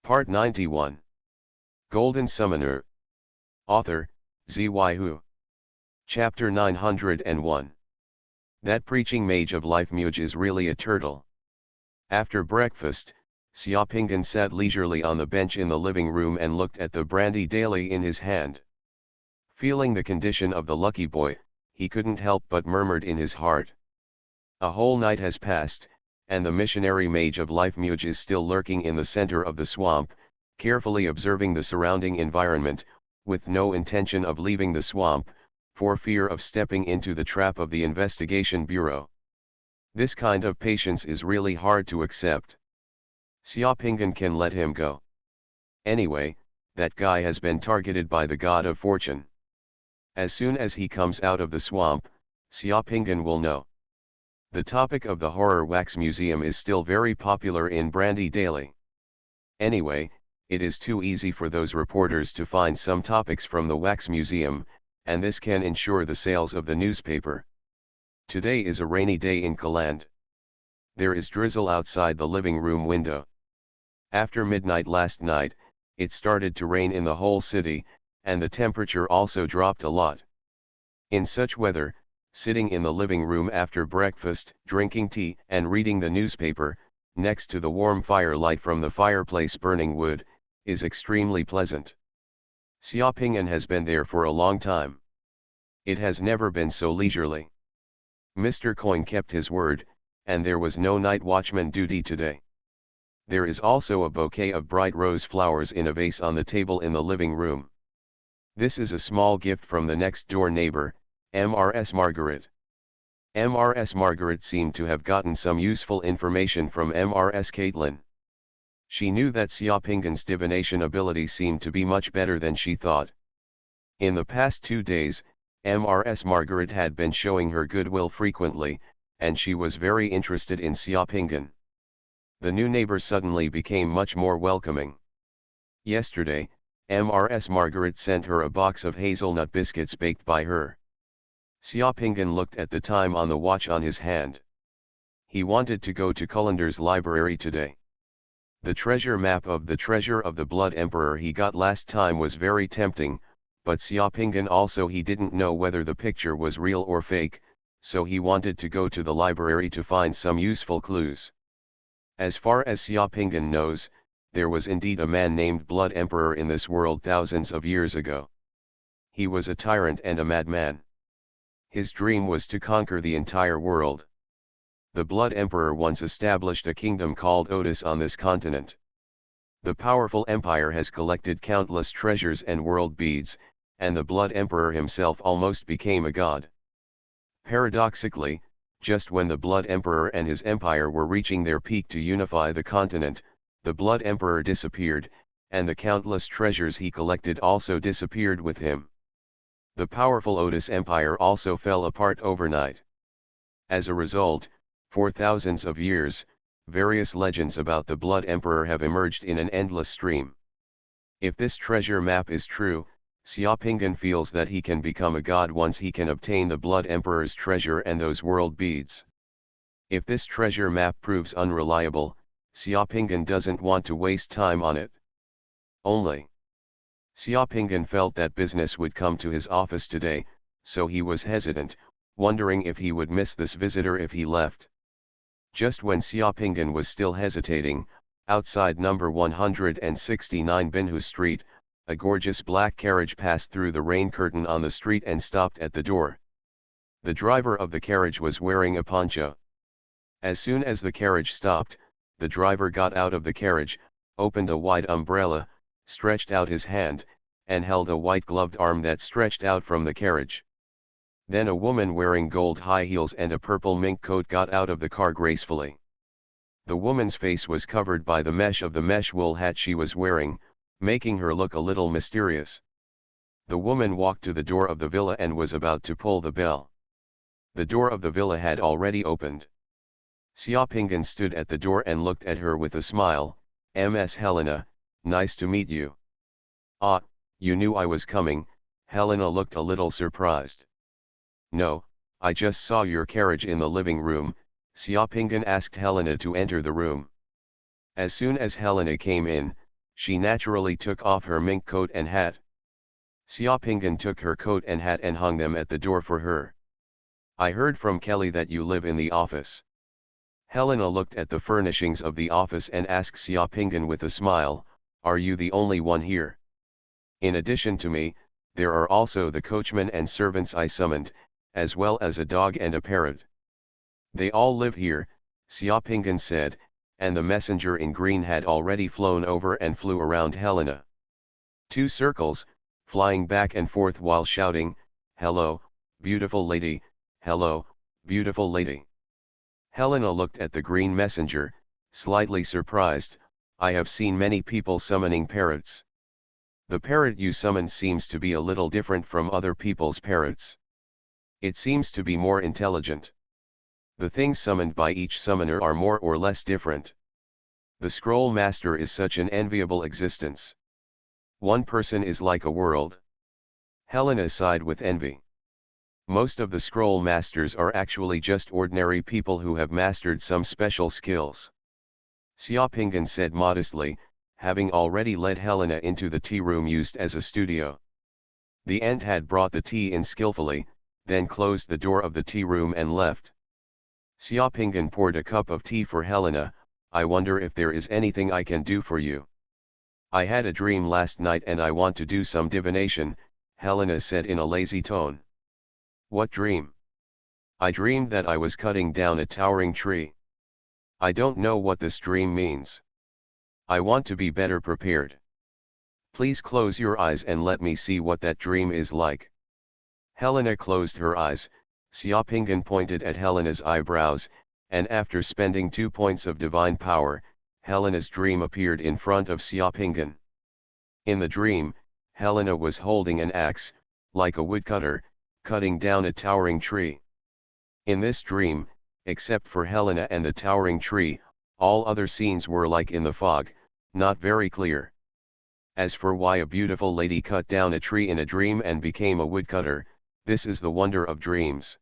Part 91. Golden Summoner. Author, Xuanhuan. Chapter 901. That preaching mage of life Muge is really a turtle. After breakfast, Xiaopinggan sat leisurely on the bench in the living room and looked at the brandy daily in his hand. Feeling the condition of the lucky boy, he couldn't help but murmured in his heart. A whole night has passed, and the missionary mage of life Muge is still lurking in the center of the swamp, carefully observing the surrounding environment, with no intention of leaving the swamp, for fear of stepping into the trap of the investigation bureau. This kind of patience is really hard to accept. Xiaopinggan can let him go. Anyway, that guy has been targeted by the god of fortune. As soon as he comes out of the swamp, Xiaopinggan will know. The topic of the Horror Wax Museum is still very popular in Brandy Daily. Anyway, it is too easy for those reporters to find some topics from the Wax Museum, and this can ensure the sales of the newspaper. Today is a rainy day in Kaland. There is drizzle outside the living room window. After midnight last night, it started to rain in the whole city, and the temperature also dropped a lot. In such weather, sitting in the living room after breakfast, drinking tea and reading the newspaper, next to the warm firelight from the fireplace burning wood, is extremely pleasant. Xiaopinggan has been there for a long time. It has never been so leisurely. Mr. Coin kept his word, and there was no night watchman duty today. There is also a bouquet of bright rose flowers in a vase on the table in the living room. This is a small gift from the next door neighbor, Mrs. Margaret. Mrs. Margaret seemed to have gotten some useful information from Mrs. Caitlin. She knew that Xiaopinggan's divination ability seemed to be much better than she thought. In the past 2 days, Mrs. Margaret had been showing her goodwill frequently, and she was very interested in Xiaopinggan. The new neighbor suddenly became much more welcoming. Yesterday, Mrs. Margaret sent her a box of hazelnut biscuits baked by her. Xiaopinggan looked at the time on the watch on his hand. He wanted to go to Cullender's library today. The treasure map of the treasure of the Blood Emperor he got last time was very tempting, but Xiaopinggan also he didn't know whether the picture was real or fake, so he wanted to go to the library to find some useful clues. As far as Xiaopinggan knows, there was indeed a man named Blood Emperor in this world thousands of years ago. He was a tyrant and a madman. His dream was to conquer the entire world. The Blood Emperor once established a kingdom called Otis on this continent. The powerful empire has collected countless treasures and world beads, and the Blood Emperor himself almost became a god. Paradoxically, just when the Blood Emperor and his empire were reaching their peak to unify the continent, the Blood Emperor disappeared, and the countless treasures he collected also disappeared with him. The powerful Otis Empire also fell apart overnight. As a result, for thousands of years, various legends about the Blood Emperor have emerged in an endless stream. If this treasure map is true, Xiaopinggan feels that he can become a god once he can obtain the Blood Emperor's treasure and those world beads. If this treasure map proves unreliable, Xiaopinggan doesn't want to waste time on it. Xiaopinggan felt that business would come to his office today, so he was hesitant, wondering if he would miss this visitor if he left. Just when Xiaopinggan was still hesitating, outside number 169 Binhu Street, a gorgeous black carriage passed through the rain curtain on the street and stopped at the door. The driver of the carriage was wearing a poncho. As soon as the carriage stopped, the driver got out of the carriage, opened a wide umbrella, stretched out his hand, and held a white-gloved arm that stretched out from the carriage. Then a woman wearing gold high heels and a purple mink coat got out of the car gracefully. The woman's face was covered by the mesh of the mesh wool hat she was wearing, making her look a little mysterious. The woman walked to the door of the villa and was about to pull the bell. The door of the villa had already opened. Xiaopinggan stood at the door and looked at her with a smile. "Ms. Helena, nice to meet you." "Ah, you knew I was coming." Helena looked a little surprised. "No, I just saw your carriage in the living room." Xiaopinggan asked Helena to enter the room. As soon as Helena came in, She naturally took off her mink coat and hat. Xiaopingan took her coat and hat and hung them at the door for her. I heard from Kelly that you live in the office. Helena looked at the furnishings of the office and asked Xiaopingan with a smile, are you the only one here? In addition to me, there are also the coachman and servants I summoned, as well as a dog and a parrot. They all live here, Xiaopingan said, and the messenger in green had already flown over and flew around Helena. 2 circles, flying back and forth while shouting, hello, beautiful lady, hello, beautiful lady. Helena looked at the green messenger, slightly surprised. I have seen many people summoning parrots. The parrot you summoned seems to be a little different from other people's parrots. It seems to be more intelligent. The things summoned by each summoner are more or less different. The scroll master is such an enviable existence. One person is like a world. Helena sighed with envy. Most of the scroll masters are actually just ordinary people who have mastered some special skills. Xiaopingan said modestly, having already led Helena into the tea room used as a studio. The ant had brought the tea in skillfully, then closed the door of the tea room and left. Xiaopingan poured a cup of tea for Helena. I wonder if there is anything I can do for you. I had a dream last night and I want to do some divination, Helena said in a lazy tone. What dream? I dreamed that I was cutting down a towering tree. I don't know what this dream means. I want to be better prepared. Please close your eyes and let me see what that dream is like. Helena closed her eyes. Xiaopingan pointed at Helena's eyebrows, and after spending 2 points of divine power, Helena's dream appeared in front of Xiaopingan. In the dream, Helena was holding an axe, like a woodcutter, cutting down a towering tree. In this dream, except for Helena and the towering tree, all other scenes were like in the fog, not very clear. As for why a beautiful lady cut down a tree in a dream and became a woodcutter, this is the wonder of dreams.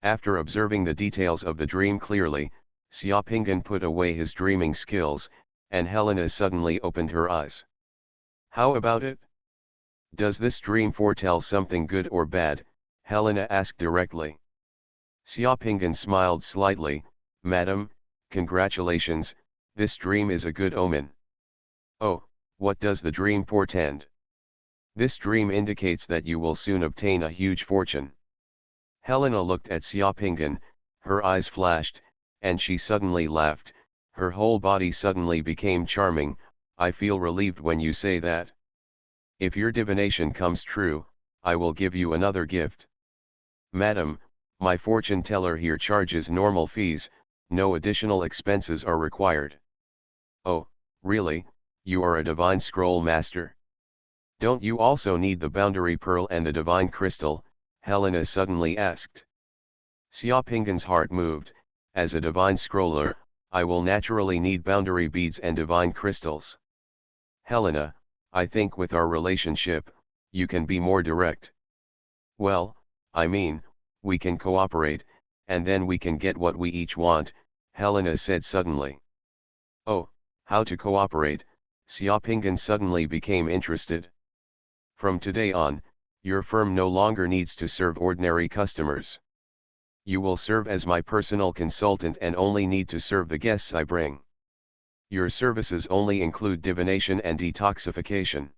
After observing the details of the dream clearly, Xiaopingan put away his dreaming skills, and Helena suddenly opened her eyes. How about it? Does this dream foretell something good or bad? Helena asked directly. Xiaopingan smiled slightly. Madam, congratulations, this dream is a good omen. Oh, what does the dream portend? This dream indicates that you will soon obtain a huge fortune. Helena looked at Xiaopingan, her eyes flashed, and she suddenly laughed. Her whole body suddenly became charming. I feel relieved when you say that. If your divination comes true, I will give you another gift. Madam, my fortune teller here charges normal fees, no additional expenses are required. Oh, really, you are a divine scroll master? Don't you also need the boundary pearl and the divine crystal? Helena suddenly asked. Xiaopingan's heart moved. As a divine scroller, I will naturally need boundary beads and divine crystals. Helena, I think with our relationship, you can be more direct. Well, I mean, we can cooperate, and then we can get what we each want, Helena said suddenly. Oh, how to cooperate? Xiaopingan suddenly became interested. From today on, your firm no longer needs to serve ordinary customers. You will serve as my personal consultant and only need to serve the guests I bring. Your services only include divination and detoxification.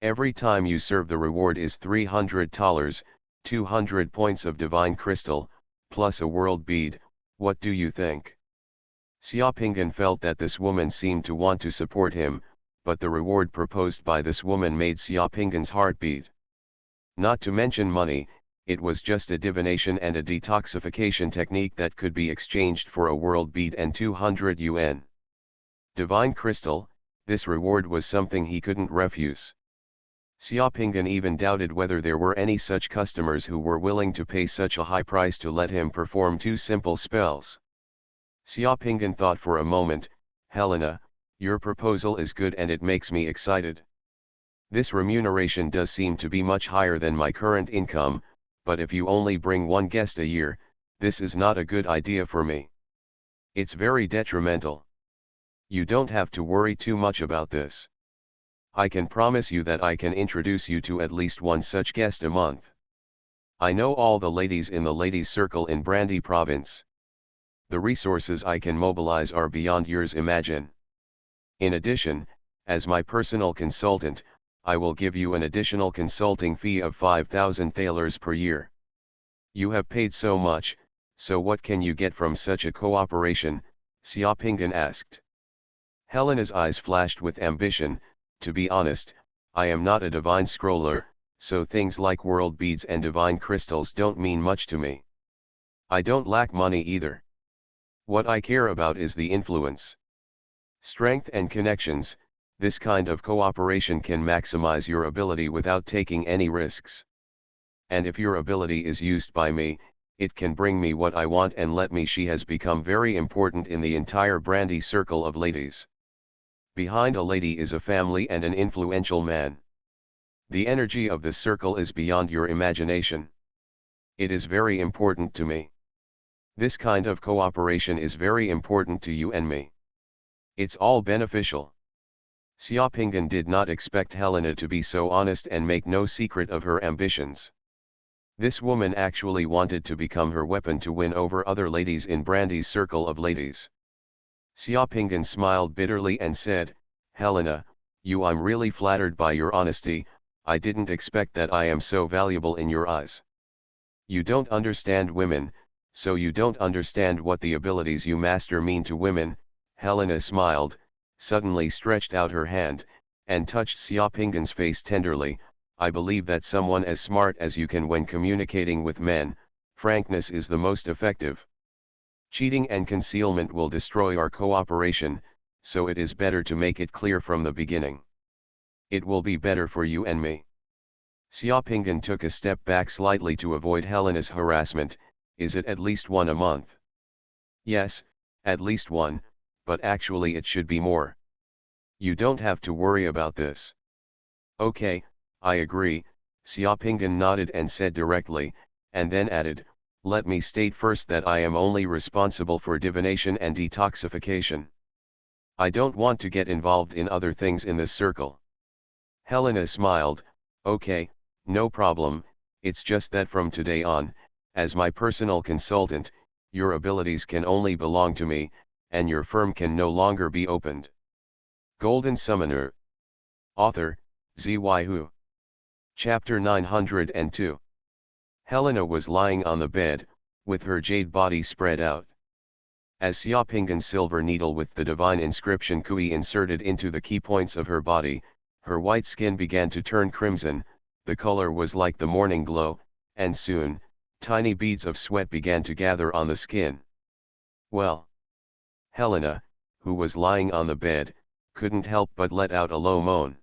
Every time you serve, the reward is $300, 200 points of divine crystal, plus a world bead. What do you think? Xiaopingan felt that this woman seemed to want to support him, but the reward proposed by this woman made Xiaopingan's heart beat. Not to mention money, it was just a divination and a detoxification technique that could be exchanged for a world bead and 200 yuan. Divine crystal, this reward was something he couldn't refuse. Xiaopingan even doubted whether there were any such customers who were willing to pay such a high price to let him perform 2 simple spells. Xiaopingan thought for a moment. Helena, your proposal is good and it makes me excited. This remuneration does seem to be much higher than my current income, but if you only bring 1 guest a year, this is not a good idea for me. It's very detrimental. You don't have to worry too much about this. I can promise you that I can introduce you to at least one such guest a month. I know all the ladies in the ladies' circle in Brandy province. The resources I can mobilize are beyond yours imagine. In addition, as my personal consultant, I will give you an additional consulting fee of 5,000 thalers per year. You have paid so much, so what can you get from such a cooperation? Xiaopingan asked. Helena's eyes flashed with ambition. To be honest, I am not a divine scroller, so things like world beads and divine crystals don't mean much to me. I don't lack money either. What I care about is the influence, strength and connections. This kind of cooperation can maximize your ability without taking any risks. And if your ability is used by me, it can bring me what I want and let me. She has become very important in the entire Brandy circle of ladies. Behind a lady is a family and an influential man. The energy of this circle is beyond your imagination. It is very important to me. This kind of cooperation is very important to you and me. It's all beneficial. Xiaopingan did not expect Helena to be so honest and make no secret of her ambitions. This woman actually wanted to become her weapon to win over other ladies in Brandy's circle of ladies. Xiaopingan smiled bitterly and said, Helena, I'm really flattered by your honesty. I didn't expect that I am so valuable in your eyes. You don't understand women, so you don't understand what the abilities you master mean to women. Helena smiled, suddenly stretched out her hand, and touched Xiaopingan's face tenderly. I believe that someone as smart as you can when communicating with men, frankness is the most effective. Cheating and concealment will destroy our cooperation, so it is better to make it clear from the beginning. It will be better for you and me. Xiaopingan took a step back slightly to avoid Helena's harassment. Is it at least one a month? Yes, at least one, but actually it should be more. You don't have to worry about this. Okay, I agree, Xiaopingan nodded and said directly, and then added, let me state first that I am only responsible for divination and detoxification. I don't want to get involved in other things in this circle. Helena smiled, okay, no problem, it's just that from today on, as my personal consultant, your abilities can only belong to me, and your firm can no longer be opened. Golden Summoner. Author, Xuanhuan. Chapter 902. Helena was lying on the bed, with her jade body spread out. As Xiaopingan's silver needle with the divine inscription Kui inserted into the key points of her body, her white skin began to turn crimson. The color was like the morning glow, and soon, tiny beads of sweat began to gather on the skin. Well. Helena, who was lying on the bed, couldn't help but let out a low moan.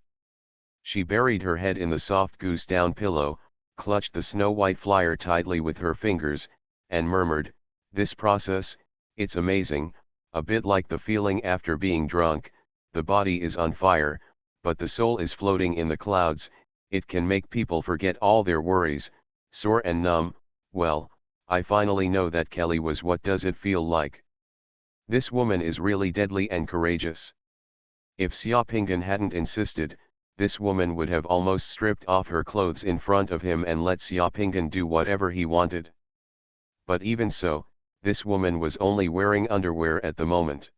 She buried her head in the soft goose-down pillow, clutched the snow-white flyer tightly with her fingers, and murmured, this process, it's amazing, a bit like the feeling after being drunk. The body is on fire, but the soul is floating in the clouds. It can make people forget all their worries, sore and numb. Well, I finally know that Kelly was. What does it feel like? This woman is really deadly and courageous. If Xiaopingan hadn't insisted, this woman would have almost stripped off her clothes in front of him and let Xiaopingan do whatever he wanted. But even so, this woman was only wearing underwear at the moment.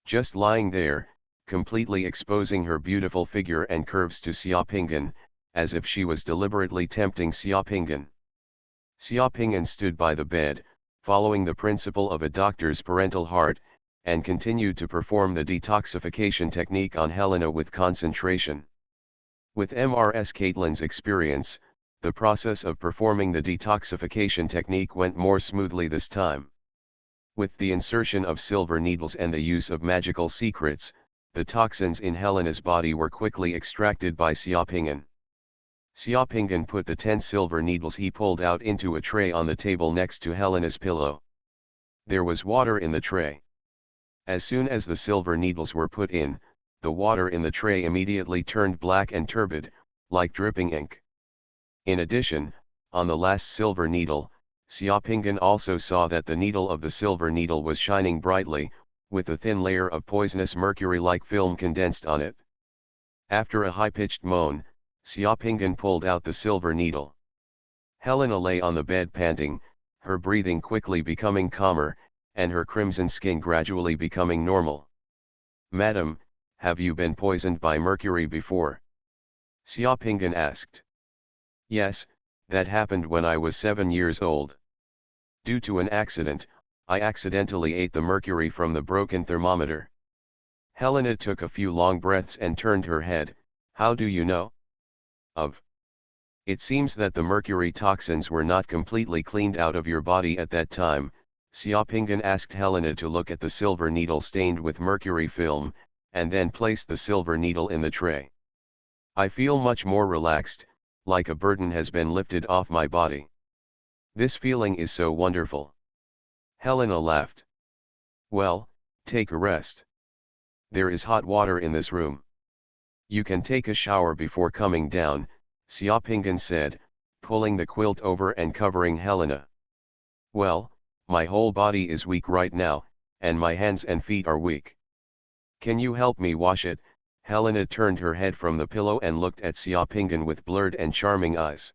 Just lying there, completely exposing her beautiful figure and curves to Xiaopingan, as if she was deliberately tempting Xiaopingan. Xiaopingan stood by the bed, following the principle of a doctor's parental heart, and continued to perform the detoxification technique on Helena with concentration. With Ms. Caitlin's experience, the process of performing the detoxification technique went more smoothly this time. With the insertion of silver needles and the use of magical secrets, the toxins in Helena's body were quickly extracted by Xiaopingan. Xiaopingan put the 10 silver needles he pulled out into a tray on the table next to Helena's pillow. There was water in the tray. As soon as the silver needles were put in, the water in the tray immediately turned black and turbid, like dripping ink. In addition, on the last silver needle, Xiaopingan also saw that the needle of the silver needle was shining brightly, with a thin layer of poisonous mercury-like film condensed on it. After a high-pitched moan, Xiaopinggan pulled out the silver needle. Helena lay on the bed panting, her breathing quickly becoming calmer, and her crimson skin gradually becoming normal. "Madam, have you been poisoned by mercury before?" Xiaopinggan asked. "Yes, that happened when I was 7 years old. Due to an accident, I accidentally ate the mercury from the broken thermometer." Helena took a few long breaths and turned her head. "How do you know?" "Of. It seems that the mercury toxins were not completely cleaned out of your body at that time." Xiaopinggan asked Helena to look at the silver needle stained with mercury film, and then placed the silver needle in the tray. "I feel much more relaxed, like a burden has been lifted off my body. This feeling is so wonderful." Helena laughed. "Well, take a rest. There is hot water in this room. You can take a shower before coming down," Xiaopinggan said, pulling the quilt over and covering Helena. "Well, my whole body is weak right now, and my hands and feet are weak. Can you help me wash it?" Helena turned her head from the pillow and looked at Xiaopinggan with blurred and charming eyes.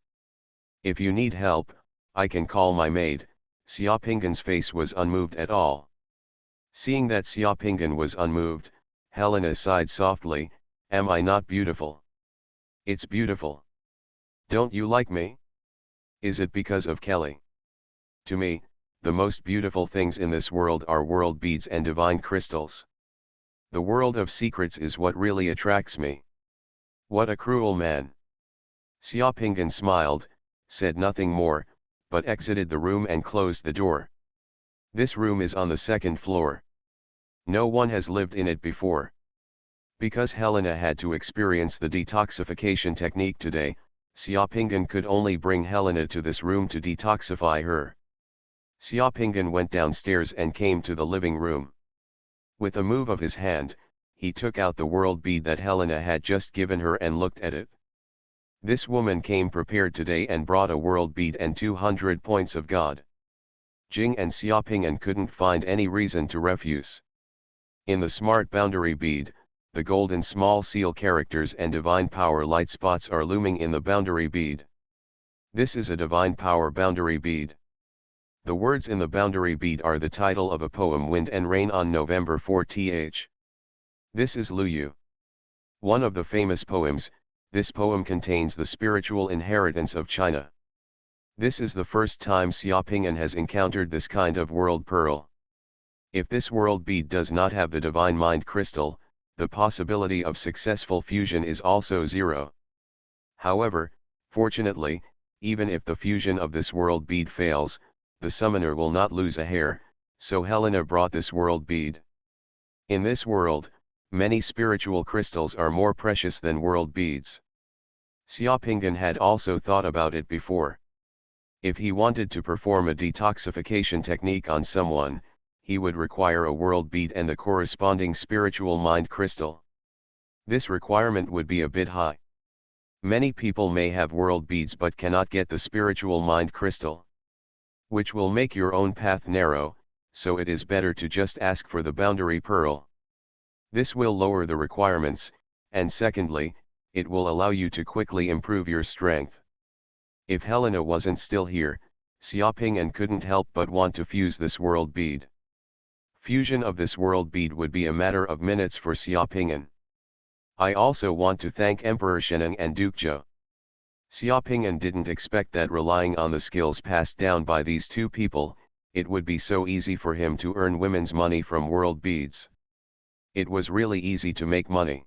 "If you need help, I can call my maid." Xiaopinggan's face was unmoved at all. Seeing that Xiaopinggan was unmoved, Helena sighed softly. "Am I not beautiful?" "It's beautiful. Don't you like me? Is it because of Kelly? To me, the most beautiful things in this world are world beads and divine crystals. The world of secrets is what really attracts me." "What a cruel man." Xiaopinggan smiled, said nothing more, but exited the room and closed the door. "This room is on the 2nd floor. No one has lived in it before." Because Helena had to experience the detoxification technique today, Xiaopinggan could only bring Helena to this room to detoxify her. Xiaopinggan went downstairs and came to the living room. With a move of his hand, he took out the world bead that Helena had just given her and looked at it. This woman came prepared today and brought a world bead and 200 points of God. Jing and Xiaopinggan couldn't find any reason to refuse. In the smart boundary bead, the golden small seal characters and divine power light spots are looming in the boundary bead. This is a divine power boundary bead. The words in the boundary bead are the title of a poem, Wind and Rain on November 4th. This is Lu Yu. One of the famous poems. This poem contains the spiritual inheritance of China. This is the first time Xiaopinggan has encountered this kind of world pearl. If this world bead does not have the divine mind crystal, the possibility of successful fusion is also zero. However, fortunately, even if the fusion of this world bead fails, the summoner will not lose a hair, so Helena brought this world bead. In this world, many spiritual crystals are more precious than world beads. Xiaopinggan had also thought about it before. If he wanted to perform a detoxification technique on someone, he would require a world bead and the corresponding spiritual mind crystal. This requirement would be a bit high. Many people may have world beads but cannot get the spiritual mind crystal, which will make your own path narrow, so it is better to just ask for the boundary pearl. This will lower the requirements, and secondly, it will allow you to quickly improve your strength. If Helena wasn't still here, Xiaopinggan couldn't help but want to fuse this world bead. Fusion of this world bead would be a matter of minutes for Xiaopinggan. "I also want to thank Emperor Sheneng and Duke Zhou." Xiaopinggan didn't expect that relying on the skills passed down by these two people, it would be so easy for him to earn women's money from world beads. It was really easy to make money.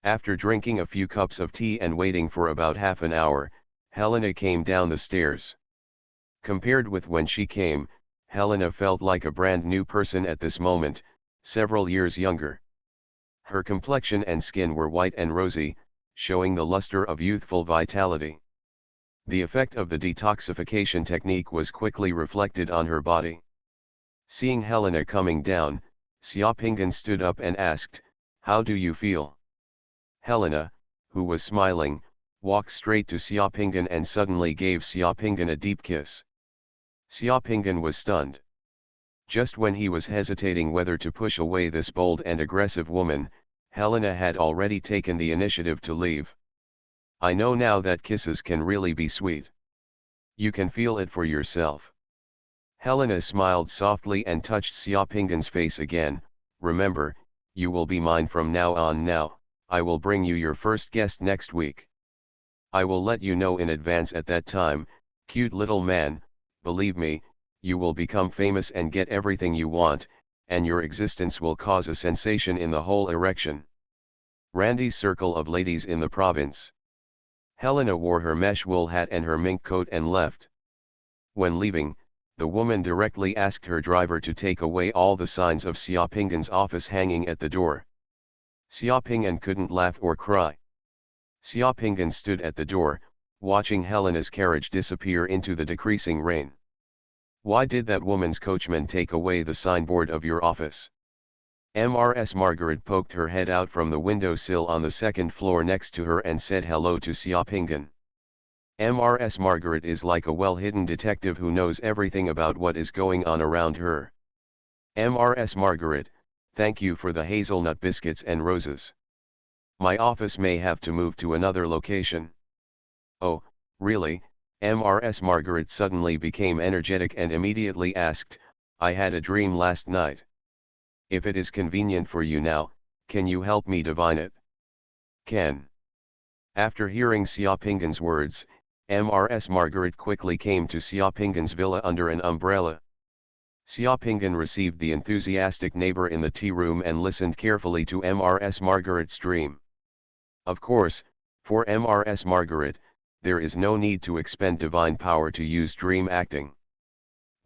After drinking a few cups of tea and waiting for about half an hour, Helena came down the stairs. Compared with when she came, Helena felt like a brand new person at this moment, several years younger. Her complexion and skin were white and rosy, showing the luster of youthful vitality. The effect of the detoxification technique was quickly reflected on her body. Seeing Helena coming down, Xiaopinggan stood up and asked, "How do you feel?" Helena, who was smiling, walked straight to Xiaopinggan and suddenly gave Xiaopinggan a deep kiss. Xiaopinggan was stunned. Just when he was hesitating whether to push away this bold and aggressive woman, Helena had already taken the initiative to leave. I know now that kisses can really be sweet. You can feel it for yourself. Helena smiled softly and touched Xiaoping's face again. Remember, you will be mine from now on. Now, I will bring you your first guest next week. I will let you know in advance at that time, cute little man, believe me, you will become famous and get everything you want, and your existence will cause a sensation in the whole erection. Randy's circle of ladies in the province. Helena wore her mesh wool hat and her mink coat and left. When leaving, the woman directly asked her driver to take away all the signs of Xiaoping's office hanging at the door. Xiaoping couldn't laugh or cry. Xiaoping stood at the door, watching Helena's carriage disappear into the decreasing rain. Why did that woman's coachman take away the signboard of your office? Mrs. Margaret poked her head out from the windowsill on the second floor next to her and said hello to Xiaoping. Mrs. Margaret is like a well-hidden detective who knows everything about what is going on around her. Mrs. Margaret, thank you for the hazelnut biscuits and roses. My office may have to move to another location. Oh, really? Mrs. Margaret suddenly became energetic and immediately asked, I had a dream last night. If it is convenient for you now, can you help me divine it? Can. After hearing Xiaoping's words, Mrs. Margaret quickly came to Xiaoping's villa under an umbrella. Xiaoping received the enthusiastic neighbor in the tea room and listened carefully to Mrs. Margaret's dream. Of course, for Mrs. Margaret, there is no need to expend divine power to use dream acting.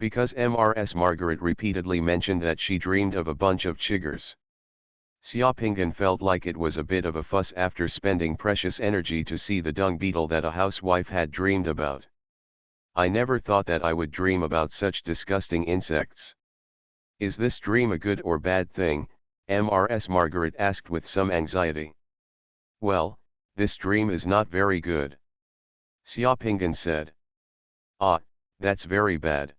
Because Mrs. Margaret repeatedly mentioned that she dreamed of a bunch of chiggers. Xiaoping felt like it was a bit of a fuss after spending precious energy to see the dung beetle that a housewife had dreamed about. I never thought that I would dream about such disgusting insects. Is this dream a good or bad thing? Mrs. Margaret asked with some anxiety. Well, this dream is not very good. Xiaoping said. Ah, that's very bad.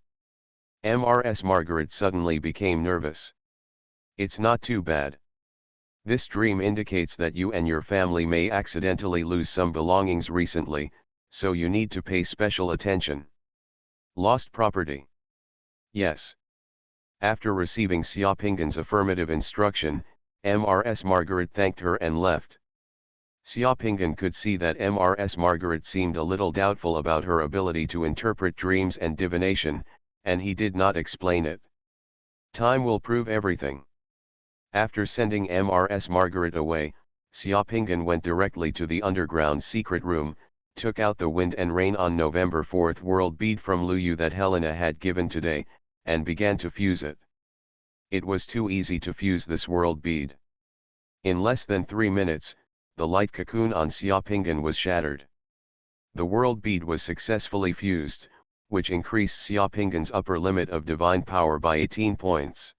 Mrs. Margaret suddenly became nervous. It's not too bad. This dream indicates that you and your family may accidentally lose some belongings recently, so you need to pay special attention. Lost property. Yes. After receiving Xiaoping's affirmative instruction, Mrs. Margaret thanked her and left. Xiaoping could see that Mrs. Margaret seemed a little doubtful about her ability to interpret dreams and divination, and he did not explain it. Time will prove everything. After sending Mrs. Margaret away, Xiaoping went directly to the underground secret room, took out the Wind and Rain on November 4th world bead from Luyu that Helena had given today, and began to fuse it. It was too easy to fuse this world bead. In less than 3 minutes, the light cocoon on Xiaoping was shattered. The world bead was successfully fused, which increased Xiaoping's upper limit of divine power by 18 points.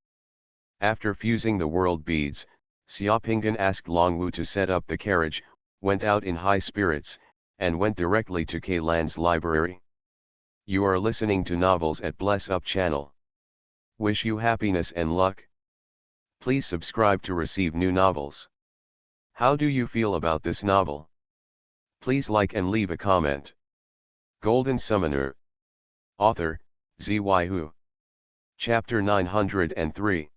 After fusing the world beads, Xiaoping asked Longwu to set up the carriage, went out in high spirits, and went directly to Kailan's library. You are listening to Novels at Bless Up channel. Wish you happiness and luck. Please subscribe to receive new novels. How do you feel about this novel? Please like and leave a comment. Golden Summoner. Author, Xuanhuan. Chapter 903.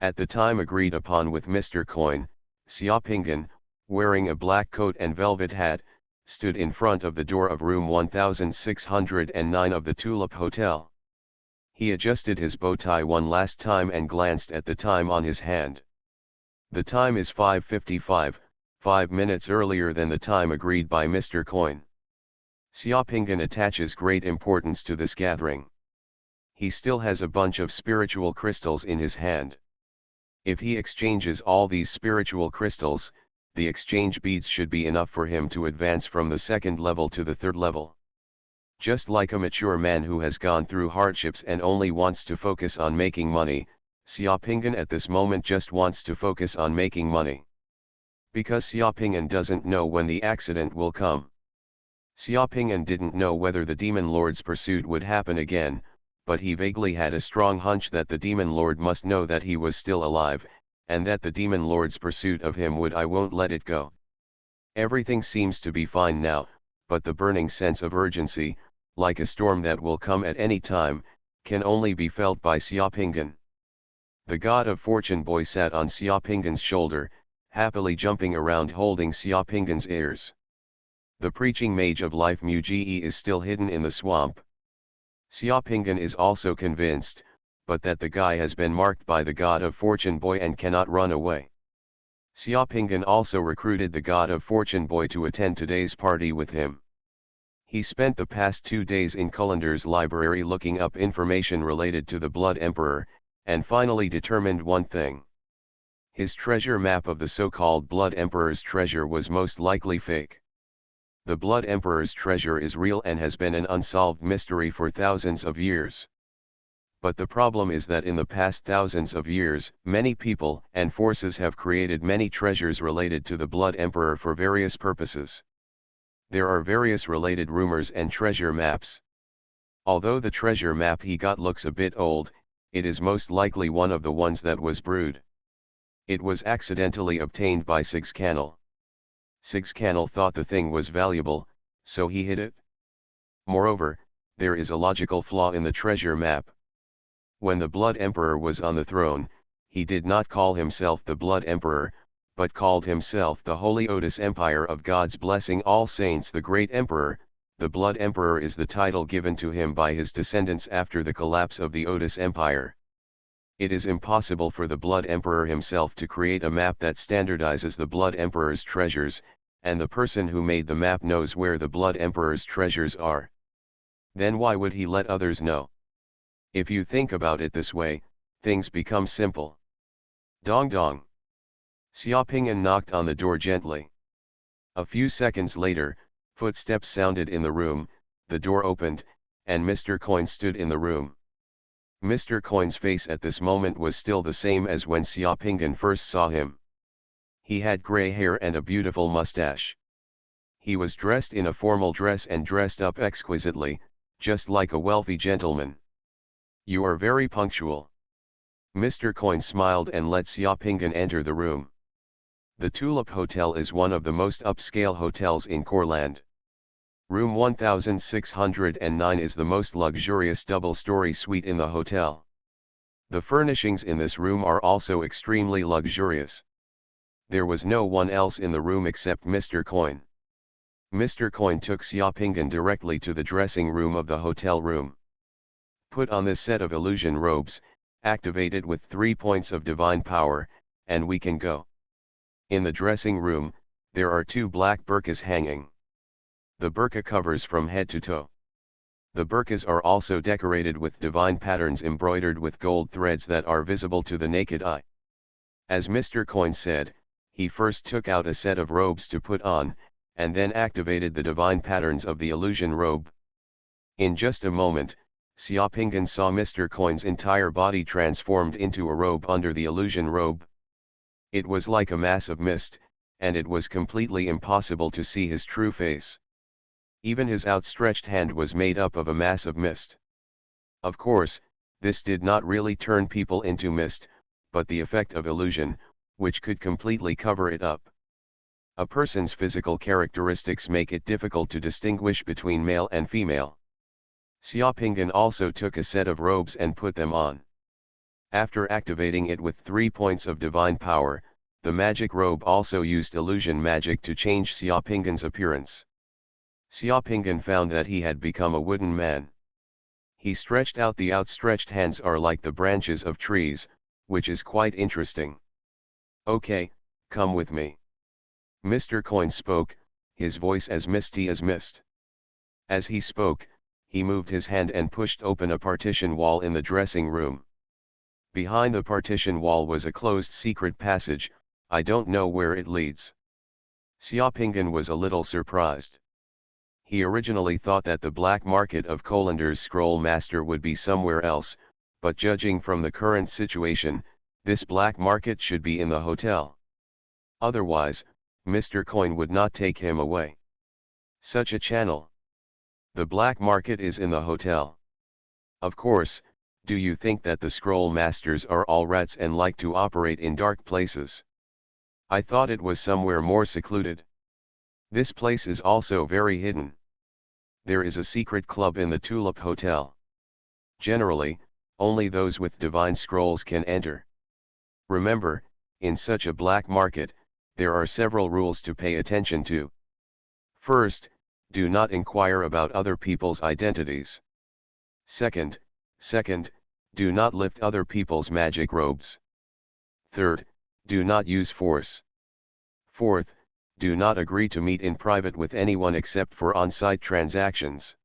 At the time agreed upon with Mr. Coin, Xiaoping, wearing a black coat and velvet hat, stood in front of the door of room 1609 of the Tulip Hotel. He adjusted his bow tie one last time and glanced at the time on his hand. The time is 5:55, 5 minutes earlier than the time agreed by Mr. Coin. Xiaoping attaches great importance to this gathering. He still has a bunch of spiritual crystals in his hand. If he exchanges all these spiritual crystals, the exchange beads should be enough for him to advance from the second level to the third level. Just like a mature man who has gone through hardships and only wants to focus on making money, Xiaoping at this moment just wants to focus on making money. Because Xiaoping doesn't know when the accident will come. Xiaoping didn't know whether the Demon Lord's pursuit would happen again, but he vaguely had a strong hunch that the Demon Lord must know that he was still alive, and that the Demon Lord's pursuit of him would I won't let it go. Everything seems to be fine now, but the burning sense of urgency, like a storm that will come at any time, can only be felt by Xiaopingan. The god of fortune boy sat on Xiaopingan's shoulder, happily jumping around holding Xiaopingan's ears. The preaching mage of life Muji is still hidden in the swamp. Xiaopingan is also convinced, but that the guy has been marked by the god of fortune boy and cannot run away. Xiaopingan also recruited the god of fortune boy to attend today's party with him. He spent the past 2 days in Culander's library looking up information related to the Blood Emperor, and finally determined one thing. His treasure map of the so-called Blood Emperor's treasure was most likely fake. The Blood Emperor's treasure is real and has been an unsolved mystery for thousands of years. But the problem is that in the past thousands of years, many people and forces have created many treasures related to the Blood Emperor for various purposes. There are various related rumors and treasure maps. Although the treasure map he got looks a bit old, it is most likely one of the ones that was brewed. It was accidentally obtained by Xuanhuan. Xuanhuan thought the thing was valuable, so he hid it. Moreover, there is a logical flaw in the treasure map. When the Blood Emperor was on the throne, he did not call himself the Blood Emperor, but called himself the Holy Otis Empire of God's Blessing All Saints the Great Emperor. The Blood Emperor is the title given to him by his descendants after the collapse of the Otis Empire. It is impossible for the Blood Emperor himself to create a map that standardizes the Blood Emperor's treasures, and the person who made the map knows where the Blood Emperor's treasures are. Then why would he let others know? If you think about it this way, things become simple. Dong dong. Xiaopingan knocked on the door gently. A few seconds later, footsteps sounded in the room, the door opened, and Mr. Coin stood in the room. Mr. Coin's face at this moment was still the same as when Xiaopingan first saw him. He had grey hair and a beautiful mustache. He was dressed in a formal dress and dressed up exquisitely, just like a wealthy gentleman. You are very punctual. Mr. Coin smiled and let Xiaopingan enter the room. The Tulip Hotel is one of the most upscale hotels in Courland. Room 1609 is the most luxurious double-story suite in the hotel. The furnishings in this room are also extremely luxurious. There was no one else in the room except Mr. Coin. Mr. Coin took Xiaopingan directly to the dressing room of the hotel room. Put on this set of illusion robes, activate it with 3 points of divine power, and we can go. In the dressing room, there are 2 black burqas hanging. The burqa covers from head to toe. The burqas are also decorated with divine patterns embroidered with gold threads that are visible to the naked eye. As Mr. Coin said, he first took out a set of robes to put on, and then activated the divine patterns of the illusion robe. In just a moment, Xiaopingan saw Mr. Coin's entire body transformed into a robe under the illusion robe. It was like a mass of mist, and it was completely impossible to see his true face. Even his outstretched hand was made up of a mass of mist. Of course, this did not really turn people into mist, but the effect of illusion, which could completely cover it up. A person's physical characteristics make it difficult to distinguish between male and female. Xiaopingan also took a set of robes and put them on. After activating it with 3 points of divine power, the magic robe also used illusion magic to change Xiaopingan's appearance. Xiaopingan found that he had become a wooden man. He stretched out. The outstretched hands are like the branches of trees, which is quite interesting. Okay, come with me. Mr. Coin spoke, his voice as misty as mist. As he spoke, he moved his hand and pushed open a partition wall in the dressing room. Behind the partition wall was a closed secret passage. I don't know where it leads. Xiaopingan was a little surprised. He originally thought that the black market of Colander's scroll master would be somewhere else, but judging from the current situation, this black market should be in the hotel. Otherwise, Mr. Coin would not take him away. Such a channel. The black market is in the hotel. Of course, do you think that the scroll masters are all rats and like to operate in dark places? I thought it was somewhere more secluded. This place is also very hidden. There is a secret club in the Tulip Hotel. Generally, only those with divine scrolls can enter. Remember, in such a black market, there are several rules to pay attention to. First, do not inquire about other people's identities. Second, do not lift other people's magic robes. Third, do not use force. Fourth, do not agree to meet in private with anyone except for on-site transactions.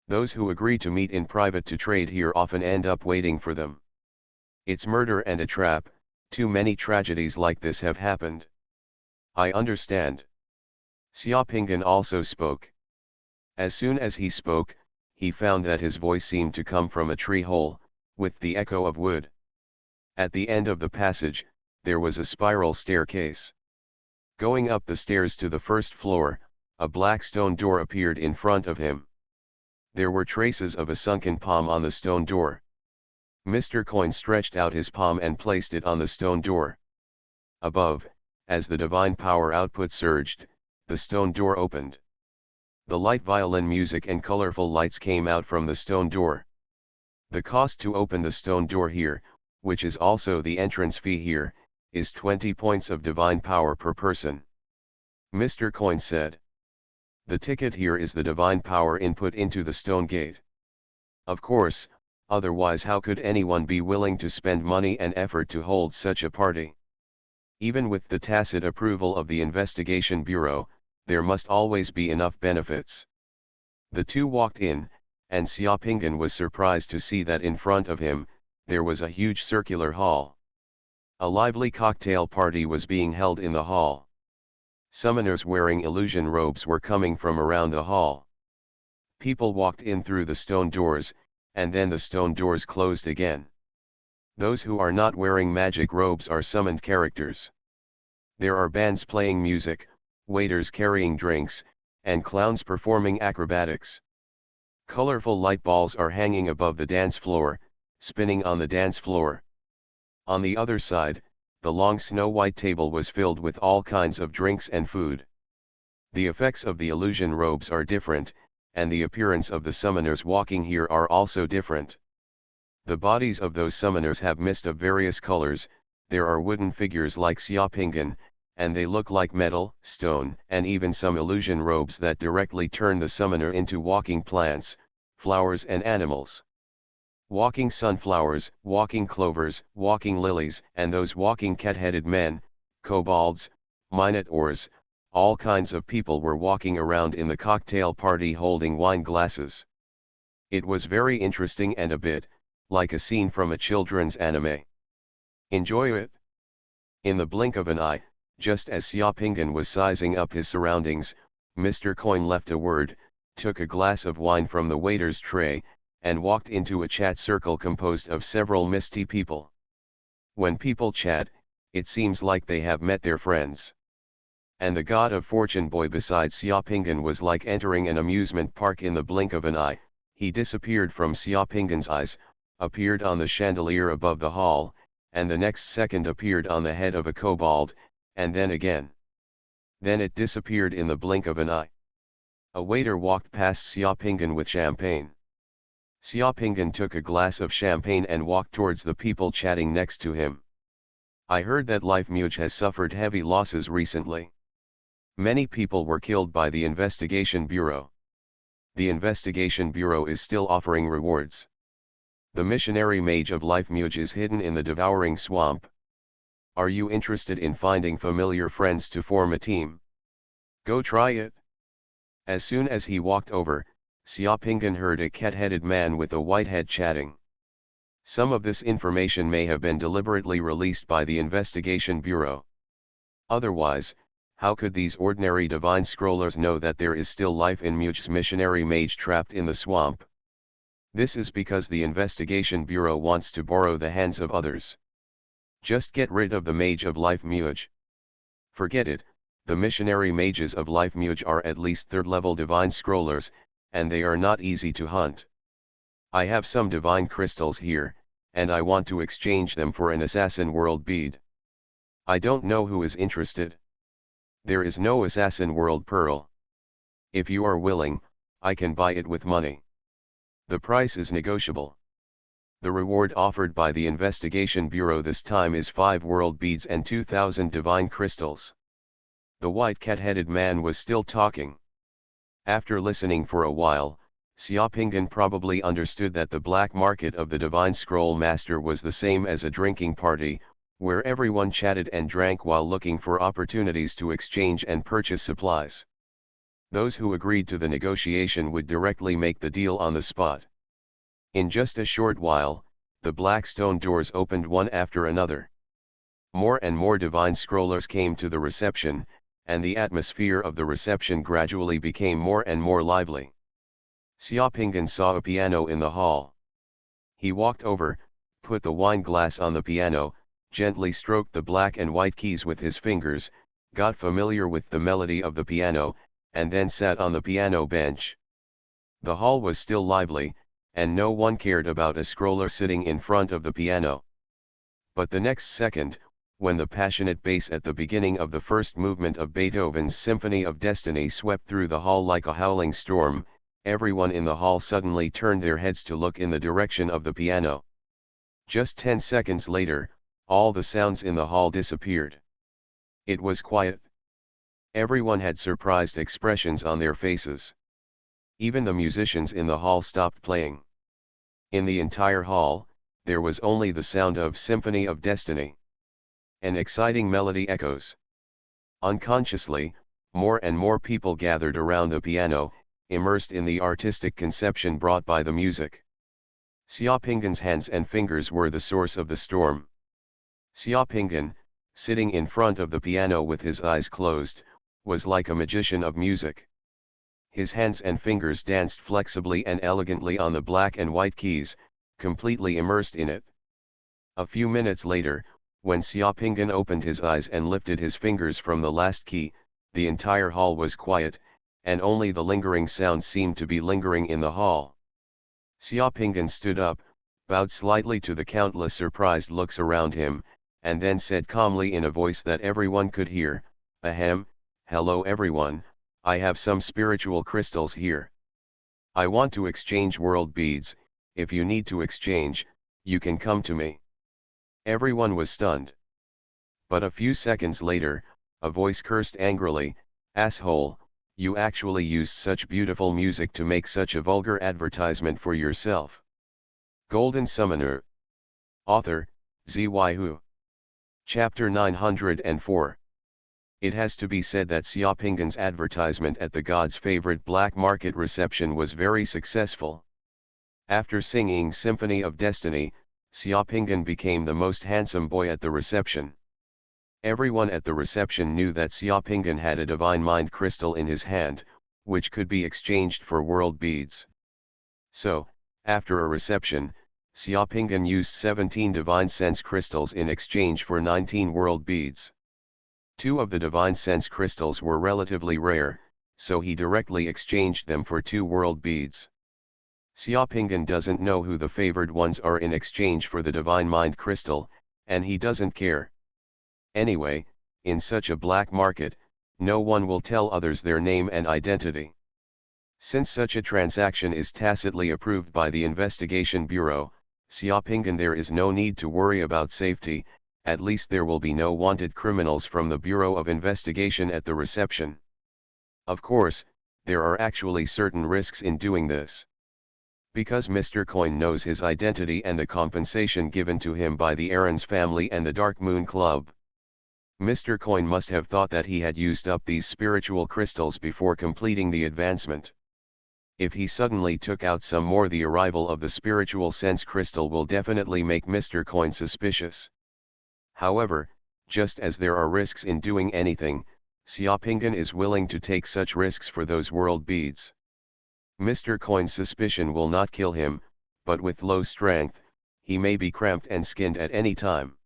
Those who agree to meet in private to trade here often end up waiting for them. It's murder and a trap. Too many tragedies like this have happened. I understand. Xiaopinggan also spoke. As soon as he spoke, he found that his voice seemed to come from a tree hole, with the echo of wood. At the end of the passage, there was a spiral staircase. Going up the stairs to the first floor, a black stone door appeared in front of him. There were traces of a sunken palm on the stone door. Mr. Coin stretched out his palm and placed it on the stone door. Above, as the divine power output surged, the stone door opened. The light violin music and colorful lights came out from the stone door. The cost to open the stone door here, which is also the entrance fee here, is 20 points of divine power per person. Mr. Coin said. The ticket here is the divine power input into the stone gate. Of course, otherwise how could anyone be willing to spend money and effort to hold such a party? Even with the tacit approval of the Investigation Bureau, there must always be enough benefits. The two walked in, and Xiaopinggan was surprised to see that in front of him, there was a huge circular hall. A lively cocktail party was being held in the hall. Summoners wearing illusion robes were coming from around the hall. People walked in through the stone doors, and then the stone doors closed again. Those who are not wearing magic robes are summoned characters. There are bands playing music, waiters carrying drinks, and clowns performing acrobatics. Colorful light balls are hanging above the dance floor, spinning on the dance floor. On the other side, the long snow-white table was filled with all kinds of drinks and food. The effects of the illusion robes are different, and the appearance of the summoners walking here are also different. The bodies of those summoners have mist of various colors. There are wooden figures like Xiaopinggan, and they look like metal, stone, and even some illusion robes that directly turn the summoner into walking plants, flowers and animals. Walking sunflowers, walking clovers, walking lilies, and those walking cat-headed men, kobolds, minotaurs, all kinds of people were walking around in the cocktail party holding wine glasses. It was very interesting and a bit like a scene from a children's anime. Enjoy it. In the blink of an eye, just as Xiaopinggan was sizing up his surroundings, Mr. Coin left a word, took a glass of wine from the waiter's tray, and walked into a chat circle composed of several misty people. When people chat, it seems like they have met their friends. And the god of fortune boy beside Xiaopinggan was like entering an amusement park in the blink of an eye. He disappeared from Xiaopinggan's eyes, appeared on the chandelier above the hall, and the next second appeared on the head of a kobold, and then again. Then it disappeared in the blink of an eye. A waiter walked past Xiaopinggan with champagne. Xiaopinggan took a glass of champagne and walked towards the people chatting next to him. I heard that LifeMuge has suffered heavy losses recently. Many people were killed by the Investigation Bureau. The Investigation Bureau is still offering rewards. The missionary mage of LifeMuge is hidden in the devouring swamp. Are you interested in finding familiar friends to form a team? Go try it. As soon as he walked over, Xiaopinggan heard a cat-headed man with a white head chatting. Some of this information may have been deliberately released by the Investigation Bureau. Otherwise, how could these ordinary divine scrollers know that there is still life in Muge's missionary mage trapped in the swamp? This is because the Investigation Bureau wants to borrow the hands of others. Just get rid of the mage of LifeMuge. Forget it, the missionary mages of LifeMuge are at least third-level divine scrollers, and they are not easy to hunt. I have some divine crystals here, and I want to exchange them for an assassin world bead. I don't know who is interested. There is no assassin world pearl. If you are willing, I can buy it with money. The price is negotiable. The reward offered by the Investigation Bureau this time is 5 world beads and 2,000 divine crystals. The white cat-headed man was still talking. After listening for a while, Xiaopingan probably understood that the black market of the Divine Scroll Master was the same as a drinking party, where everyone chatted and drank while looking for opportunities to exchange and purchase supplies. Those who agreed to the negotiation would directly make the deal on the spot. In just a short while, the black stone doors opened one after another. More and more divine scrollers came to the reception, and the atmosphere of the reception gradually became more and more lively. Xiaopingan saw a piano in the hall. He walked over, put the wine glass on the piano, gently stroked the black and white keys with his fingers, got familiar with the melody of the piano, and then sat on the piano bench. The hall was still lively, and no one cared about a scroller sitting in front of the piano. But the next second, when the passionate bass at the beginning of the first movement of Beethoven's Symphony of Destiny swept through the hall like a howling storm, everyone in the hall suddenly turned their heads to look in the direction of the piano. Just 10 seconds later, all the sounds in the hall disappeared. It was quiet. Everyone had surprised expressions on their faces. Even the musicians in the hall stopped playing. In the entire hall, there was only the sound of Symphony of Destiny. An exciting melody echoes. Unconsciously, more and more people gathered around the piano, immersed in the artistic conception brought by the music. Xiaopingan's hands and fingers were the source of the storm. Xiaopingan, sitting in front of the piano with his eyes closed, was like a magician of music. His hands and fingers danced flexibly and elegantly on the black and white keys, completely immersed in it. A few minutes later, when Xiaopingan opened his eyes and lifted his fingers from the last key, the entire hall was quiet, and only the lingering sound seemed to be lingering in the hall. Xiaopingan stood up, bowed slightly to the countless surprised looks around him, and then said calmly in a voice that everyone could hear, "Ahem, hello everyone, I have some spiritual crystals here. I want to exchange world beads. If you need to exchange, you can come to me." Everyone was stunned. But a few seconds later, a voice cursed angrily, "Asshole, you actually used such beautiful music to make such a vulgar advertisement for yourself." Golden Summoner. Author, Xuanhuan. Chapter 904. It has to be said that Xiaopingan's advertisement at the god's favorite black market reception was very successful. After singing Symphony of Destiny, Xiaopingan became the most handsome boy at the reception. Everyone at the reception knew that Xiaopingan had a divine mind crystal in his hand, which could be exchanged for world beads. So, after a reception, Xiaopingan used 17 divine sense crystals in exchange for 19 world beads. 2 of the divine sense crystals were relatively rare, so he directly exchanged them for 2 world beads. Xiaopingan doesn't know who the favored ones are in exchange for the divine mind crystal, and he doesn't care. Anyway, in such a black market, no one will tell others their name and identity. Since such a transaction is tacitly approved by the Investigation Bureau, Xiaopingan, there is no need to worry about safety. At least there will be no wanted criminals from the Bureau of Investigation at the reception. Of course, there are actually certain risks in doing this. Because Mr. Coin knows his identity and the compensation given to him by the Aaron's family and the Dark Moon Club. Mr. Coin must have thought that he had used up these spiritual crystals before completing the advancement. If he suddenly took out some more, the arrival of the spiritual sense crystal will definitely make Mr. Coin suspicious. However, just as there are risks in doing anything, Xiaopingan is willing to take such risks for those world beads. Mr. Coin's suspicion will not kill him, but with low strength, he may be cramped and skinned at any time.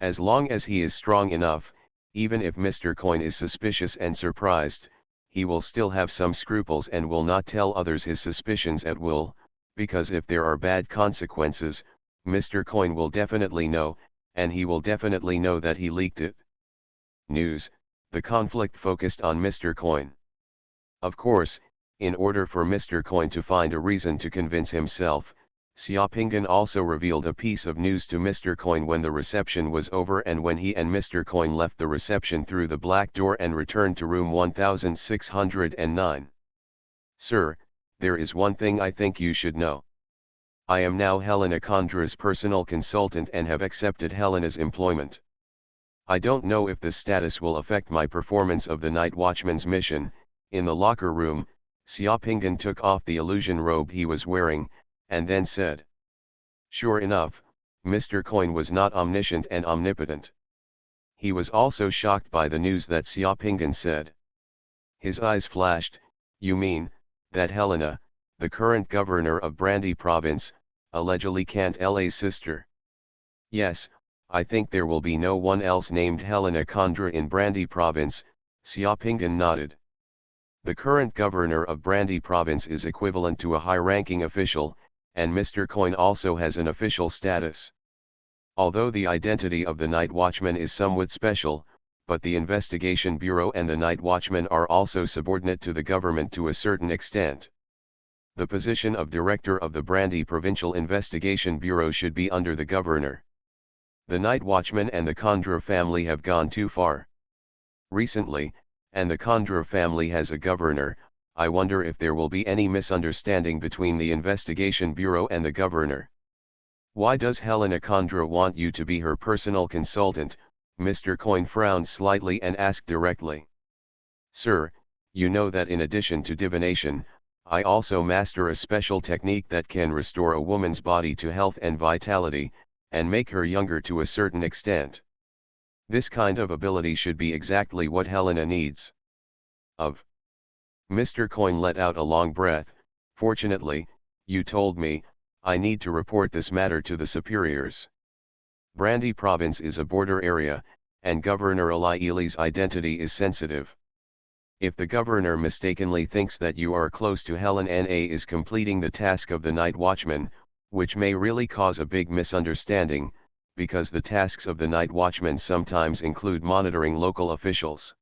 As long as he is strong enough, even if Mr. Coin is suspicious and surprised, he will still have some scruples and will not tell others his suspicions at will, because if there are bad consequences, Mr. Coin will definitely know, and he will definitely know that he leaked it. News: the conflict focused on Mr. Coin. Of course, in order for Mr. Coin to find a reason to convince himself, Xiaopinghan also revealed a piece of news to Mr. Coin when the reception was over and when he and Mr. Coin left the reception through the black door and returned to room 1609. Sir, there is one thing I think you should know. I am now Helena Condra's personal consultant and have accepted Helena's employment. I don't know if this status will affect my performance of the Night Watchman's mission. In the locker room, Xiaopinghan took off the illusion robe he was wearing, and then said. Sure enough, Mr. Coin was not omniscient and omnipotent. He was also shocked by the news that Xiaopinghan said. His eyes flashed. You mean, that Helena, the current governor of Brandy province, allegedly can't LA's sister? Yes, I think there will be no one else named Helena Condra in Brandy province, Xiaopinghan nodded. The current governor of Brandy province is equivalent to a high-ranking official, and Mr. Coin also has an official status. Although the identity of the Night Watchman is somewhat special, but the Investigation Bureau and the Night Watchman are also subordinate to the government to a certain extent. The position of director of the Brandy Provincial Investigation Bureau should be under the governor. The Night Watchman and the Condra family have gone too far. Recently, and the Condra family has a governor. I wonder if there will be any misunderstanding between the Investigation Bureau and the governor. Why does Helena Condra want you to be her personal consultant? Mr. Coin frowned slightly and asked directly. Sir, you know that in addition to divination, I also master a special technique that can restore a woman's body to health and vitality, and make her younger to a certain extent. This kind of ability should be exactly what Helena needs. Mr. Coin let out a long breath. Fortunately, you told me, I need to report this matter to the superiors. Brandy province is a border area, and Governor Eli's identity is sensitive. If the governor mistakenly thinks that you are close to Helen Na is completing the task of the Night Watchman, which may really cause a big misunderstanding, because the tasks of the Night Watchman sometimes include monitoring local officials.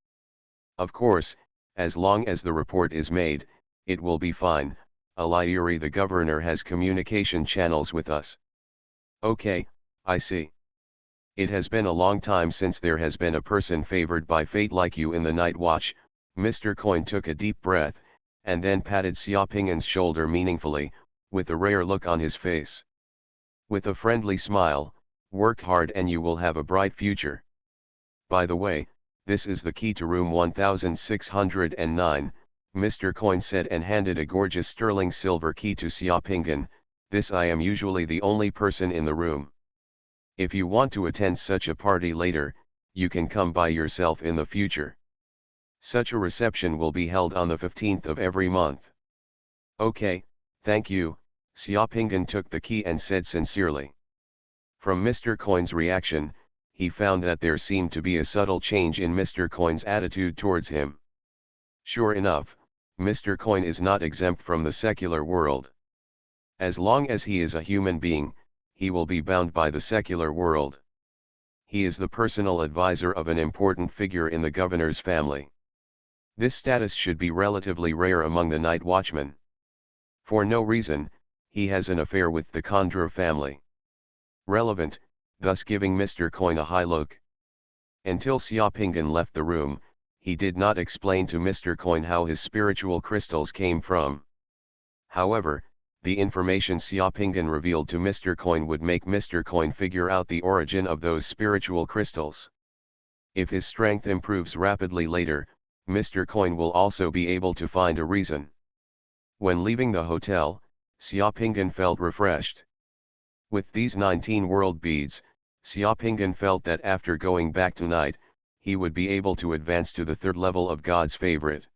Of course, as long as the report is made, it will be fine. Aliri the governor has communication channels with us. Okay, I see. It has been a long time since there has been a person favored by fate like you in the Night Watch. Mr. Coin took a deep breath, and then patted Xiaopinghan's shoulder meaningfully, with a rare look on his face. With a friendly smile, work hard and you will have a bright future. By the way, this is the key to room 1609, Mr. Coin said and handed a gorgeous sterling silver key to Xiaopinghan. This I am usually the only person in the room. If you want to attend such a party later, you can come by yourself in the future. Such a reception will be held on the 15th of every month. Okay, thank you. Xiaopinghan took the key and said sincerely. From Mr. Coin's reaction, he found that there seemed to be a subtle change in Mr. Coin's attitude towards him. Sure enough, Mr. Coin is not exempt from the secular world. As long as he is a human being, he will be bound by the secular world. He is the personal advisor of an important figure in the governor's family. This status should be relatively rare among the Night Watchmen. For no reason, he has an affair with the Condra family. Relevant, thus giving Mr. Coin a high look. Until Xiaopinghan left the room, he did not explain to Mr. Coin how his spiritual crystals came from. However, the information Xiaopinghan revealed to Mr. Coin would make Mr. Coin figure out the origin of those spiritual crystals. If his strength improves rapidly later, Mr. Coin will also be able to find a reason. When leaving the hotel, Xiaopinghan felt refreshed. With these 19 world beads, Xiaopinghan felt that after going back tonight, he would be able to advance to the third level of God's favorite.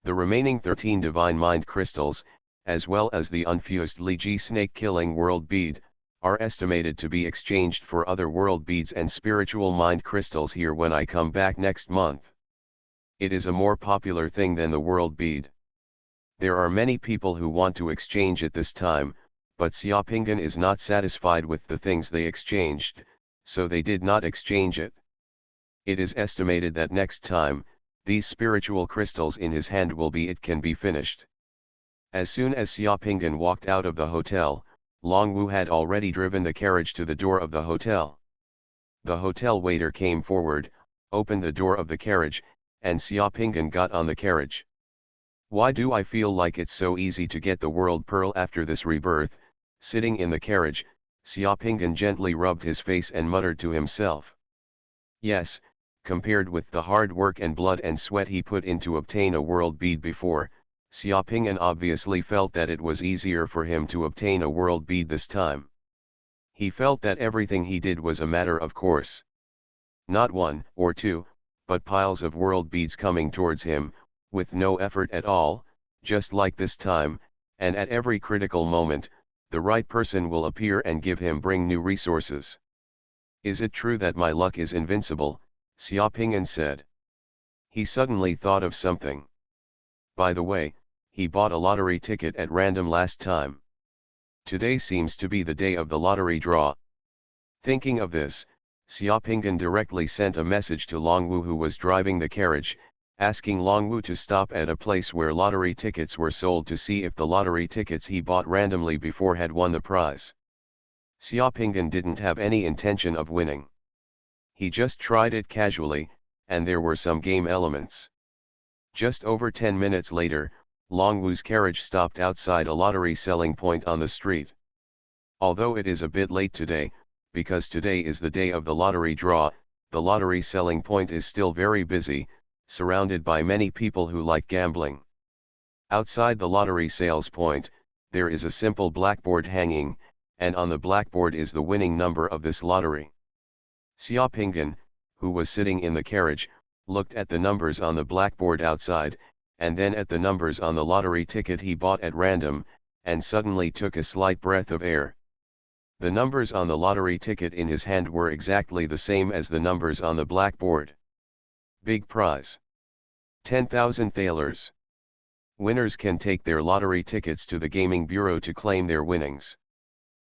The remaining 13 divine mind crystals, as well as the unfused Li Ji snake-killing world bead, are estimated to be exchanged for other world beads and spiritual mind crystals here when I come back next month. It is a more popular thing than the world bead. There are many people who want to exchange at this time, but Xiaopinggan is not satisfied with the things they exchanged, so they did not exchange it. It is estimated that next time, these spiritual crystals in his hand it can be finished. As soon as Xiaopinggan walked out of the hotel, Longwu had already driven the carriage to the door of the hotel. The hotel waiter came forward, opened the door of the carriage, and Xiaopinggan got on the carriage. Why do I feel like it's so easy to get the world pearl after this rebirth? Sitting in the carriage, Xiaopinggan gently rubbed his face and muttered to himself. Yes, compared with the hard work and blood and sweat he put in to obtain a world bead before, Xiaopinggan obviously felt that it was easier for him to obtain a world bead this time. He felt that everything he did was a matter of course. Not one or two, but piles of world beads coming towards him, with no effort at all, just like this time, and at every critical moment, the right person will appear and bring new resources. Is it true that my luck is invincible? Xiaopingyan said. He suddenly thought of something. By the way, he bought a lottery ticket at random last time. Today seems to be the day of the lottery draw. Thinking of this, Xiaopingyan directly sent a message to Longwu, who was driving the carriage, asking Longwu to stop at a place where lottery tickets were sold to see if the lottery tickets he bought randomly before had won the prize. Xiaopingyan didn't have any intention of winning. He just tried it casually, and there were some game elements. Just over 10 minutes later, Longwu's carriage stopped outside a lottery selling point on the street. Although it is a bit late today, because today is the day of the lottery draw, the lottery selling point is still very busy, surrounded by many people who like gambling. Outside the lottery sales point, there is a simple blackboard hanging, and on the blackboard is the winning number of this lottery. Xiaopingyan, who was sitting in the carriage, looked at the numbers on the blackboard outside, and then at the numbers on the lottery ticket he bought at random, and suddenly took a slight breath of air. The numbers on the lottery ticket in his hand were exactly the same as the numbers on the blackboard. Big prize. 10,000 thalers. Winners can take their lottery tickets to the gaming bureau to claim their winnings.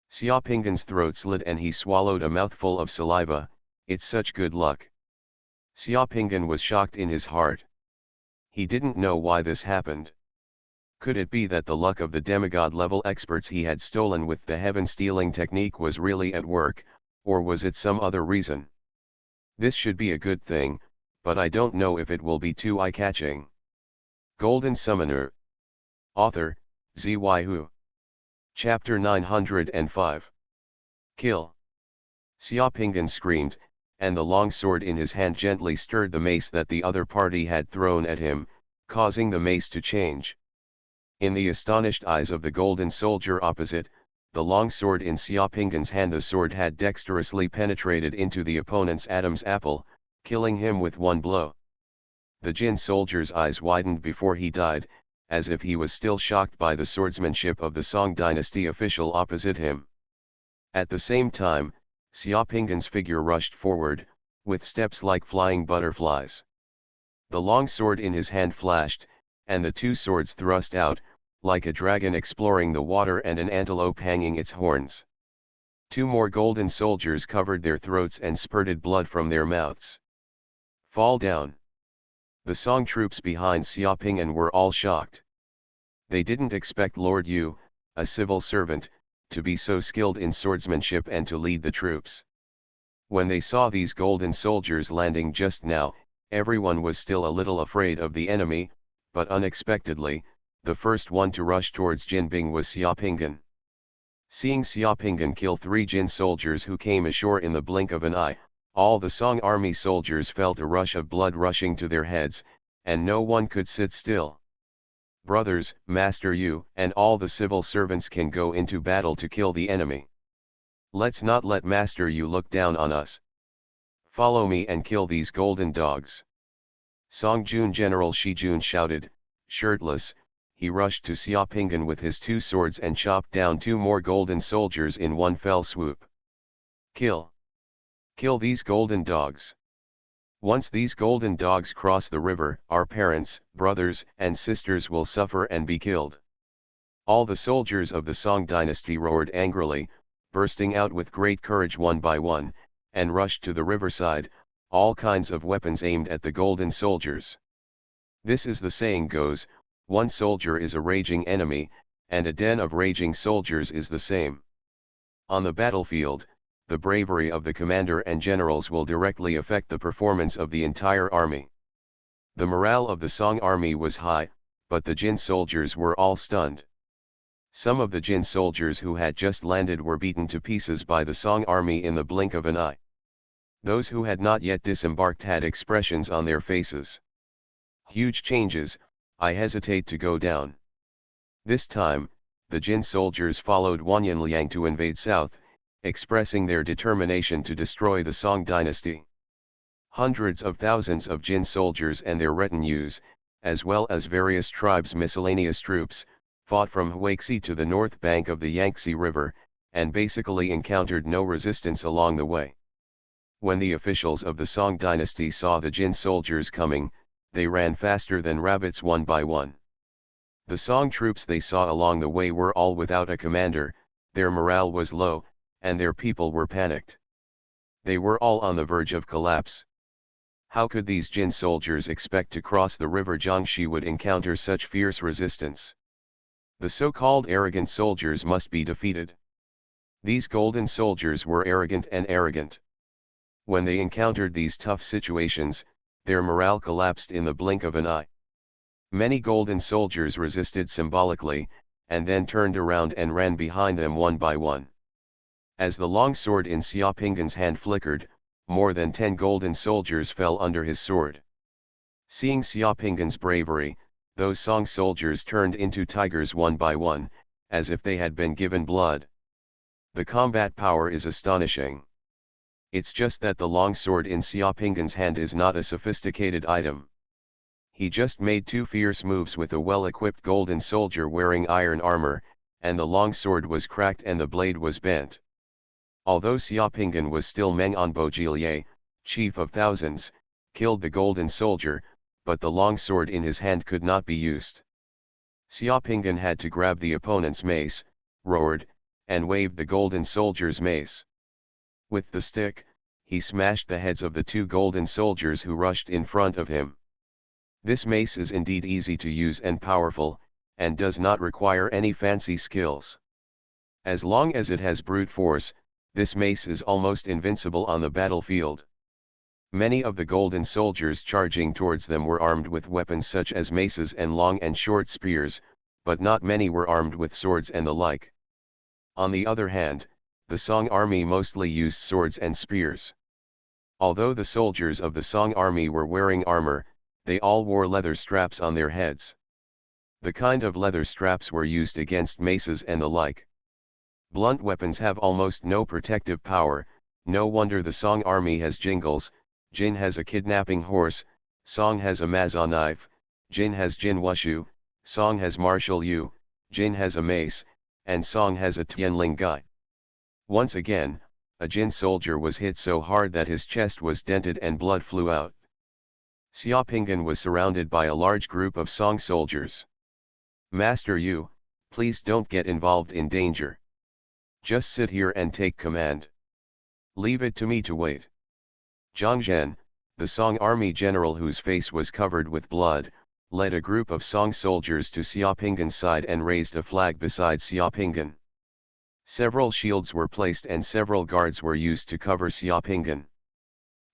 Xiaopingyan's throat slid and he swallowed a mouthful of saliva. It's such good luck. Xiaopingyan was shocked in his heart. He didn't know why this happened. Could it be that the luck of the demigod-level experts he had stolen with the heaven-stealing technique was really at work, or was it some other reason? This should be a good thing, but I don't know if it will be too eye-catching. Golden Summoner. Author, Xuanhuan. Chapter 905. Kill. Xiaopingyan screamed, and the long sword in his hand gently stirred the mace that the other party had thrown at him, causing the mace to change. In the astonished eyes of the golden soldier opposite, the long sword in Xiaopingyan's hand, the sword had dexterously penetrated into the opponent's Adam's apple, killing him with one blow. The Jin soldier's eyes widened before he died, as if he was still shocked by the swordsmanship of the Song dynasty official opposite him. At the same time, Xiaopingyan's figure rushed forward, with steps like flying butterflies. The long sword in his hand flashed, and the two swords thrust out, like a dragon exploring the water and an antelope hanging its horns. Two more golden soldiers covered their throats and spurted blood from their mouths. Fall down. The Song troops behind Xiaopingyan were all shocked. They didn't expect Lord Yu, a civil servant, to be so skilled in swordsmanship and to lead the troops. When they saw these golden soldiers landing just now, everyone was still a little afraid of the enemy, but unexpectedly, the first one to rush towards Jinbing was Xiaopingyan. Seeing Xiaopingyan kill 3 Jin soldiers who came ashore in the blink of an eye, all the Song army soldiers felt a rush of blood rushing to their heads, and no one could sit still. Brothers, Master Yu and all the civil servants can go into battle to kill the enemy. Let's not let Master Yu look down on us. Follow me and kill these golden dogs. Song Jun General Shi Jun shouted. Shirtless, he rushed to Xiaopingyan with his 2 swords and chopped down 2 more golden soldiers in one fell swoop. Kill! Kill these golden dogs! Once these golden dogs cross the river, our parents, brothers, and sisters will suffer and be killed. All the soldiers of the Song dynasty roared angrily, bursting out with great courage one by one, and rushed to the riverside, all kinds of weapons aimed at the golden soldiers. This is the saying goes, one soldier is a raging enemy, and a den of raging soldiers is the same. On the battlefield, the bravery of the commander and generals will directly affect the performance of the entire army. The morale of the Song army was high, but the Jin soldiers were all stunned. Some of the Jin soldiers who had just landed were beaten to pieces by the Song army in the blink of an eye. Those who had not yet disembarked had expressions on their faces. Huge changes, I hesitate to go down. This time, the Jin soldiers followed Wanyan Liang to invade south, expressing their determination to destroy the Song dynasty. Hundreds of thousands of Jin soldiers and their retinues, as well as various tribes' miscellaneous troops, fought from Huaxi to the north bank of the Yangtze River, and basically encountered no resistance along the way. When the officials of the Song dynasty saw the Jin soldiers coming, they ran faster than rabbits one by one. The Song troops they saw along the way were all without a commander, their morale was low, and their people were panicked. They were all on the verge of collapse. How could these Jin soldiers expect to cross the river Jiangxi would encounter such fierce resistance? The so-called arrogant soldiers must be defeated. These golden soldiers were arrogant and arrogant. When they encountered these tough situations, their morale collapsed in the blink of an eye. Many golden soldiers resisted symbolically, and then turned around and ran behind them one by one. As the long sword in Xiaopinggan's hand flickered, more than 10 golden soldiers fell under his sword. Seeing Xiaopinggan's bravery, those Song soldiers turned into tigers one by one, as if they had been given blood. The combat power is astonishing. It's just that the long sword in Xiaopinggan's hand is not a sophisticated item. He just made 2 fierce moves with a well-equipped golden soldier wearing iron armor, and the long sword was cracked and the blade was bent. Although Xiaopinggan was still Meng Anbo Jilier, chief of thousands, killed the golden soldier, but the long sword in his hand could not be used. Xiaopinggan had to grab the opponent's mace, roared, and waved the golden soldier's mace. With the stick, he smashed the heads of the 2 golden soldiers who rushed in front of him. This mace is indeed easy to use and powerful, and does not require any fancy skills. As long as it has brute force, this mace is almost invincible on the battlefield. Many of the golden soldiers charging towards them were armed with weapons such as maces and long and short spears, but not many were armed with swords and the like. On the other hand, the Song army mostly used swords and spears. Although the soldiers of the Song army were wearing armor, they all wore leather straps on their heads. The kind of leather straps were used against maces and the like. Blunt weapons have almost no protective power, no wonder the Song army has jingles. Jin has a kidnapping horse, Song has a maza knife, Jin has Jin Wushu, Song has martial yu, Jin has a mace, and Song has a Tianling Gai. Once again, a Jin soldier was hit so hard that his chest was dented and blood flew out. Xiaopinggan was surrounded by a large group of Song soldiers. Master Yu, please don't get involved in danger. Just sit here and take command. Leave it to me to wait. Zhang Zhen, the Song army general whose face was covered with blood, led a group of Song soldiers to Xiaopinggan's side and raised a flag beside Xiaopinggan. Several shields were placed and several guards were used to cover Xiaopinggan.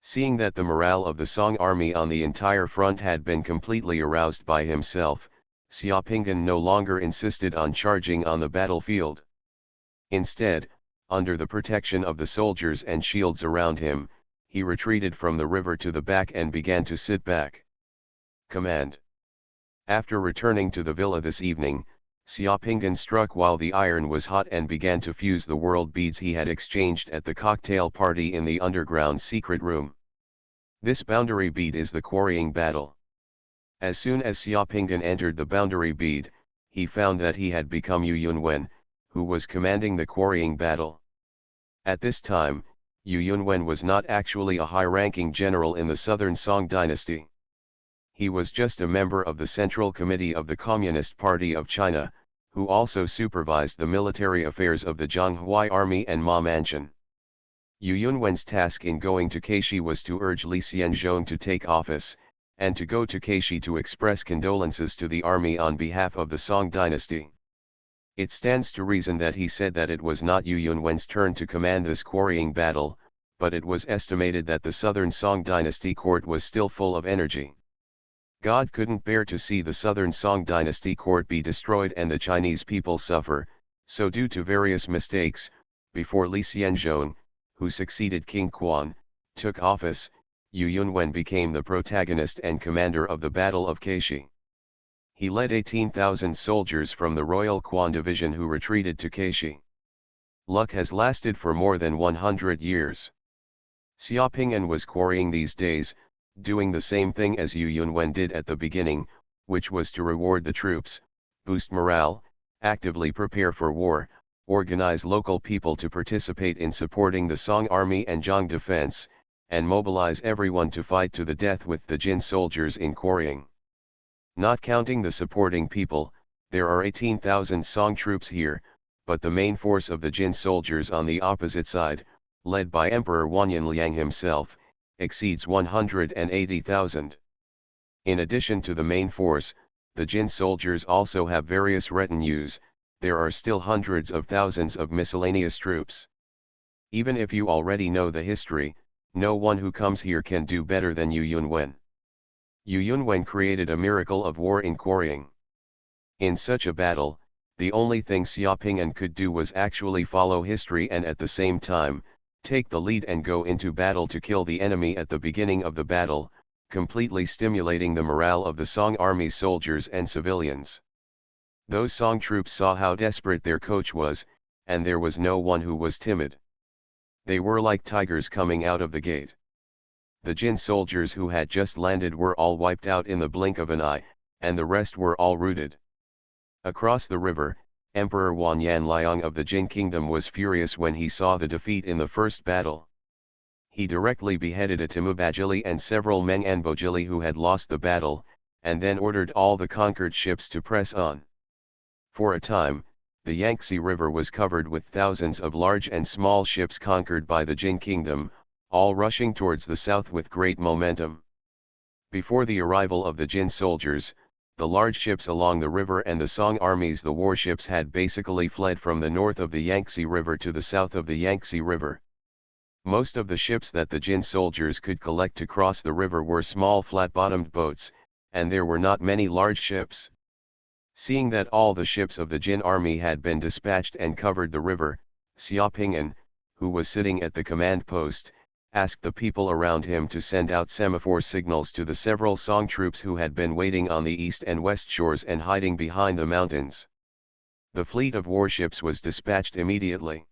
Seeing that the morale of the Song army on the entire front had been completely aroused by himself, Xiaopinggan no longer insisted on charging on the battlefield. Instead, under the protection of the soldiers and shields around him, he retreated from the river to the back and began to sit back. Command. After returning to the villa this evening, Xiaopinggan struck while the iron was hot and began to fuse the world beads he had exchanged at the cocktail party in the underground secret room. This boundary bead is the quarrying battle. As soon as Xiaopinggan entered the boundary bead, he found that he had become Xuanhuan, who was commanding the quarrying battle. At this time, Yu Yunwen was not actually a high-ranking general in the Southern Song dynasty. He was just a member of the Central Committee of the Communist Party of China, who also supervised the military affairs of the Zhonghua Army and Ma Mansion. Yu Yunwen's task in going to Keishi was to urge Li Xianzhong to take office, and to go to Keishi to express condolences to the army on behalf of the Song dynasty. It stands to reason that he said that it was not Yu Yunwen's turn to command this quarrying battle, but it was estimated that the Southern Song dynasty court was still full of energy. God couldn't bear to see the Southern Song dynasty court be destroyed and the Chinese people suffer, so due to various mistakes, before Li Xianzhong, who succeeded King Quan, took office, Yu Yunwen became the protagonist and commander of the Battle of Keishi. He led 18,000 soldiers from the Royal Quan Division who retreated to Keishi. Luck has lasted for more than 100 years. Xia Ping'an was quarrying these days, doing the same thing as Yu Yunwen did at the beginning, which was to reward the troops, boost morale, actively prepare for war, organize local people to participate in supporting the Song army and Zhang defense, and mobilize everyone to fight to the death with the Jin soldiers in quarrying. Not counting the supporting people, there are 18,000 Song troops here, but the main force of the Jin soldiers on the opposite side, led by Emperor Wanyanliang himself, exceeds 180,000. In addition to the main force, the Jin soldiers also have various retinues. There are still hundreds of thousands of miscellaneous troops. Even if you already know the history, no one who comes here can do better than Yu Yunwen. Yu Yunwen created a miracle of war in quarrying. In such a battle, the only thing Xia Ping'an could do was actually follow history and at the same time, take the lead and go into battle to kill the enemy at the beginning of the battle, completely stimulating the morale of the Song army soldiers and civilians. Those Song troops saw how desperate their coach was, and there was no one who was timid. They were like tigers coming out of the gate. The Jin soldiers who had just landed were all wiped out in the blink of an eye, and the rest were all routed. Across the river, Emperor Wanyanliang of the Jin kingdom was furious when he saw the defeat in the first battle. He directly beheaded Atimu Bajili and several Meng Anbojili who had lost the battle, and then ordered all the conquered ships to press on. For a time, the Yangtze River was covered with thousands of large and small ships conquered by the Jin kingdom, all rushing towards the south with great momentum. Before the arrival of the Jin soldiers, the large ships along the river and the Song armies, the warships had basically fled from the north of the Yangtze River to the south of the Yangtze River. Most of the ships that the Jin soldiers could collect to cross the river were small flat-bottomed boats, and there were not many large ships. Seeing that all the ships of the Jin army had been dispatched and covered the river, Xia Ping'an, who was sitting at the command post, asked the people around him to send out semaphore signals to the several Song troops who had been waiting on the east and west shores and hiding behind the mountains. The fleet of warships was dispatched immediately.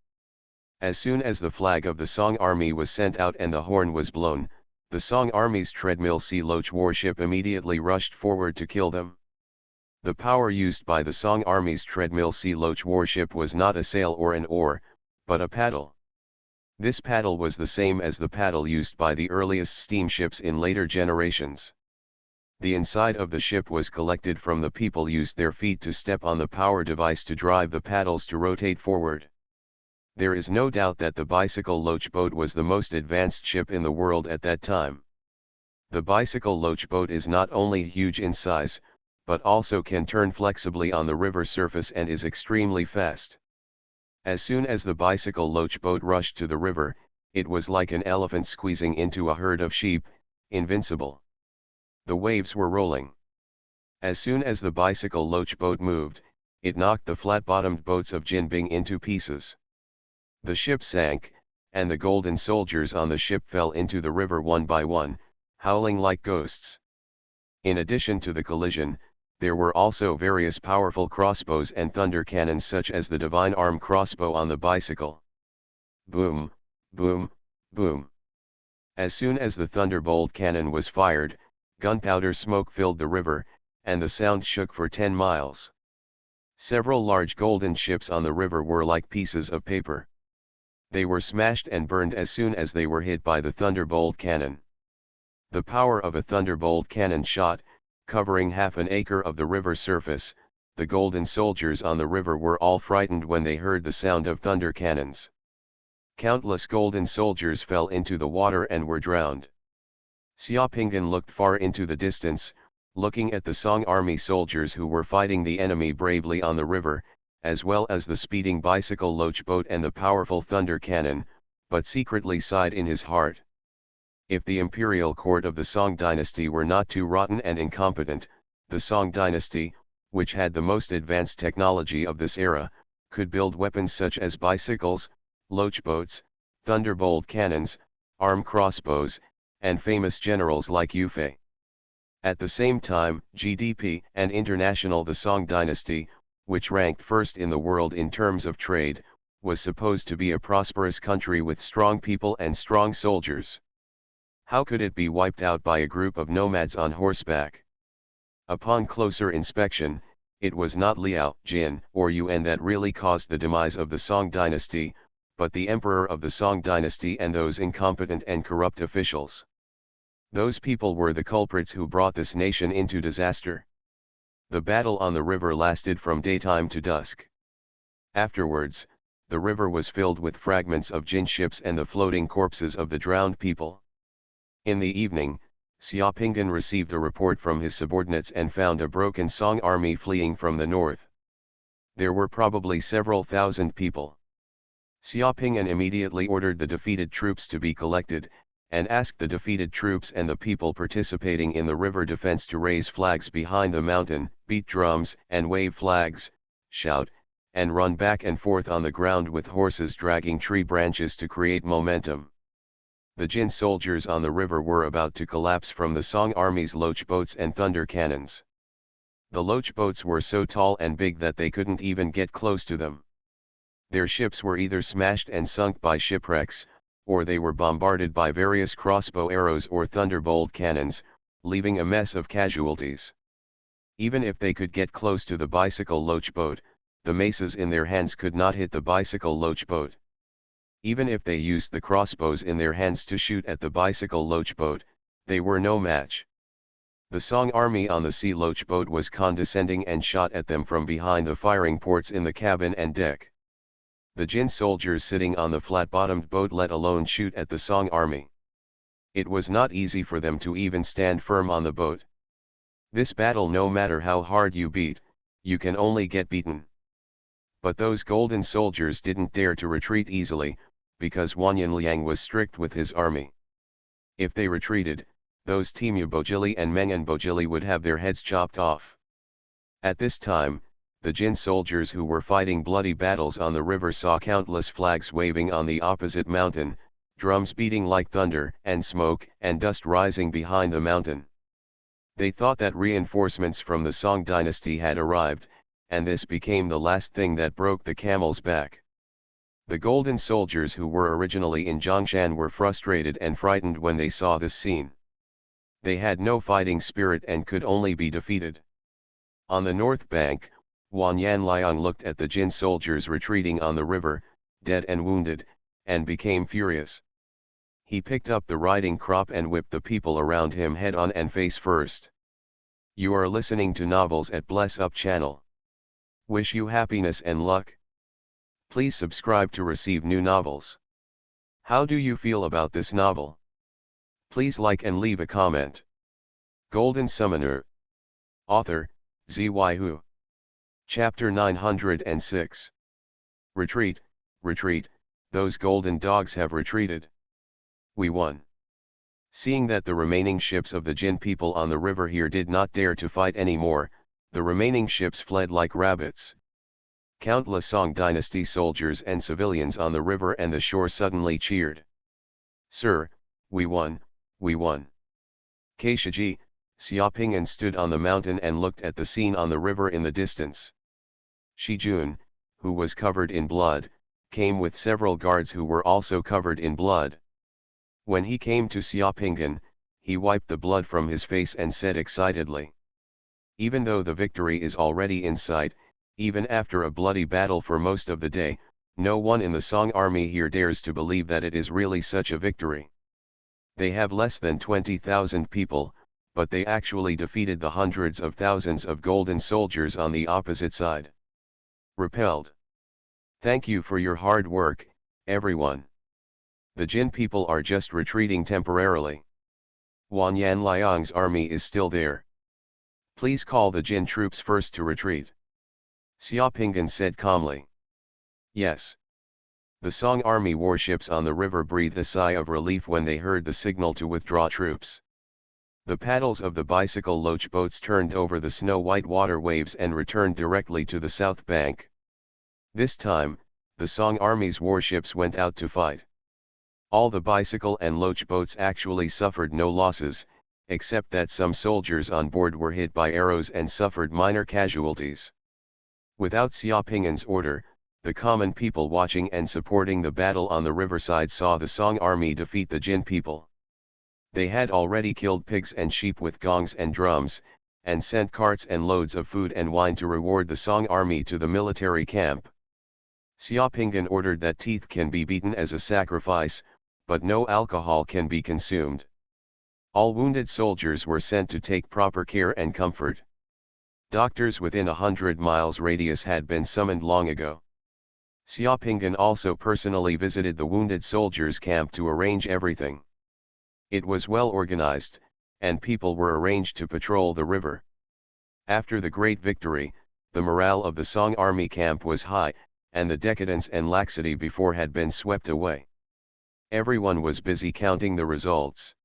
As soon as the flag of the Song army was sent out and the horn was blown, the Song army's treadmill Sea Loach warship immediately rushed forward to kill them. The power used by the Song army's treadmill Sea Loach warship was not a sail or an oar, but a paddle. This paddle was the same as the paddle used by the earliest steamships in later generations. The inside of the ship was collected from the people used their feet to step on the power device to drive the paddles to rotate forward. There is no doubt that the bicycle loach boat was the most advanced ship in the world at that time. The bicycle loach boat is not only huge in size, but also can turn flexibly on the river surface and is extremely fast. As soon as the bicycle loach boat rushed to the river, it was like an elephant squeezing into a herd of sheep, invincible. The waves were rolling. As soon as the bicycle loach boat moved, it knocked the flat-bottomed boats of Jinbing into pieces. The ship sank, and the golden soldiers on the ship fell into the river one by one, howling like ghosts. In addition to the collision, there were also various powerful crossbows and thunder cannons such as the Divine Arm crossbow on the bicycle. Boom, boom, boom. As soon as the thunderbolt cannon was fired, gunpowder smoke filled the river, and the sound shook for 10 miles. Several large golden ships on the river were like pieces of paper. They were smashed and burned as soon as they were hit by the thunderbolt cannon. The power of a thunderbolt cannon shot, covering half an acre of the river surface. The golden soldiers on the river were all frightened when they heard the sound of thunder cannons. Countless golden soldiers fell into the water and were drowned. Xiaopinggan looked far into the distance, looking at the Song army soldiers who were fighting the enemy bravely on the river, as well as the speeding bicycle loach boat and the powerful thunder cannon, but secretly sighed in his heart. If the imperial court of the Song dynasty were not too rotten and incompetent, the Song dynasty, which had the most advanced technology of this era, could build weapons such as bicycles, loach boats, thunderbolt cannons, armed crossbows, and famous generals like Yufei. At the same time, GDP and international, the Song dynasty, which ranked first in the world in terms of trade, was supposed to be a prosperous country with strong people and strong soldiers. How could it be wiped out by a group of nomads on horseback? Upon closer inspection, it was not Liao, Jin, or Yuan that really caused the demise of the Song dynasty, but the emperor of the Song dynasty and those incompetent and corrupt officials. Those people were the culprits who brought this nation into disaster. The battle on the river lasted from daytime to dusk. Afterwards, the river was filled with fragments of Jin ships and the floating corpses of the drowned people. In the evening, Xiaopinggan received a report from his subordinates and found a broken Song army fleeing from the north. There were probably several thousand people. Xiaopinggan immediately ordered the defeated troops to be collected, and asked the defeated troops and the people participating in the river defense to raise flags behind the mountain, beat drums and wave flags, shout, and run back and forth on the ground with horses dragging tree branches to create momentum. The Jin soldiers on the river were about to collapse from the Song army's loach boats and thunder cannons. The loach boats were so tall and big that they couldn't even get close to them. Their ships were either smashed and sunk by shipwrecks, or they were bombarded by various crossbow arrows or thunderbolt cannons, leaving a mess of casualties. Even if they could get close to the bicycle loach boat, the maces in their hands could not hit the bicycle loach boat. Even if they used the crossbows in their hands to shoot at the bicycle loach boat, they were no match. The Song army on the sea loach boat was condescending and shot at them from behind the firing ports in the cabin and deck. The Jin soldiers sitting on the flat-bottomed boat let alone shoot at the Song army. It was not easy for them to even stand firm on the boat. This battle, no matter how hard you beat, you can only get beaten. But those golden soldiers didn't dare to retreat easily, because Wanyan Liang was strict with his army. If they retreated, those Timu Bojili and Mengan Bojili would have their heads chopped off. At this time, the Jin soldiers who were fighting bloody battles on the river saw countless flags waving on the opposite mountain, drums beating like thunder, and smoke and dust rising behind the mountain. They thought that reinforcements from the Song dynasty had arrived, and this became the last thing that broke the camel's back. The golden soldiers who were originally in Zhongshan were frustrated and frightened when they saw this scene. They had no fighting spirit and could only be defeated. On the north bank, Wanyan Liang looked at the Jin soldiers retreating on the river, dead and wounded, and became furious. He picked up the riding crop and whipped the people around him head on and face first. You are listening to Novels at Bless Up channel. Wish you happiness and luck. Please subscribe to receive new novels. How do you feel about this novel? Please like and leave a comment. Golden Summoner. Author, Xuanhuan. Chapter 906. Retreat, retreat, those golden dogs have retreated. We won. Seeing that the remaining ships of the Jin people on the river here did not dare to fight anymore, the remaining ships fled like rabbits. Countless Song dynasty soldiers and civilians on the river and the shore suddenly cheered. Sir, we won, we won. Keishiji, Xiaopingyan stood on the mountain and looked at the scene on the river in the distance. Shijun, who was covered in blood, came with several guards who were also covered in blood. When he came to Xiaopingyan, he wiped the blood from his face and said excitedly, even though the victory is already in sight, even after a bloody battle for most of the day, No one in the Song army here dares to believe that it is really such a victory. They have less than 20,000 people, but they actually defeated the hundreds of thousands of golden soldiers on the opposite side. Repelled. Thank you for your hard work, everyone. The Jin people are just retreating temporarily. Wanyan Liang's army is still there. Please call the Jin troops first to retreat. Xiaopinggan said calmly. Yes. The Song army warships on the river breathed a sigh of relief when they heard the signal to withdraw troops. The paddles of the bicycle loach boats turned over the snow-white water waves and returned directly to the south bank. This time, the Song army's warships went out to fight. All the bicycle and loach boats actually suffered no losses, except that some soldiers on board were hit by arrows and suffered minor casualties. Without Xiaopinggan's order, the common people watching and supporting the battle on the riverside saw the Song army defeat the Jin people. They had already killed pigs and sheep with gongs and drums, and sent carts and loads of food and wine to reward the Song army to the military camp. Xiaopinggan ordered that teeth can be beaten as a sacrifice, but no alcohol can be consumed. All wounded soldiers were sent to take proper care and comfort. Doctors within 100 miles radius had been summoned long ago. Xiaopinggan also personally visited the wounded soldiers' camp to arrange everything. It was well organized, and people were arranged to patrol the river. After the great victory, the morale of the Song army camp was high, and the decadence and laxity before had been swept away. Everyone was busy counting the results.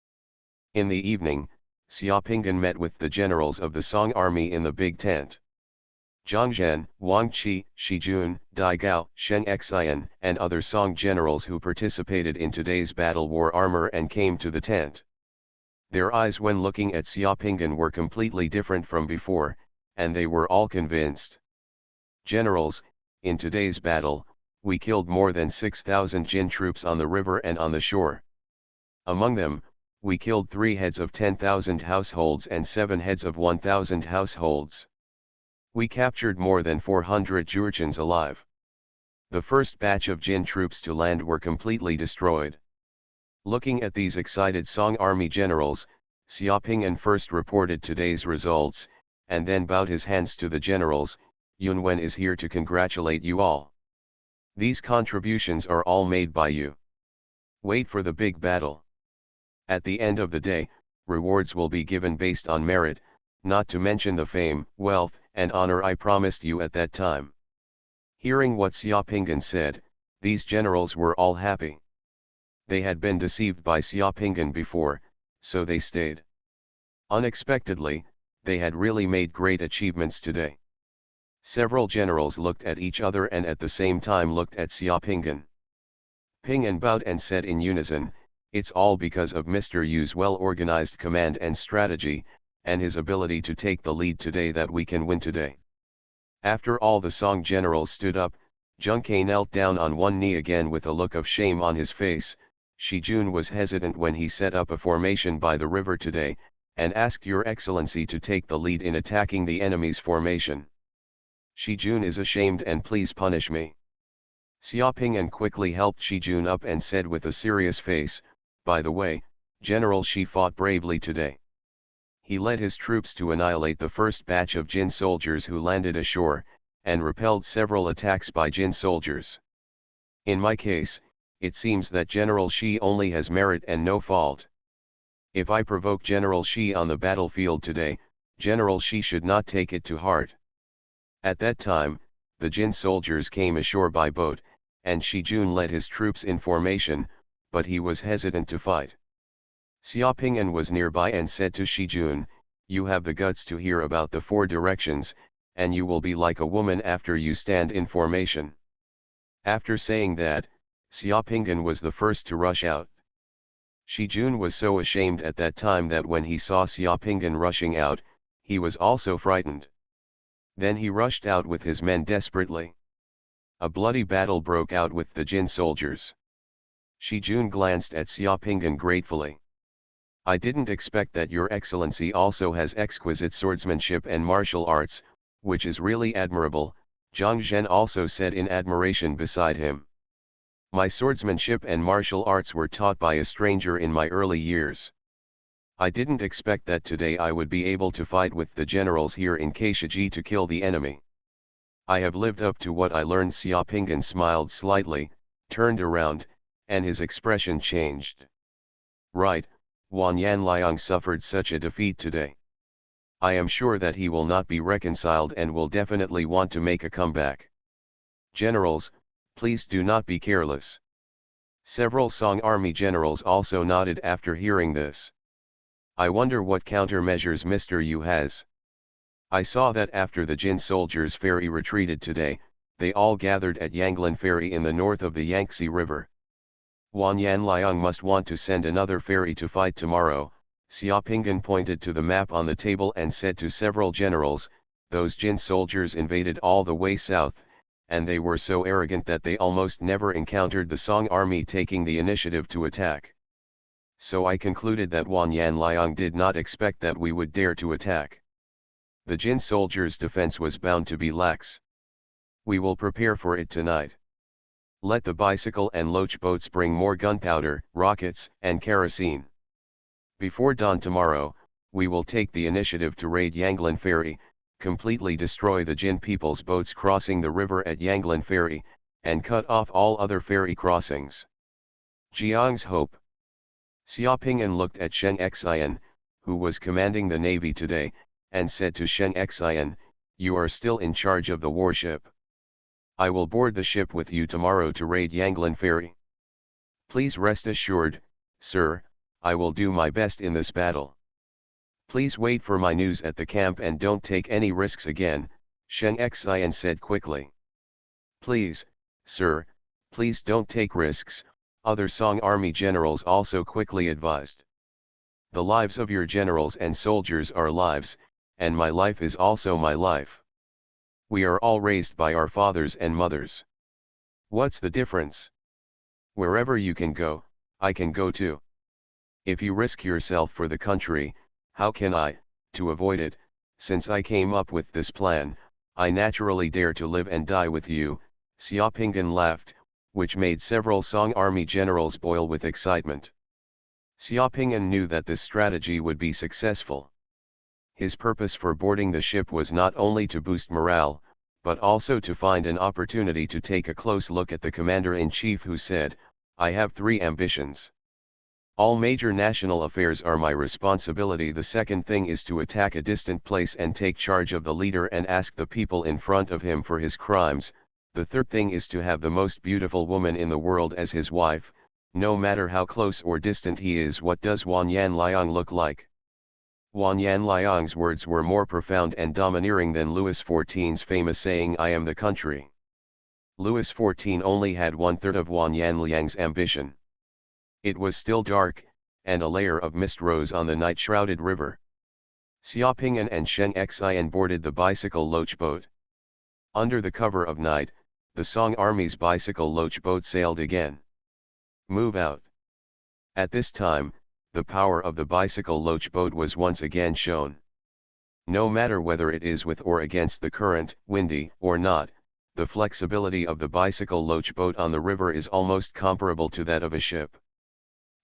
In the evening, Xiaopinggan met with the generals of the Song army in the big tent. Zhang Zhen, Wang Qi, Shi Jun, Dai Gao, Shen Xian, and other Song generals who participated in today's battle wore armor and came to the tent. Their eyes when looking at Xiaopinggan were completely different from before, and they were all convinced. Generals, in today's battle, we killed more than 6,000 Jin troops on the river and on the shore. Among them, we killed 3 heads of 10,000 households and 7 heads of 1,000 households. We captured more than 400 Jurchens alive. The first batch of Jin troops to land were completely destroyed. Looking at these excited Song army generals, Xiaopinggan first reported today's results, and then bowed his hands to the generals. Xuanhuan is here to congratulate you all. These contributions are all made by you. Wait for the big battle. At the end of the day, rewards will be given based on merit, not to mention the fame, wealth, and honor I promised you at that time. Hearing what Xiaopinggan said, these generals were all happy. They had been deceived by Xiaopinggan before, so they stayed. Unexpectedly, they had really made great achievements today. Several generals looked at each other and at the same time looked at Xiaopinggan. Ping bowed and said in unison, "It's all because of Mr. Yu's well-organized command and strategy, and his ability to take the lead today that we can win today." After all the Song generals stood up, Zheng Ke knelt down on one knee again with a look of shame on his face. Shi Jun was hesitant when he set up a formation by the river today, and asked Your Excellency to take the lead in attacking the enemy's formation. Shi Jun is ashamed and please punish me. Xiaopinggan quickly helped Shi Jun up and said with a serious face, "By the way, General Shi fought bravely today. He led his troops to annihilate the first batch of Jin soldiers who landed ashore, and repelled several attacks by Jin soldiers. In my case, it seems that General Shi only has merit and no fault. If I provoke General Shi on the battlefield today, General Shi should not take it to heart." At that time, the Jin soldiers came ashore by boat, and Shi Jun led his troops in formation, but he was hesitant to fight. Xiaopinggan was nearby and said to Shi Jun, "You have the guts to hear about the 4 directions, and you will be like a woman after you stand in formation." After saying that, Xiaopinggan was the first to rush out. Shi Jun was so ashamed at that time that when he saw Xiaopinggan rushing out, he was also frightened. Then he rushed out with his men desperately. A bloody battle broke out with the Jin soldiers. Shi Jun glanced at Xiaopinggan gratefully. "I didn't expect that Your Excellency also has exquisite swordsmanship and martial arts, which is really admirable," Zhang Zhen also said in admiration beside him. My swordsmanship and martial arts were taught by a stranger in my early years. I didn't expect that today I would be able to fight with the generals here in Keishiji to kill the enemy. I have lived up to what I learned. Xiaopingyan smiled slightly, turned around, and his expression changed. Right, Wan Yanliang suffered such a defeat today. I am sure that he will not be reconciled and will definitely want to make a comeback. Generals, please do not be careless. Several Song army generals also nodded after hearing this. I wonder what countermeasures Mr. Yu has. I saw that after the Jin soldiers' ferry retreated today, they all gathered at Yanglan Ferry in the north of the Yangtze River. Wan Yanliang must want to send another ferry to fight tomorrow. Xiaopingyan pointed to the map on the table and said to several generals, those Jin soldiers invaded all the way south, and they were so arrogant that they almost never encountered the Song army taking the initiative to attack. So I concluded that Wan Yanliang did not expect that we would dare to attack. The Jin soldiers' defense was bound to be lax. We will prepare for it tonight. Let the bicycle and loach boats bring more gunpowder, rockets, and kerosene. Before dawn tomorrow, we will take the initiative to raid Yanglan Ferry, completely destroy the Jin people's boats crossing the river at Yanglan Ferry, and cut off all other ferry crossings. Jiang's hope. Xiaopingyan looked at Shen Xian, who was commanding the navy today, and said to Shen Xian, you are still in charge of the warship. I will board the ship with you tomorrow to raid Yanglan Ferry. Please rest assured, sir, I will do my best in this battle. Please wait for my news at the camp and don't take any risks again, Shen Xian said quickly. Please, sir, please don't take risks, other Song army generals also quickly advised. The lives of your generals and soldiers are lives, and my life is also my life. We are all raised by our fathers and mothers. What's the difference? Wherever you can go, I can go too. If you risk yourself for the country, how can I, to avoid it, since I came up with this plan, I naturally dare to live and die with you, Xiaopingyan laughed, which made several Song army generals boil with excitement. Xiaopingyan knew that this strategy would be successful. His purpose for boarding the ship was not only to boost morale, but also to find an opportunity to take a close look at the commander-in-chief who said, I have 3 ambitions. All major national affairs are my responsibility. The second thing is to attack a distant place and take charge of the leader and ask the people in front of him for his crimes. The third thing is to have the most beautiful woman in the world as his wife, no matter how close or distant he is. What does Wan Yanliang look like? Wan Yanliang's words were more profound and domineering than Louis XIV's famous saying, I am the country. Louis XIV only had 1/3 of Wan Yanliang's ambition. It was still dark, and a layer of mist rose on the night-shrouded river. Xiaopingyan and Shen Xian boarded the bicycle loach boat. Under the cover of night, the Song army's bicycle loach boat sailed again. Move out. At this time, the power of the bicycle loach boat was once again shown. No matter whether it is with or against the current, windy or not, the flexibility of the bicycle loach boat on the river is almost comparable to that of a ship.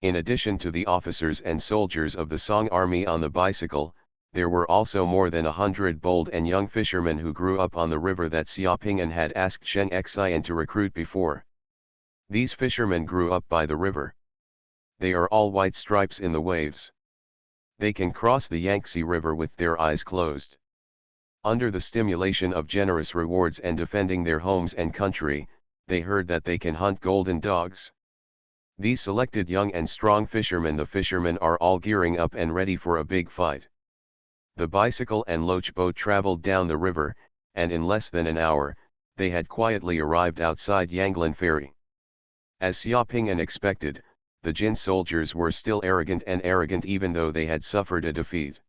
In addition to the officers and soldiers of the Song army on the bicycle, there were also more than 100 bold and young fishermen who grew up on the river that Xiaopingyan had asked Shen Xian to recruit before. These fishermen grew up by the river. They are all white stripes in the waves. They can cross the Yangtze River with their eyes closed. Under the stimulation of generous rewards and defending their homes and country, they heard that they can hunt golden dogs. These selected young and strong fishermen, the fishermen are all gearing up and ready for a big fight. The bicycle and loach boat traveled down the river, and in less than an hour, they had quietly arrived outside Yanglan Ferry. As Xiaopingyan expected, the Jin soldiers were still arrogant even though they had suffered a defeat.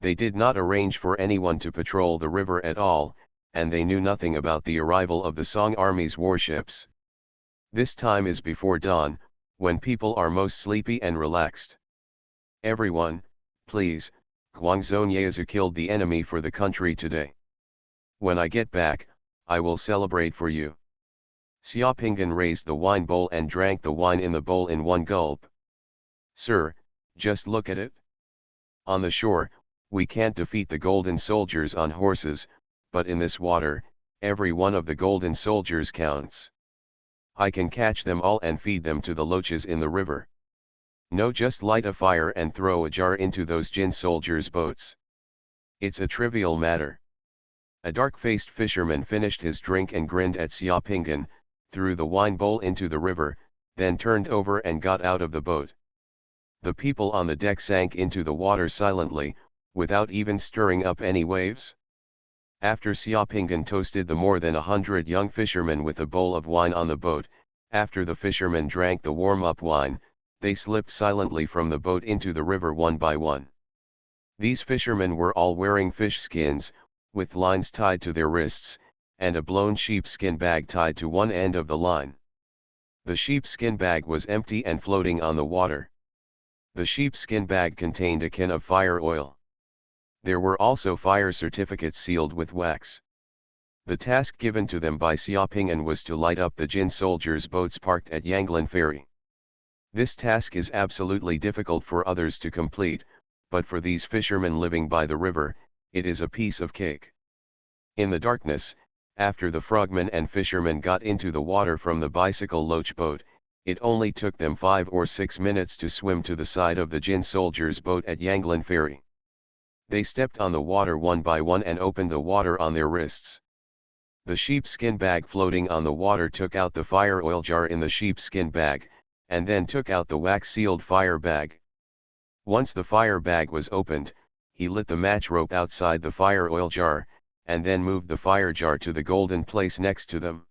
They did not arrange for anyone to patrol the river at all, and they knew nothing about the arrival of the Song army's warships. This time is before dawn, when people are most sleepy and relaxed. Everyone, please, Guangzhou Yezu killed the enemy for the country today. When I get back, I will celebrate for you. Xiaopinggan raised the wine bowl and drank the wine in the bowl in one gulp. Sir, just look at it. On the shore, we can't defeat the golden soldiers on horses, but in this water, every one of the golden soldiers counts. I can catch them all and feed them to the loaches in the river. No, just light a fire and throw a jar into those Jin soldiers' boats. It's a trivial matter. A dark-faced fisherman finished his drink and grinned at Xiaopinggan, threw the wine bowl into the river, then turned over and got out of the boat. The people on the deck sank into the water silently, without even stirring up any waves. After Xiaopinggan toasted the more than 100 young fishermen with a bowl of wine on the boat, after the fishermen drank the warm-up wine, they slipped silently from the boat into the river one by one. These fishermen were all wearing fish skins, with lines tied to their wrists, and a blown sheepskin bag tied to one end of the line. The sheepskin bag was empty and floating on the water. The sheepskin bag contained a can of fire oil. There were also fire certificates sealed with wax. The task given to them by Xiaopinggan was to light up the Jin soldiers' boats parked at Yanglan Ferry. This task is absolutely difficult for others to complete, but for these fishermen living by the river, it is a piece of cake. In the darkness, after the frogmen and fishermen got into the water from the bicycle loach boat, it only took them 5 or 6 minutes to swim to the side of the Jin soldiers' boat at Yanglan Ferry. They stepped on the water one by one and opened the water on their wrists. The sheepskin bag floating on the water took out the fire oil jar in the sheepskin bag, and then took out the wax-sealed fire bag. Once the fire bag was opened, he lit the match rope outside the fire oil jar, and then moved the fire jar to the golden place next to them.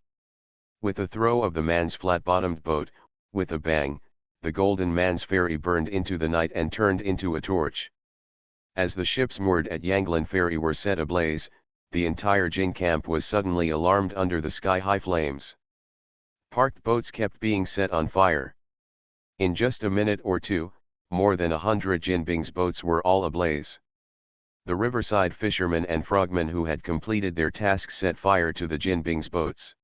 With a throw of the man's flat-bottomed boat, with a bang, the golden man's ferry burned into the night and turned into a torch. As the ships moored at Yanglan Ferry were set ablaze, the entire Jin camp was suddenly alarmed under the sky-high flames. Parked boats kept being set on fire. In just a minute or two, more than 100 Jinbing's boats were all ablaze. The riverside fishermen and frogmen who had completed their task set fire to the Jinbing's boats.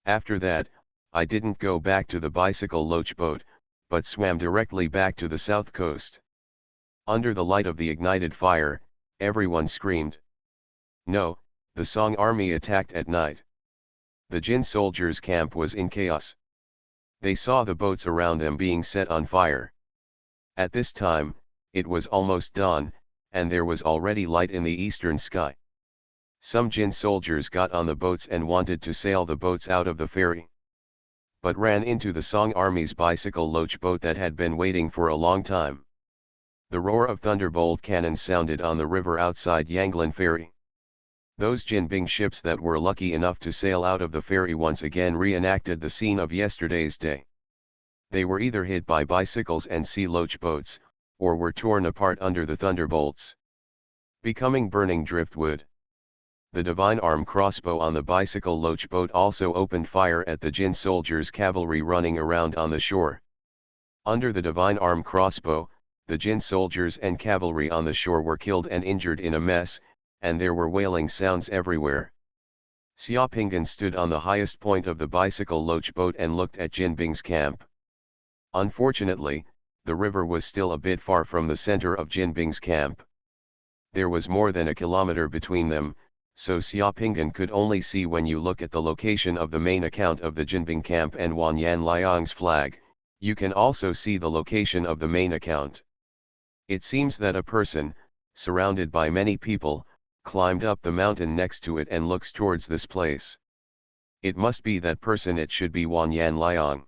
After that, I didn't go back to the bicycle loach boat, but swam directly back to the south coast. Under the light of the ignited fire, everyone screamed. No, the Song army attacked at night. The Jin soldiers' camp was in chaos. They saw the boats around them being set on fire. At this time, it was almost dawn, and there was already light in the eastern sky. Some Jin soldiers got on the boats and wanted to sail the boats out of the ferry, but ran into the Song army's bicycle loach boat that had been waiting for a long time. The roar of thunderbolt cannons sounded on the river outside Yanglan Ferry. Those Jinbing ships that were lucky enough to sail out of the ferry once again reenacted the scene of yesterday's day. They were either hit by bicycles and sea loach boats, or were torn apart under the thunderbolts, becoming burning driftwood. The divine arm crossbow on the bicycle loach boat also opened fire at the Jin soldiers' cavalry running around on the shore. Under the divine arm crossbow, the Jin soldiers and cavalry on the shore were killed and injured in a mess, and there were wailing sounds everywhere. Xiaopinggan stood on the highest point of the bicycle loach boat and looked at Jinbing's camp. Unfortunately, the river was still a bit far from the center of Jinbing's camp. There was more than a kilometer between them, so Xiaopinggan could only see when you look at the location of the main account of the Jinbing camp and Wanyan Liang's flag, you can also see the location of the main account. It seems that a person, surrounded by many people, climbed up the mountain next to it and looks towards this place. It must be that person. It should be Wanyan Liang.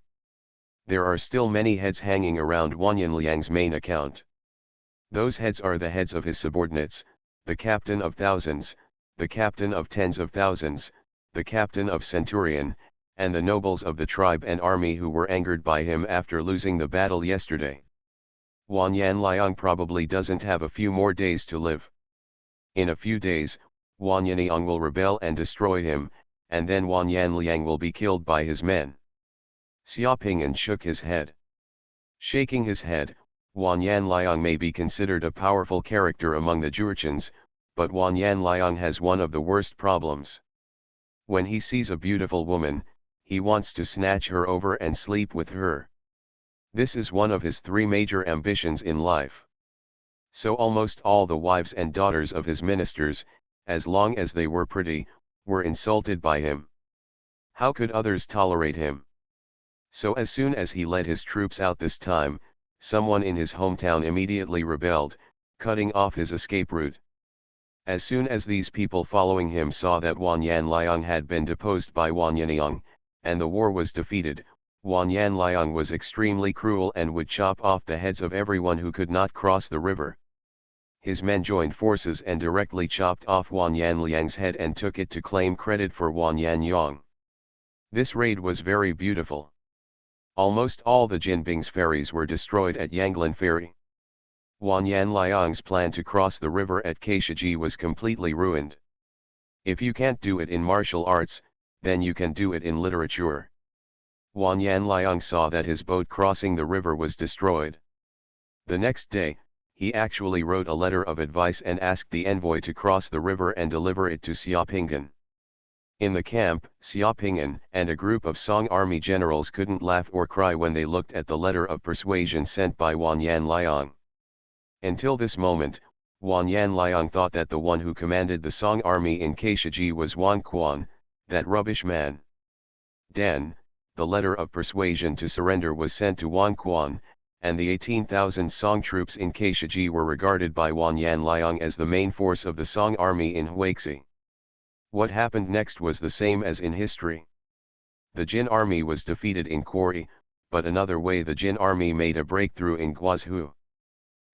There are still many heads hanging around Wanyan Liang's main account. Those heads are the heads of his subordinates, the captain of thousands, the captain of tens of thousands, the captain of centurion, and the nobles of the tribe and army who were angered by him after losing the battle yesterday. Wanyan Liang probably doesn't have a few more days to live. In a few days, Wanyan Liang will rebel and destroy him, and then Wanyan Liang will be killed by his men. Xiaopinggan shook his head. Shaking his head, Wanyan Liang may be considered a powerful character among the Jurchens, but Wanyan Liang has one of the worst problems. When he sees a beautiful woman, he wants to snatch her over and sleep with her. This is one of his three major ambitions in life. So almost all the wives and daughters of his ministers, as long as they were pretty, were insulted by him. How could others tolerate him? So as soon as he led his troops out this time, someone in his hometown immediately rebelled, cutting off his escape route. As soon as these people following him saw that Wanyan Liang had been deposed by Wanyaniang, and the war was defeated, Wanyan Liang was extremely cruel and would chop off the heads of everyone who could not cross the river. His men joined forces and directly chopped off Wanyan Liang's head and took it to claim credit for Wanyan Yang. This raid was very beautiful. Almost all the Jinbing's ferries were destroyed at Yanglan Ferry. Wanyan Liang's plan to cross the river at Kaishiji was completely ruined. If you can't do it in martial arts, then you can do it in literature. Wanyan Liang saw that his boat crossing the river was destroyed. The next day, he actually wrote a letter of advice and asked the envoy to cross the river and deliver it to Xiaopingan. In the camp, Xiaopingan and a group of Song army generals couldn't laugh or cry when they looked at the letter of persuasion sent by Wanyan Liang. Until this moment, Wanyan Liang thought that the one who commanded the Song army in Kaishiji was Wang Quan, that rubbish man. Then, the letter of persuasion to surrender was sent to Wang Quan, and the 18,000 Song troops in Kaishiji were regarded by Wanyan Liang as the main force of the Song army in Huaixi. What happened next was the same as in history. The Jin army was defeated in Quarry, but another way the Jin army made a breakthrough in Guazhou.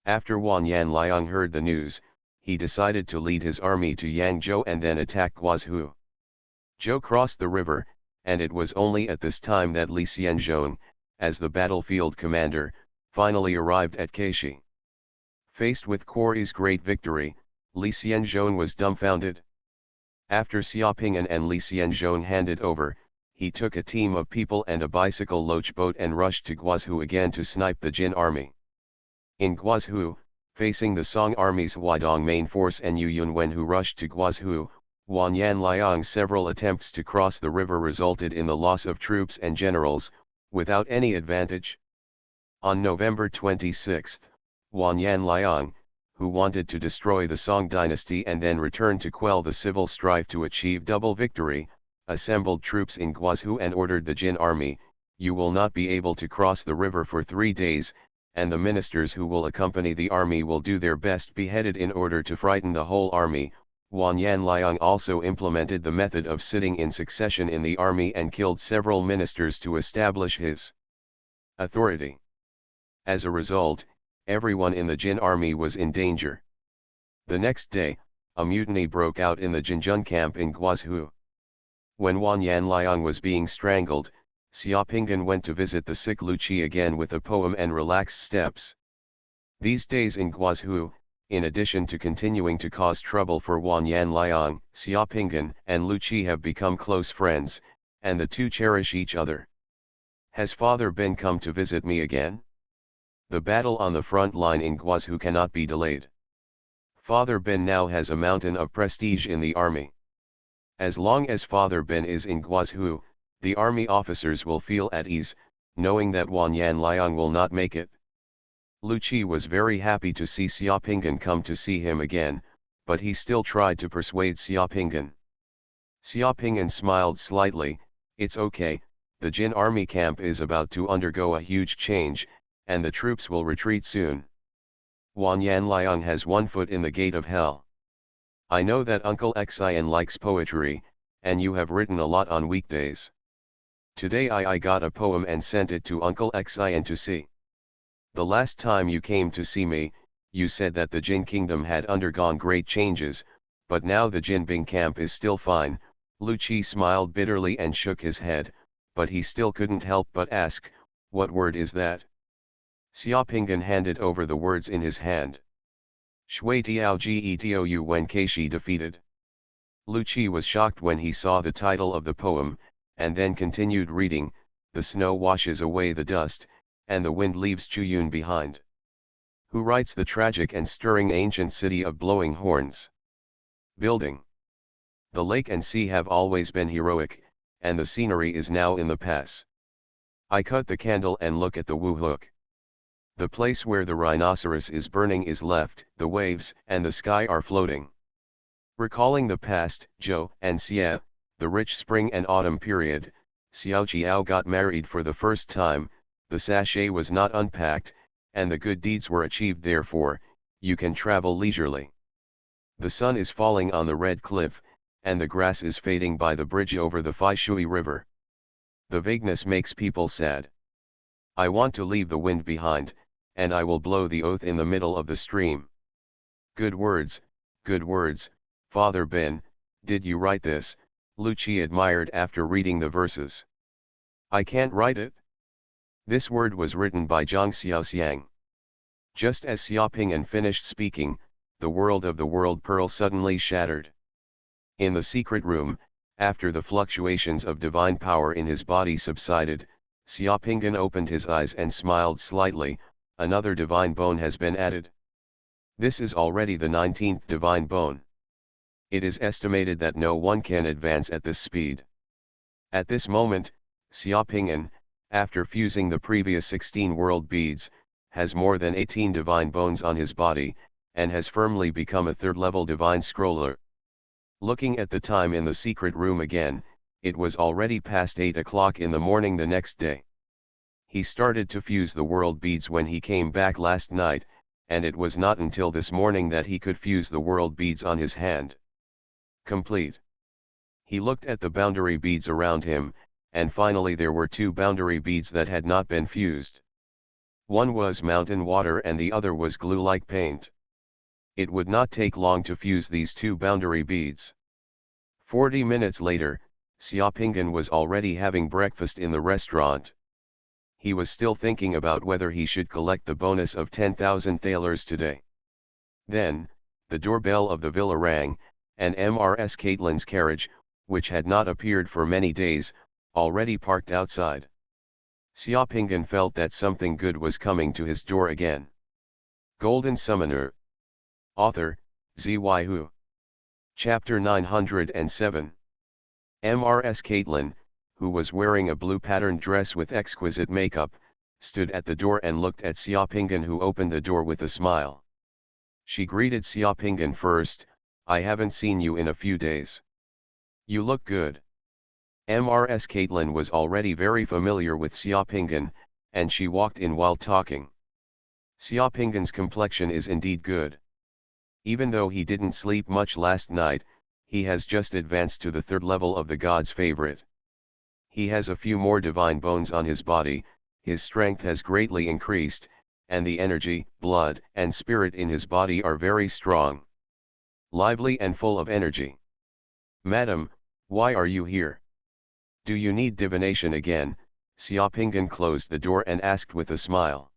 After Wanyan Liang heard the news, he decided to lead his army to Yangzhou and then attack Guazhou. Zhou crossed the river, and it was only at this time that Li Xianzhong, as the battlefield commander, finally arrived at Kaishi. Faced with Quarry's great victory, Li Xianzhong was dumbfounded. After Xiaopingan and Li Xianzhong handed over, he took a team of people and a bicycle loach boat and rushed to Guazhou again to snipe the Jin army. In Guazhou, facing the Song army's Huaidong main force and Yu Yunwen who rushed to Guazhou, Wanyan Liang's several attempts to cross the river resulted in the loss of troops and generals, without any advantage. On November 26, Wanyan Liang, who wanted to destroy the Song dynasty and then return to quell the civil strife to achieve double victory, assembled troops in Guazhou and ordered the Jin army, "You will not be able to cross the river for 3 days, and the ministers who will accompany the army will do their best beheaded in order to frighten the whole army." Wanyan Liang also implemented the method of sitting in succession in the army and killed several ministers to establish his authority. As a result, everyone in the Jin army was in danger. The next day, a mutiny broke out in the Jinjun camp in Guazhou. When Wanyan Liang was being strangled, Xiaopingan went to visit the sick Lu Qi again with a poem and relaxed steps. These days in Guazhou, in addition to continuing to cause trouble for Wanyan Liang, Xiaopingan and Lu Qi have become close friends, and the two cherish each other. Has Father Ben come to visit me again? The battle on the front line in Guazhou cannot be delayed. Father Ben now has a mountain of prestige in the army. As long as Father Ben is in Guazhou, the army officers will feel at ease, knowing that Wanyan Liang will not make it. Lu Qi was very happy to see Xiaopingan come to see him again, but he still tried to persuade Xiaopingan. Xiaopingan smiled slightly. "It's okay, the Jin army camp is about to undergo a huge change, and the troops will retreat soon. Wanyan Liang has one foot in the gate of hell. I know that Uncle Xian likes poetry, and you have written a lot on weekdays. Today I got a poem and sent it to Uncle Xian to see. The last time you came to see me, you said that the Jin kingdom had undergone great changes, but now the Jinbing camp is still fine." Lu Qi smiled bitterly and shook his head, but he still couldn't help but ask, "What word is that?" Xiaopingan handed over the words in his hand. "Shui Tiao Getou when Kaishi defeated." Lu Qi was shocked when he saw the title of the poem, and then continued reading, "The snow washes away the dust, and the wind leaves Chuyun behind. Who writes the tragic and stirring ancient city of blowing horns? Building. The lake and sea have always been heroic, and the scenery is now in the pass. I cut the candle and look at the Wu Hook. The place where the rhinoceros is burning is left, the waves and the sky are floating. Recalling the past, Zhou and Xie, the rich spring and autumn period, Xiao Qiao got married for the first time, the sachet was not unpacked, and the good deeds were achieved. Therefore, you can travel leisurely. The sun is falling on the red cliff, and the grass is fading by the bridge over the Fai Shui River. The vagueness makes people sad. I want to leave the wind behind, and I will blow the oath in the middle of the stream. Good words, Father Ben, did you write this? Lucci admired after reading the verses. I can't write it. This word was written by Zhang Xiaoxiang. Just as Xiaoping'an finished speaking, the world of the world pearl suddenly shattered. In the secret room, after the fluctuations of divine power in his body subsided, Xiaoping'an opened his eyes and smiled slightly. Another divine bone has been added. This is already the 19th divine bone. It is estimated that no one can advance at this speed. At this moment, Xiaoping'an, after fusing the previous 16 world beads, has more than 18 divine bones on his body, and has firmly become a third-level divine scroller. Looking at the time in the secret room again, it was already past 8 o'clock in the morning the next day. He started to fuse the world beads when he came back last night, and it was not until this morning that he could fuse the world beads on his hand. Complete. He looked at the boundary beads around him, and finally there were 2 boundary beads that had not been fused. One was mountain water and the other was glue-like paint. It would not take long to fuse these 2 boundary beads. 40 minutes later, Xiaoping'an was already having breakfast in the restaurant. He was still thinking about whether he should collect the bonus of 10,000 thalers today. Then, the doorbell of the villa rang, and Mrs. Caitlin's carriage, which had not appeared for many days, already parked outside. Xiaoping'an felt that something good was coming to his door again. Golden Summoner. Author, Xuanhuan. Chapter 907. Mrs. Caitlin, who was wearing a blue patterned dress with exquisite makeup, stood at the door and looked at Xiaoping'an, who opened the door with a smile. She greeted Xiaoping'an first. I haven't seen you in a few days. You look good. Mrs. Caitlin was already very familiar with Xiaoping'an, and she walked in while talking. Xiaoping'an's complexion is indeed good. Even though he didn't sleep much last night, he has just advanced to the 3rd level of the god's favorite. He has a few more divine bones on his body, his strength has greatly increased, and the energy, blood, and spirit in his body are very strong. Lively and full of energy. Madam, why are you here? Do you need divination again? Xiaoping'an closed the door and asked with a smile.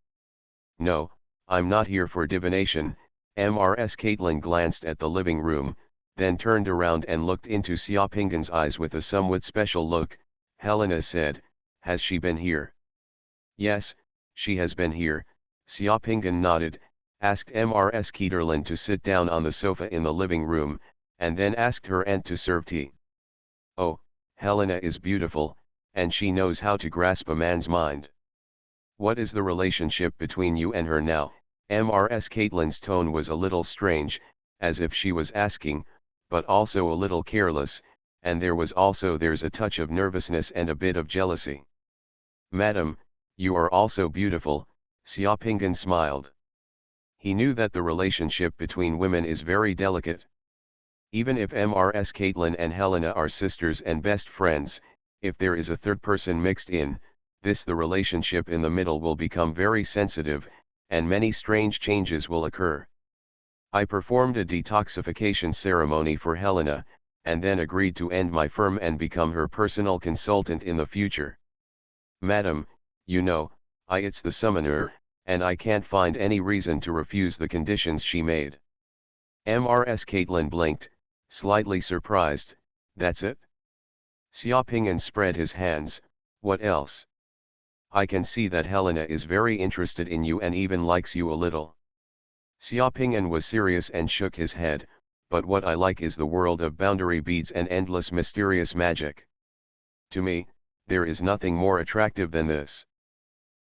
No, I'm not here for divination. Mrs. Caitlin glanced at the living room, then turned around and looked into Xiaoping'an's eyes with a somewhat special look. Helena said, has she been here? Yes, she has been here. Xiaoping'an nodded, asked Mrs. Caitlin to sit down on the sofa in the living room, and then asked her aunt to serve tea. Oh, Helena is beautiful, and she knows how to grasp a man's mind. What is the relationship between you and her now? Mrs. Caitlin's tone was a little strange, as if she was asking, but also a little careless, and there's a touch of nervousness and a bit of jealousy. Madam, you are also beautiful, Xiaoping'an smiled. He knew that the relationship between women is very delicate. Even if Mrs. Caitlin and Helena are sisters and best friends, if there is a third person mixed in, the relationship in the middle will become very sensitive, and many strange changes will occur. I performed a detoxification ceremony for Helena, and then agreed to end my firm and become her personal consultant in the future. Madam, you know, it's the summoner, and I can't find any reason to refuse the conditions she made. Mrs. Caitlin blinked, slightly surprised. That's it? Xiaoping'an spread his hands. What else? I can see that Helena is very interested in you and even likes you a little. Xiaoping'an was serious and shook his head, but what I like is the world of boundary beads and endless mysterious magic. To me, there is nothing more attractive than this.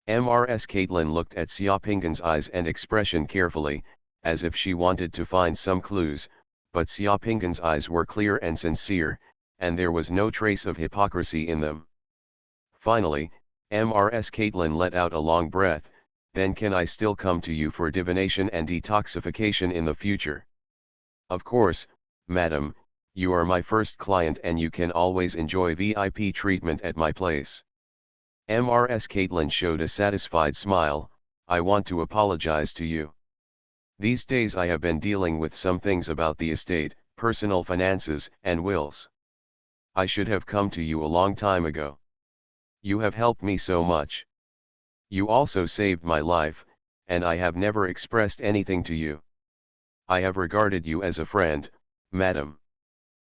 Mrs. Caitlin looked at Xiaoping's eyes and expression carefully, as if she wanted to find some clues, but Xiaoping's eyes were clear and sincere, and there was no trace of hypocrisy in them. Finally, Mrs. Caitlin let out a long breath. Then can I still come to you for divination and detoxification in the future? Of course, madam, you are my first client and you can always enjoy VIP treatment at my place. Mrs. Caitlin showed a satisfied smile. I want to apologize to you. These days I have been dealing with some things about the estate, personal finances, and wills. I should have come to you a long time ago. You have helped me so much. You also saved my life, and I have never expressed anything to you. I have regarded you as a friend, madam.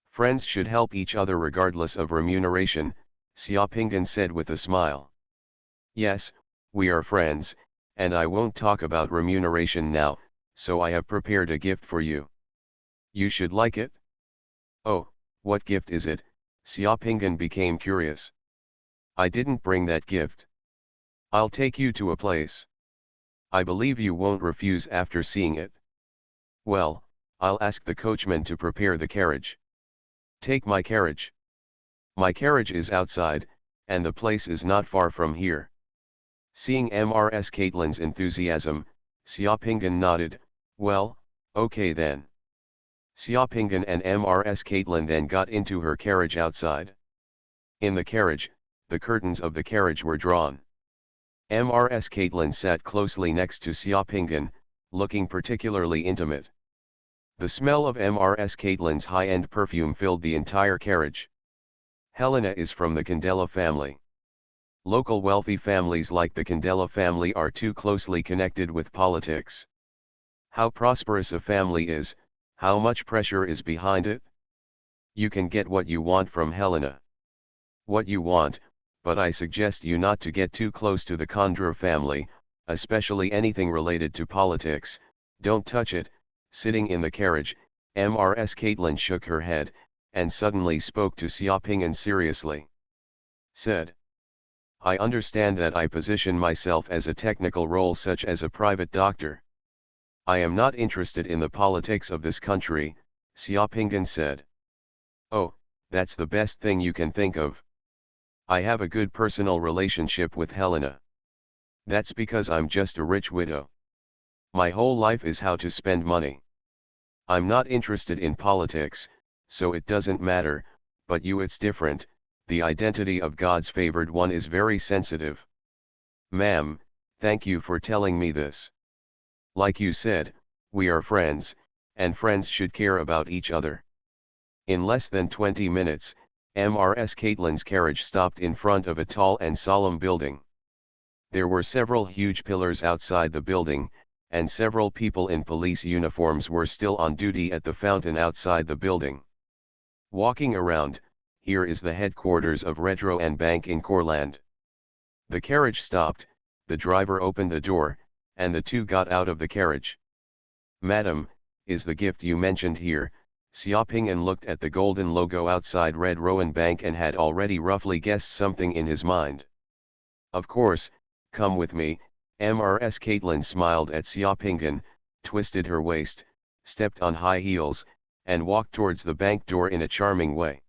Friends should help each other regardless of remuneration, Xiaoping said with a smile. Yes, we are friends, and I won't talk about remuneration now, so I have prepared a gift for you. You should like it? Oh, what gift is it? Xiaoping became curious. I didn't bring that gift. I'll take you to a place. I believe you won't refuse after seeing it. Well, I'll ask the coachman to prepare the carriage. Take my carriage. My carriage is outside, and the place is not far from here. Seeing Mrs. Caitlin's enthusiasm, Xiaoping nodded. Well, okay then. Xiaoping and Mrs. Caitlin then got into her carriage outside. In the carriage, the curtains of the carriage were drawn. Mrs. Caitlin sat closely next to Xiaoping, looking particularly intimate. The smell of Mrs. Caitlin's high-end perfume filled the entire carriage. Helena is from the Candela family. Local wealthy families like the Candela family are too closely connected with politics. How prosperous a family is, how much pressure is behind it? You can get what you want from Helena. What you want, but I suggest you not to get too close to the Condra family, especially anything related to politics. Don't touch it. Sitting in the carriage, Mrs. Caitlin shook her head, and suddenly spoke to Xiaoping seriously. Said, I understand that I position myself as a technical role such as a private doctor. I am not interested in the politics of this country, Xiaoping said. Oh, that's the best thing you can think of. I have a good personal relationship with Helena. That's because I'm just a rich widow. My whole life is how to spend money. I'm not interested in politics, so it doesn't matter, but you it's different. The identity of God's favored one is very sensitive. Ma'am, thank you for telling me this. Like you said, we are friends, and friends should care about each other. In less than 20 minutes, Mrs. Caitlin's carriage stopped in front of a tall and solemn building. There were several huge pillars outside the building, and several people in police uniforms were still on duty at the fountain outside the building. Walking around, here is the headquarters of Retro and Bank in Courland. The carriage stopped, the driver opened the door, and the two got out of the carriage. Madam, is the gift you mentioned here? Xiaoping looked at the golden logo outside Red Rowan Bank and had already roughly guessed something in his mind. Of course, come with me. Mrs. Caitlin smiled at Xiaoping, twisted her waist, stepped on high heels, and walked towards the bank door in a charming way.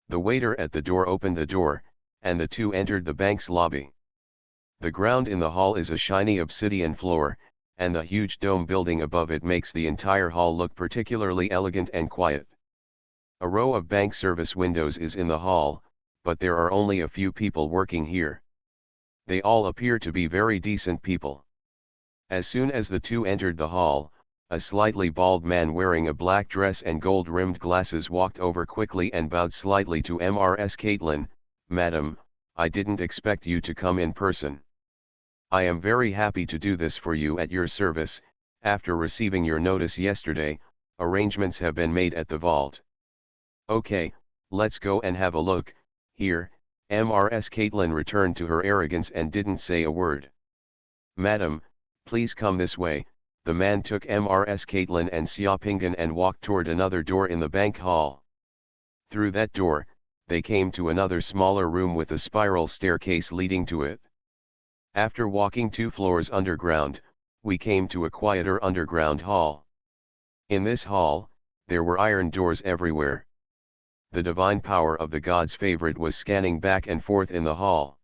The waiter at the door opened the door, and the two entered the bank's lobby. The ground in the hall is a shiny obsidian floor, and the huge dome building above it makes the entire hall look particularly elegant and quiet. A row of bank service windows is in the hall, but there are only a few people working here. They all appear to be very decent people. As soon as the two entered the hall, a slightly bald man wearing a black dress and gold-rimmed glasses walked over quickly and bowed slightly to Mrs. Caitlin. Madam, I didn't expect you to come in person. I am very happy to do this for you at your service. After receiving your notice yesterday, arrangements have been made at the vault. Okay, let's go and have a look. Here, Mrs. Caitlin returned to her arrogance and didn't say a word. Madam, please come this way, the man took Mrs. Caitlin and Xiaopingan and walked toward another door in the bank hall. Through that door, they came to another smaller room with a spiral staircase leading to it. After walking 2 floors underground, we came to a quieter underground hall. In this hall, there were iron doors everywhere. The divine power of the god's favorite was scanning back and forth in the hall.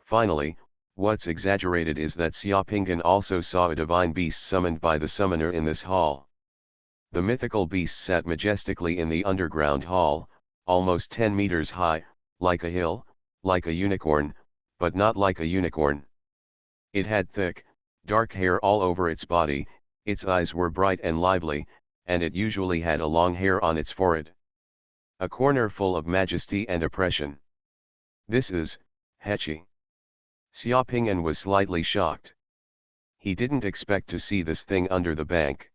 Finally, what's exaggerated is that Xiaopingan also saw a divine beast summoned by the summoner in this hall. The mythical beast sat majestically in the underground hall, almost 10 meters high, like a hill, like a unicorn, but not like a unicorn. It had thick, dark hair all over its body, its eyes were bright and lively, and it usually had a long hair on its forehead. A corner full of majesty and oppression. This is, Hechi. Xiaopingan was slightly shocked. He didn't expect to see this thing under the bank.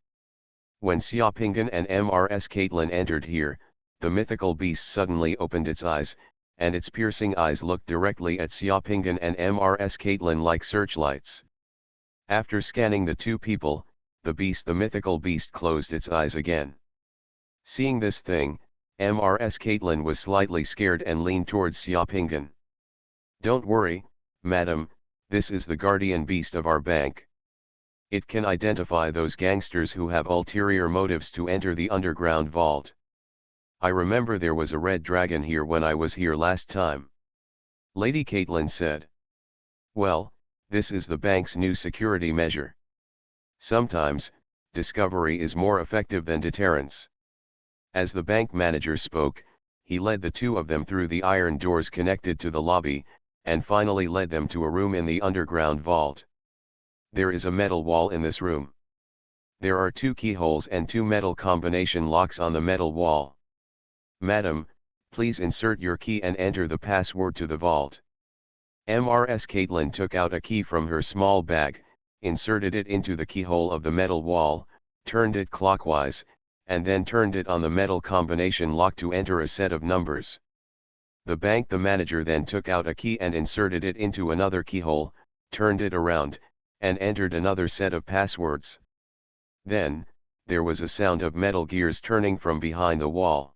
When Xiaopingan and Mrs. Caitlin entered here, the mythical beast suddenly opened its eyes, and its piercing eyes looked directly at Xiaopingan and Mrs. Caitlin like searchlights. After scanning the 2 people, the mythical beast closed its eyes again. Seeing this thing, Mrs. Caitlin was slightly scared and leaned towards Xiaopingan. "Don't worry, madam, this is the guardian beast of our bank. It can identify those gangsters who have ulterior motives to enter the underground vault. I remember there was a red dragon here when I was here last time," Lady Caitlin said. "Well, this is the bank's new security measure. Sometimes, discovery is more effective than deterrence." As the bank manager spoke, he led the 2 of them through the iron doors connected to the lobby, and finally led them to a room in the underground vault. There is a metal wall in this room. There are 2 keyholes and 2 metal combination locks on the metal wall. "Madam, please insert your key and enter the password to the vault." Mrs. Caitlin took out a key from her small bag, inserted it into the keyhole of the metal wall, turned it clockwise, and then turned it on the metal combination lock to enter a set of numbers. The manager then took out a key and inserted it into another keyhole, turned it around, and entered another set of passwords. Then, there was a sound of metal gears turning from behind the wall.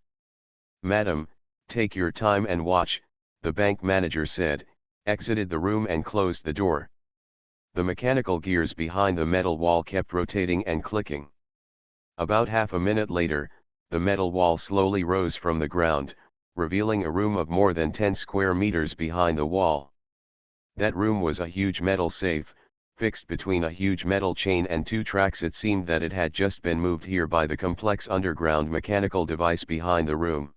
"Madam, take your time and watch," the bank manager said, exited the room and closed the door. The mechanical gears behind the metal wall kept rotating and clicking. About half a minute later, the metal wall slowly rose from the ground, revealing a room of more than 10 square meters behind the wall. That room was a huge metal safe, fixed between a huge metal chain and 2 tracks. It seemed that it had just been moved here by the complex underground mechanical device behind the room.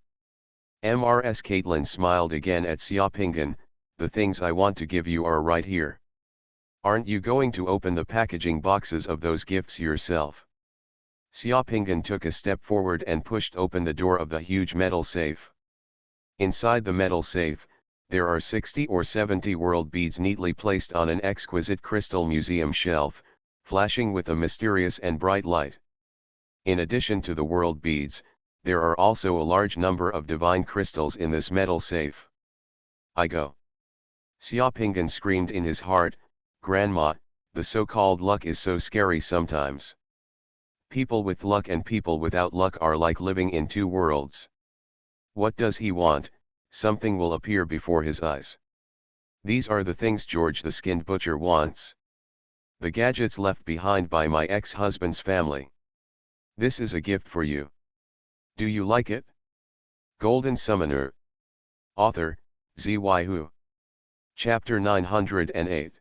Mrs. Caitlin smiled again at Xiaopingan. "The things I want to give you are right here. Aren't you going to open the packaging boxes of those gifts yourself?" Xiaopingan took a step forward and pushed open the door of the huge metal safe. Inside the metal safe, there are 60 or 70 world beads neatly placed on an exquisite crystal museum shelf, flashing with a mysterious and bright light. In addition to the world beads, there are also a large number of divine crystals in this metal safe. "I go." Xiaopingan screamed in his heart, "Grandma, the so-called luck is so scary sometimes. People with luck and people without luck are like living in 2 worlds. What does he want? Something will appear before his eyes. These are the things George the skinned butcher wants. The gadgets left behind by my ex-husband's family. This is a gift for you. Do you like it?" Golden Summoner. Author, Xuanhuan. Chapter 908.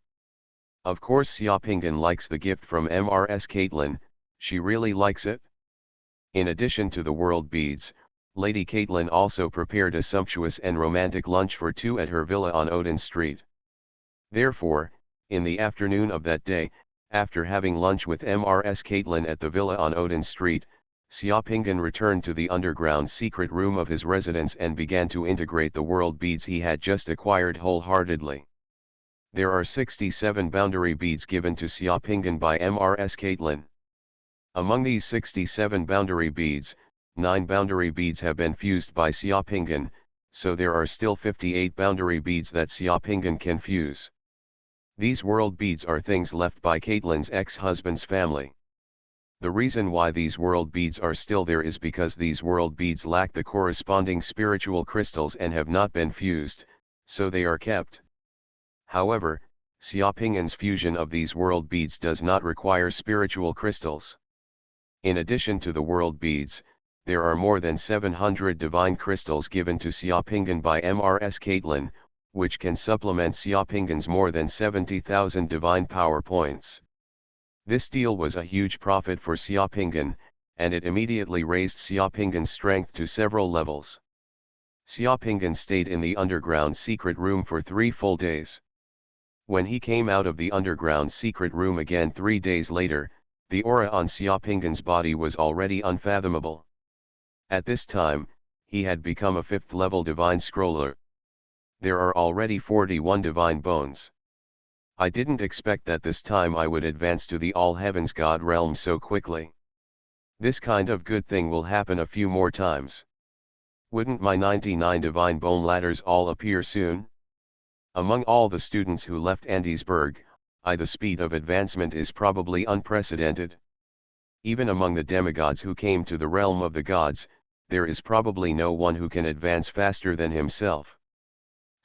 Of course Xiaopingan likes the gift from Mrs. Caitlin. She really likes it. In addition to the world beads, Lady Caitlin also prepared a sumptuous and romantic lunch for 2 at her villa on Odin Street. Therefore, in the afternoon of that day, after having lunch with Mrs. Caitlin at the villa on Odin Street, Xiaopingan returned to the underground secret room of his residence and began to integrate the world beads he had just acquired wholeheartedly. There are 67 boundary beads given to Xiaopingan by Mrs. Caitlin. Among these 67 boundary beads, 9 boundary beads have been fused by Xiaopingan, so there are still 58 boundary beads that Xiaopingan can fuse. These world beads are things left by Caitlin's ex-husband's family. The reason why these world beads are still there is because these world beads lack the corresponding spiritual crystals and have not been fused, so they are kept. However, Xiaoping'an's fusion of these world beads does not require spiritual crystals. In addition to the world beads, there are more than 700 divine crystals given to Xiaoping'an by Mrs. Caitlin, which can supplement Xiaoping'an's more than 70,000 divine power points. This deal was a huge profit for Xiaoping'an, and it immediately raised Xiaoping'an's strength to several levels. Xiaoping'an stayed in the underground secret room for 3 full days. When he came out of the underground secret room again 3 days later, the aura on Xiaoping'an's body was already unfathomable. At this time, he had become a 5th level divine scroller. There are already 41 divine bones. I didn't expect that this time I would advance to the All Heavens God realm so quickly. This kind of good thing will happen a few more times. Wouldn't my 99 divine bone ladders all appear soon? Among all the students who left Andesburg, the speed of advancement is probably unprecedented. Even among the demigods who came to the realm of the gods, there is probably no one who can advance faster than himself.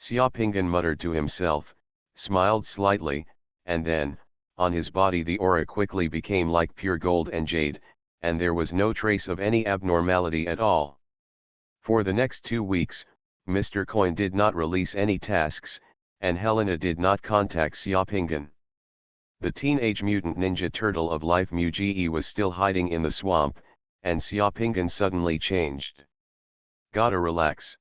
Xiaoping'an muttered to himself, smiled slightly, and then, on his body the aura quickly became like pure gold and jade, and there was no trace of any abnormality at all. For the next 2 weeks, Mr. Coin did not release any tasks, and Helena did not contact Xiaoping'an. The teenage mutant ninja turtle of Life Muji was still hiding in the swamp, and Xiaoping'an suddenly changed. Gotta relax.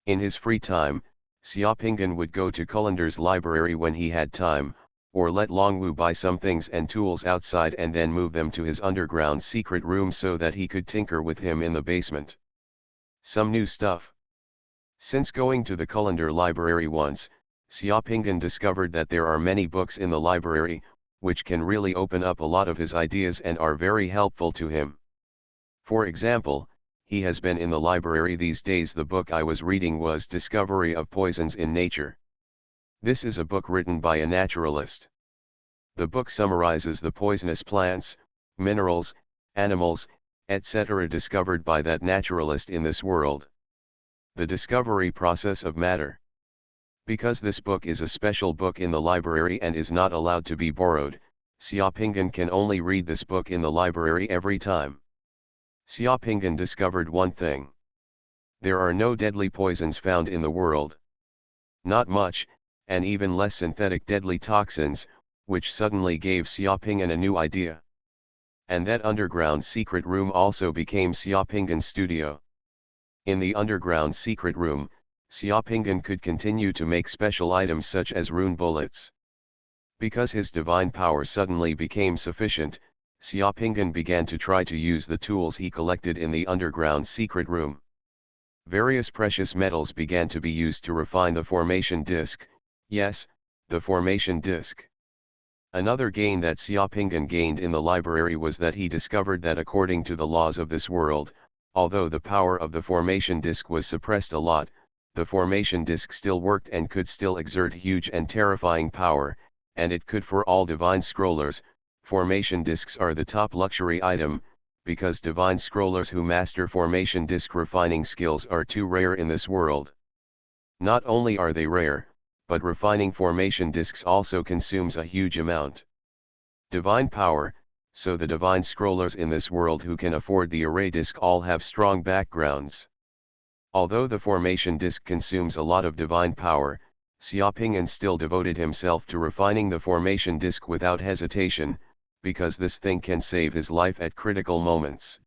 In his free time, Xiaoping'an would go to Culander's library when he had time, or let Longwu buy some things and tools outside and then move them to his underground secret room so that he could tinker with him in the basement. Some new stuff. Since going to the Culander library once, Xiaoping'an discovered that there are many books in the library, which can really open up a lot of his ideas and are very helpful to him. For example, he has been in the library these days. The book I was reading was Discovery of Poisons in Nature. This is a book written by a naturalist. The book summarizes the poisonous plants, minerals, animals, etc. discovered by that naturalist in this world. The discovery process of matter. Because this book is a special book in the library and is not allowed to be borrowed, Xiaoping'an can only read this book in the library every time. Xiaoping'an discovered one thing. There are no deadly poisons found in the world. Not much, and even less synthetic deadly toxins, which suddenly gave Xiaoping'an a new idea. And that underground secret room also became Xiaoping'an's studio. In the underground secret room, Xiaoping'an could continue to make special items such as rune bullets. Because his divine power suddenly became sufficient, Xiaoping'an began to try to use the tools he collected in the underground secret room. Various precious metals began to be used to refine the formation disk. Yes, the formation disk. Another gain that Xiaoping'an gained in the library was that he discovered that according to the laws of this world, although the power of the formation disk was suppressed a lot, the formation disk still worked and could still exert huge and terrifying power, and it could for all divine scrollers. Formation disks are the top luxury item, because divine scrollers who master formation disk refining skills are too rare in this world. Not only are they rare, but refining formation disks also consumes a huge amount. Divine power, so the divine scrollers in this world who can afford the array disk all have strong backgrounds. Although the formation disk consumes a lot of divine power, Xiaoping'an still devoted himself to refining the formation disk without hesitation, because this thing can save his life at critical moments.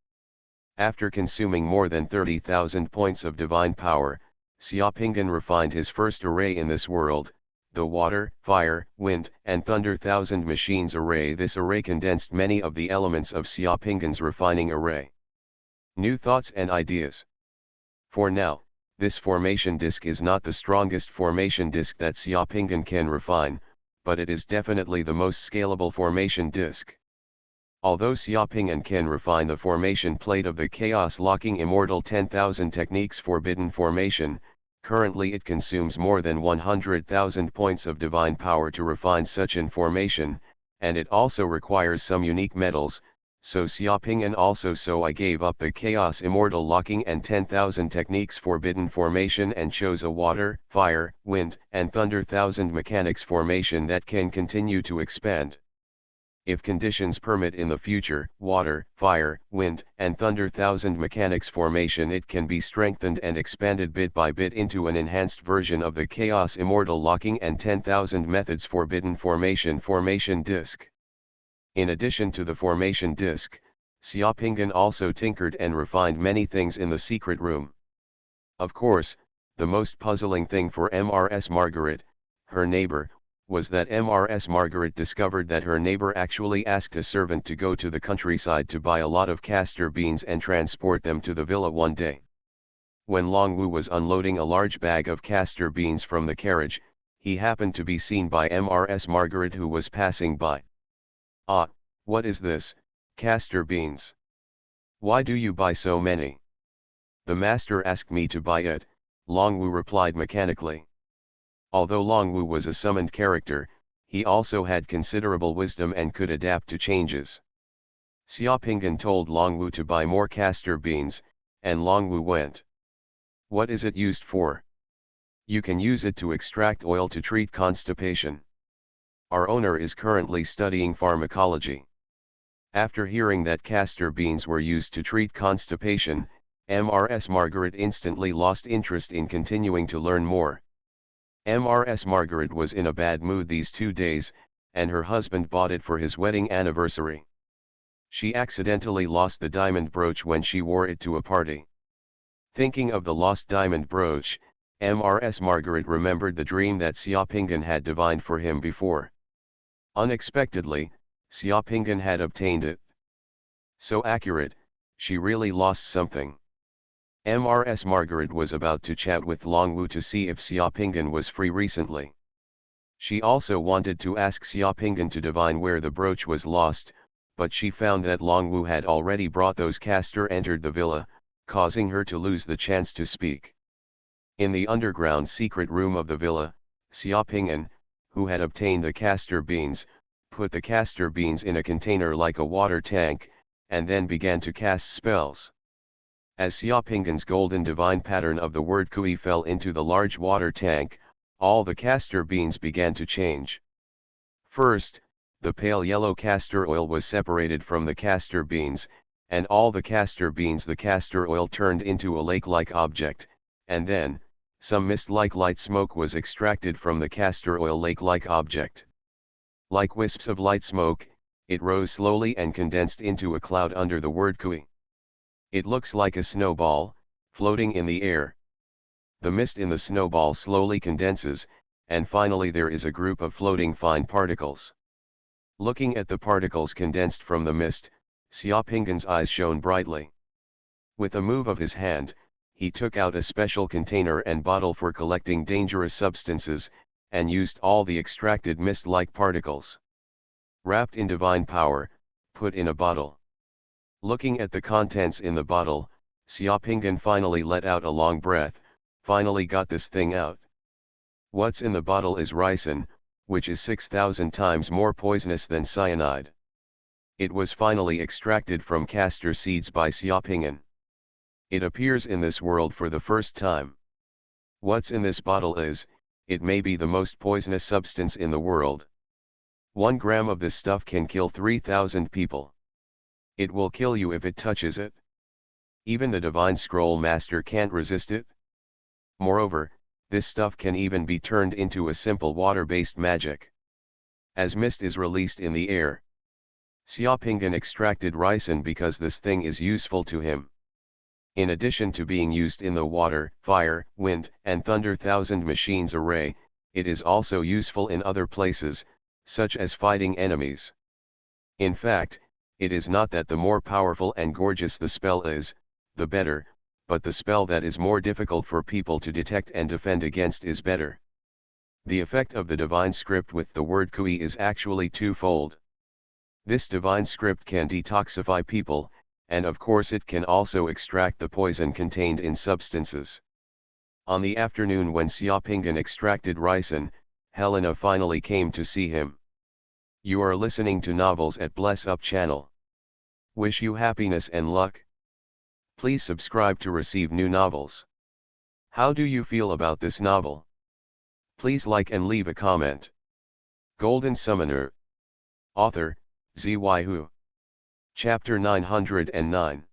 After consuming more than 30,000 points of divine power, Xiaoping'an refined his first array in this world, the Water, Fire, Wind, and Thunder Thousand Machines array. This array condensed many of the elements of Xiaoping'an's refining array. New thoughts and ideas. For now, this formation disk is not the strongest formation disk that Xiaoping'an can refine, but it is definitely the most scalable formation disk. Although Xiaoping'an can refine the formation plate of the chaos-locking immortal 10,000 techniques forbidden formation, currently it consumes more than 100,000 points of divine power to refine such information, and it also requires some unique metals, So Xiaoping'an also, so I gave up the chaos immortal locking and 10,000 techniques forbidden formation and chose a water, fire, wind, and thunder thousand mechanics formation that can continue to expand. If conditions permit in the future, water, fire, wind, and thunder thousand mechanics formation, it can be strengthened and expanded bit by bit into an enhanced version of the chaos immortal locking and 10,000 methods forbidden formation disk. In addition to the formation disk, Xiaoping'an also tinkered and refined many things in the secret room. Of course, the most puzzling thing for Mrs. Margaret, her neighbor, was that Mrs. Margaret discovered that her neighbor actually asked a servant to go to the countryside to buy a lot of castor beans and transport them to the villa one day. When Longwu was unloading a large bag of castor beans from the carriage, he happened to be seen by Mrs. Margaret, who was passing by. "Ah, what is this, castor beans? Why do you buy so many?" "The master asked me to buy it," Longwu replied mechanically. Although Longwu was a summoned character, he also had considerable wisdom and could adapt to changes. Xiaoping'an told Longwu to buy more castor beans, and Longwu went. "What is it used for?" "You can use it to extract oil to treat constipation. Our owner is currently studying pharmacology." After hearing that castor beans were used to treat constipation, Mrs. Margaret instantly lost interest in continuing to learn more. Mrs. Margaret was in a bad mood these 2 days, and her husband bought it for his wedding anniversary. She accidentally lost the diamond brooch when she wore it to a party. Thinking of the lost diamond brooch, Mrs. Margaret remembered the dream that Xiaoping'an had divined for him before. Unexpectedly, Xiaoping'an had obtained it. So accurate, she really lost something. Mrs. Margaret was about to chat with Longwu to see if Xiaoping'an was free recently. She also wanted to ask Xiaoping'an to divine where the brooch was lost, but she found that Longwu had already brought those castor entered the villa, causing her to lose the chance to speak. In the underground secret room of the villa, Xiaoping'an, who had obtained the castor beans, put the castor beans in a container like a water tank, and then began to cast spells. As Xiaoping'an's golden divine pattern of the word Kui fell into the large water tank, all the castor beans began to change. First, the pale yellow castor oil was separated from the castor beans, and all the castor beans the castor oil turned into a lake-like object, and then, some mist-like light smoke was extracted from the castor oil lake-like object. Like wisps of light smoke, it rose slowly and condensed into a cloud under the word Kui. It looks like a snowball, floating in the air. The mist in the snowball slowly condenses, and finally there is a group of floating fine particles. Looking at the particles condensed from the mist, Xiaoping'an's eyes shone brightly. With a move of his hand, he took out a special container and bottle for collecting dangerous substances, and used all the extracted mist-like particles. Wrapped in divine power, put in a bottle. Looking at the contents in the bottle, Xiaoping'an finally let out a long breath, finally got this thing out. What's in the bottle is ricin, which is 6,000 times more poisonous than cyanide. It was finally extracted from castor seeds by Xiaoping'an. It appears in this world for the first time. What's in this bottle is, it may be the most poisonous substance in the world. 1 gram of this stuff can kill 3,000 people. It will kill you if it touches it. Even the divine scroll master can't resist it. Moreover, this stuff can even be turned into a simple water-based magic. As mist is released in the air. Xiaoping'an extracted ricin because this thing is useful to him. In addition to being used in the water, fire, wind, and thunder thousand machines array, it is also useful in other places, such as fighting enemies. In fact, it is not that the more powerful and gorgeous the spell is, the better, but the spell that is more difficult for people to detect and defend against is better. The effect of the divine script with the word Kui is actually twofold. This divine script can detoxify people, and of course it can also extract the poison contained in substances. On the afternoon when Xiaoping'an extracted ricin, Helena finally came to see him. You are listening to novels at Bless Up channel. Wish you happiness and luck. Please subscribe to receive new novels. How do you feel about this novel? Please like and leave a comment. Golden Summoner. Author, Xuanhuan. Chapter 909.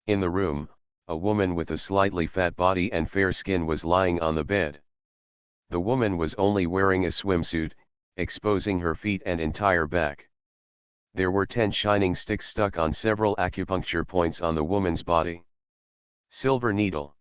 In the room, a woman with a slightly fat body and fair skin was lying on the bed. The woman was only wearing a swimsuit, exposing her feet and entire back. There were 10 shining sticks stuck on several acupuncture points on the woman's body. Silver needle.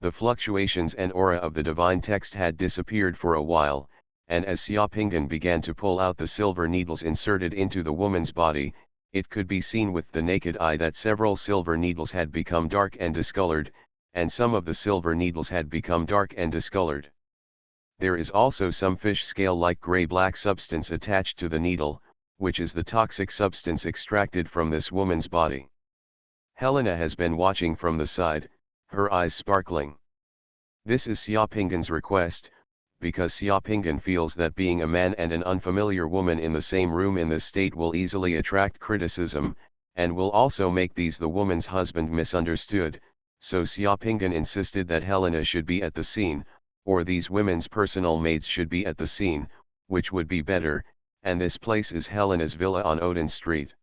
The fluctuations and aura of the divine text had disappeared for a while, and as Xuanhuan began to pull out the silver needles inserted into the woman's body, it could be seen with the naked eye that several silver needles had become dark and discolored, and some of the silver needles had become dark and discolored. There is also some fish scale-like gray-black substance attached to the needle, which is the toxic substance extracted from this woman's body. Helena has been watching from the side, her eyes sparkling. This is Xuanhuan's request, because Xuanhuan feels that being a man and an unfamiliar woman in the same room in this state will easily attract criticism, and will also make the woman's husband misunderstood, so Xuanhuan insisted that Helena should be at the scene, or these women's personal maids should be at the scene, which would be better, and this place is Helena's villa on Odin Street.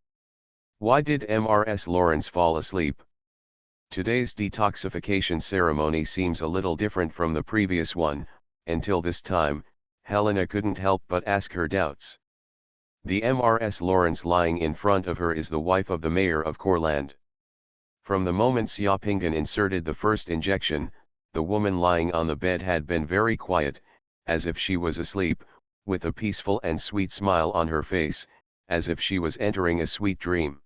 Why did Mrs. Lawrence fall asleep? Today's detoxification ceremony seems a little different from the previous one. Until this time, Helena couldn't help but ask her doubts. The Mrs. Lawrence lying in front of her is the wife of the mayor of Courland. From the moment Xuanhuan inserted the first injection, the woman lying on the bed had been very quiet, as if she was asleep, with a peaceful and sweet smile on her face, as if she was entering a sweet dream.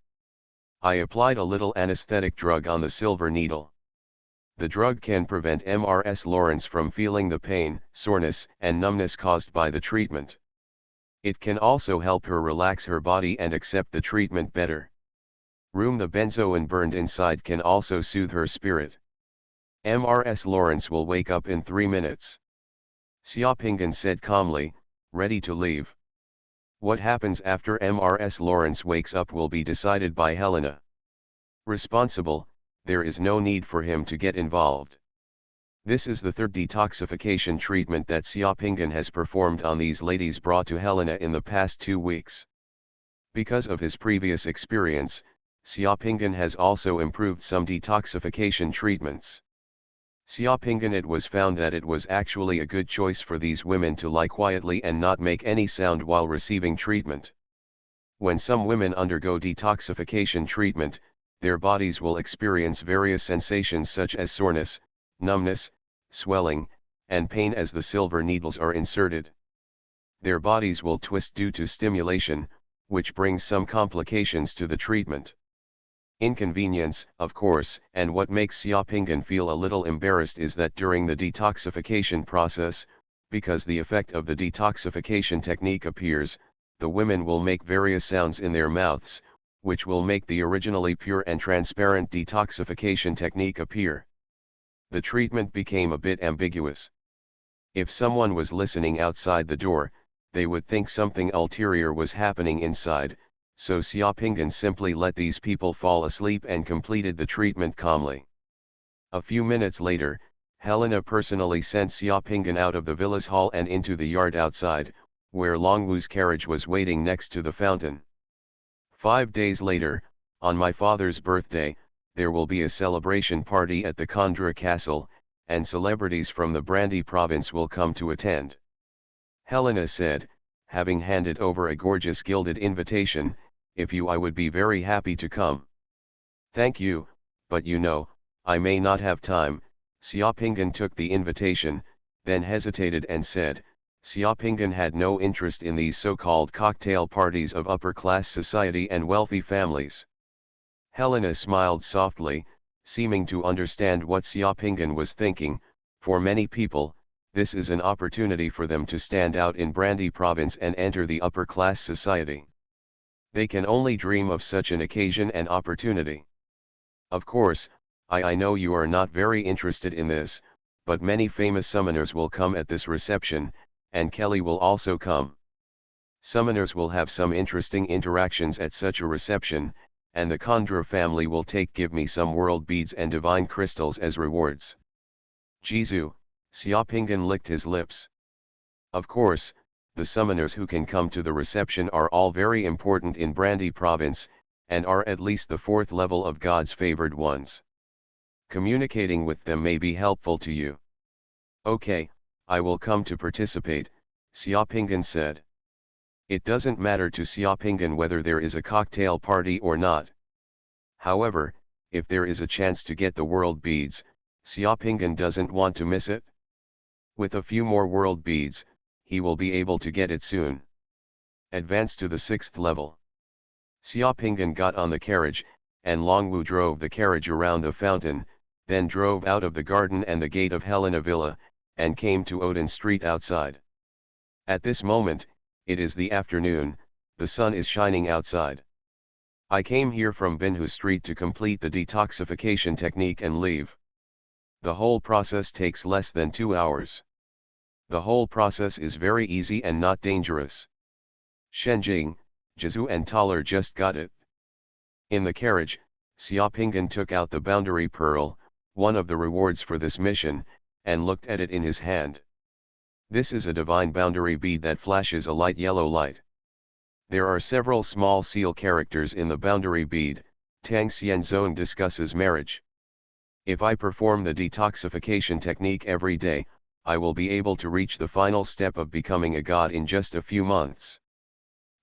I applied a little anesthetic drug on the silver needle. The drug can prevent Mrs. Lawrence from feeling the pain, soreness, and numbness caused by the treatment. It can also help her relax her body and accept the treatment better. The benzoin burned inside can also soothe her spirit. Mrs. Lawrence will wake up in 3 minutes. Xuanhuan said calmly, ready to leave. What happens after Mrs. Lawrence wakes up will be decided by Helena. Responsible. There is no need for him to get involved. This is the third detoxification treatment that Xuanhuan has performed on these ladies brought to Helena in the past 2 weeks. Because of his previous experience, Xuanhuan has also improved some detoxification treatments. Xuanhuan it was found that it was actually a good choice for these women to lie quietly and not make any sound while receiving treatment. When some women undergo detoxification treatment, their bodies will experience various sensations such as soreness, numbness, swelling, and pain as the silver needles are inserted. Their bodies will twist due to stimulation, which brings some complications to the treatment. Inconvenience, of course, and what makes Xuanhuan feel a little embarrassed is that during the detoxification process, because the effect of the detoxification technique appears, the women will make various sounds in their mouths, which will make the originally pure and transparent detoxification technique appear. The treatment became a bit ambiguous. If someone was listening outside the door, they would think something ulterior was happening inside, so Xuanhuan simply let these people fall asleep and completed the treatment calmly. A few minutes later, Helena personally sent Xuanhuan out of the villa's hall and into the yard outside, where Longwu's carriage was waiting next to the fountain. 5 days later, on my father's birthday, there will be a celebration party at the Kondra Castle, and celebrities from the Brandy province will come to attend. Helena said, having handed over a gorgeous gilded invitation, if I would be very happy to come. Thank you, but I may not have time. Xuanhuan took the invitation, then hesitated and said, Xuanhuan had no interest in these so-called cocktail parties of upper-class society and wealthy families. Helena smiled softly, seeming to understand what Xuanhuan was thinking. For many people, this is an opportunity for them to stand out in Brandy province and enter the upper-class society. They can only dream of such an occasion and opportunity. Of course, I know you are not very interested in this, but many famous summoners will come at this reception, and Kelly will also come. Summoners will have some interesting interactions at such a reception, and the Khandra family will give me some world beads and divine crystals as rewards. Jizu, Xiaopingan licked his lips. Of course, the summoners who can come to the reception are all very important in Brandy province, and are at least the 4th level of God's favored ones. Communicating with them may be helpful to you. Okay, I will come to participate, Xiaopingan said. It doesn't matter to Xiaopingan whether there is a cocktail party or not. However, if there is a chance to get the world beads, Xiaopingan doesn't want to miss it. With a few more world beads, he will be able to get it soon. Advance to the 6th level. Xiaopingan got on the carriage, and Longwu drove the carriage around the fountain, then drove out of the garden and the gate of Helena Villa, and came to Odin Street outside. At this moment, it is the afternoon, the sun is shining outside. I came here from Binhu Street to complete the detoxification technique and leave. The whole process takes less than 2 hours. The whole process is very easy and not dangerous. Shenjing, Jizu and Taller just got it. In the carriage, Xiaopingan took out the boundary pearl, one of the rewards for this mission, and looked at it in his hand. This is a divine boundary bead that flashes a light yellow light. There are several small seal characters in the boundary bead. Tang Xianzong discusses marriage. If I perform the detoxification technique every day, I will be able to reach the final step of becoming a god in just a few months.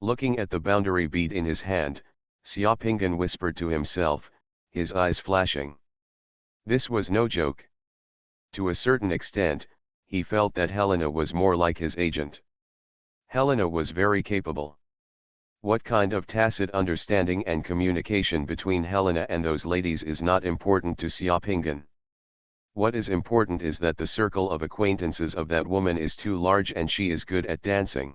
Looking at the boundary bead in his hand, Xiaopingan whispered to himself, his eyes flashing. This was no joke. To a certain extent, he felt that Helena was more like his agent. Helena was very capable. What kind of tacit understanding and communication between Helena and those ladies is not important to Xiaopingan. What is important is that the circle of acquaintances of that woman is too large and she is good at dancing.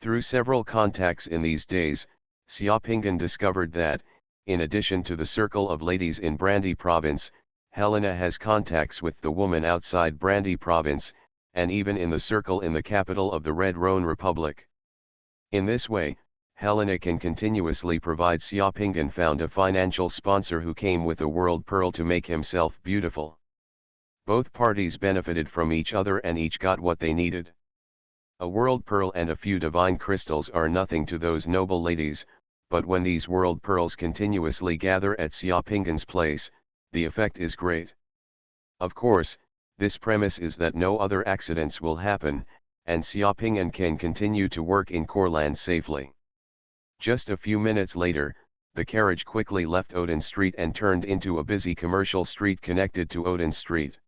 Through several contacts in these days, Xiaopingan discovered that, in addition to the circle of ladies in Brandy province, Helena has contacts with the woman outside Brandy province, and even in the circle in the capital of the Red Rhone Republic. In this way, Helena can continuously provide. Xiaopingan found a financial sponsor who came with a world pearl to make himself beautiful. Both parties benefited from each other and each got what they needed. A world pearl and a few divine crystals are nothing to those noble ladies, but when these world pearls continuously gather at Xiaopingan's place, the effect is great. Of course, this premise is that no other accidents will happen, and Xiaopingan can continue to work in Courland safely. Just a few minutes later, the carriage quickly left Odin Street and turned into a busy commercial street connected to Odin Street.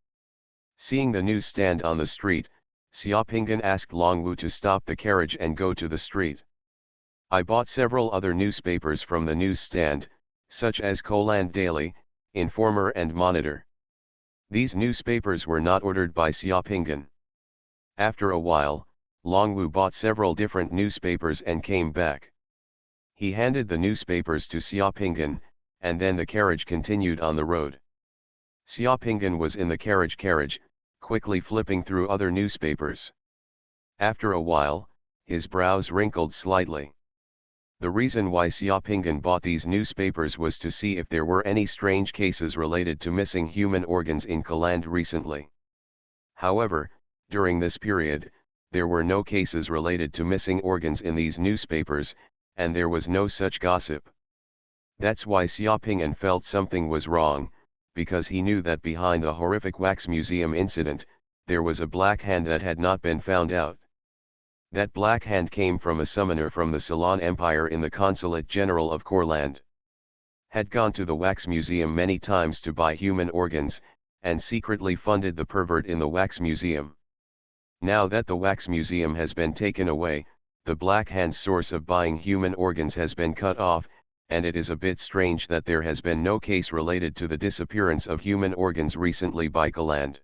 Seeing the newsstand on the street, Xiaopingan asked Longwu to stop the carriage and go to the street. I bought several other newspapers from the newsstand, such as Courland Daily, Informer and Monitor. These newspapers were not ordered by Xiaopingan. After a while, Longwu bought several different newspapers and came back. He handed the newspapers to Xiaopingan, and then the carriage continued on the road. Xiaopingan was in the carriage, quickly flipping through other newspapers. After a while, his brows wrinkled slightly. The reason why Xiaopingan bought these newspapers was to see if there were any strange cases related to missing human organs in Courland recently. However, during this period, there were no cases related to missing organs in these newspapers, and there was no such gossip. That's why Xiaopingan felt something was wrong, because he knew that behind the horrific wax museum incident, there was a black hand that had not been found out. That black hand came from a summoner from the Ceylon Empire in the Consulate General of Courland. Had gone to the wax museum many times to buy human organs, and secretly funded the pervert in the wax museum. Now that the wax museum has been taken away, the black hand's source of buying human organs has been cut off, and it is a bit strange that there has been no case related to the disappearance of human organs recently by Courland.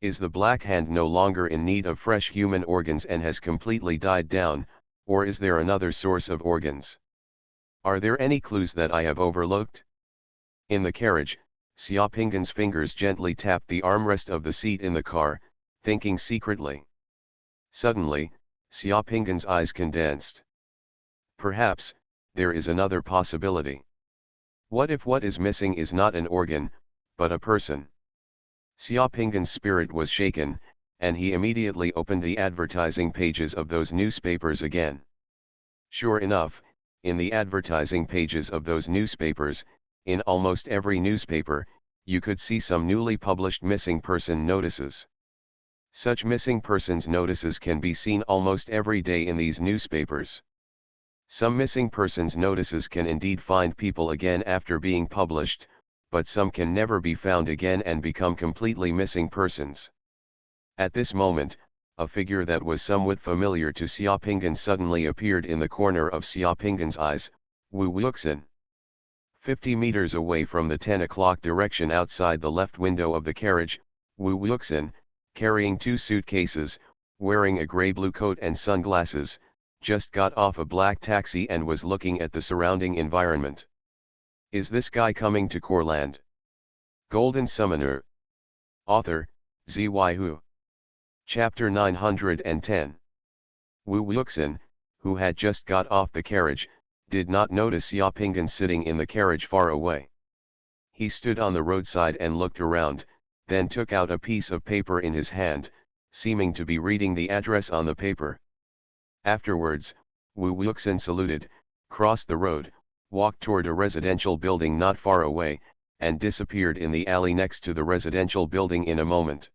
Is the Black Hand no longer in need of fresh human organs and has completely died down, or is there another source of organs? Are there any clues that I have overlooked? In the carriage, Xiaopingan's fingers gently tapped the armrest of the seat in the car, thinking secretly. Suddenly, Xiaopingan's eyes condensed. Perhaps, there is another possibility. What if what is missing is not an organ, but a person? Xiaoping's spirit was shaken, and he immediately opened the advertising pages of those newspapers again. Sure enough, in the advertising pages of those newspapers, in almost every newspaper, you could see some newly published missing person notices. Such missing persons notices can be seen almost every day in these newspapers. Some missing persons notices can indeed find people again after being published, but some can never be found again and become completely missing persons. At this moment, a figure that was somewhat familiar to Xiaoping's suddenly appeared in the corner of Xiaoping's eyes, Wu Wuxin. 50 meters away from the 10 o'clock direction outside the left window of the carriage, Wu Wuxin, carrying 2 suitcases, wearing a gray-blue coat and sunglasses, just got off a black taxi and was looking at the surrounding environment. Is this guy coming to Coreland? Golden Summoner. Author, Xuanhuan. Chapter 910. Wu Wuxin, who had just got off the carriage, did not notice Xiaoping sitting in the carriage far away. He stood on the roadside and looked around, then took out a piece of paper in his hand, seeming to be reading the address on the paper. Afterwards, Wu Wuxin saluted, crossed the road, walked toward a residential building not far away, and disappeared in the alley next to the residential building in a moment.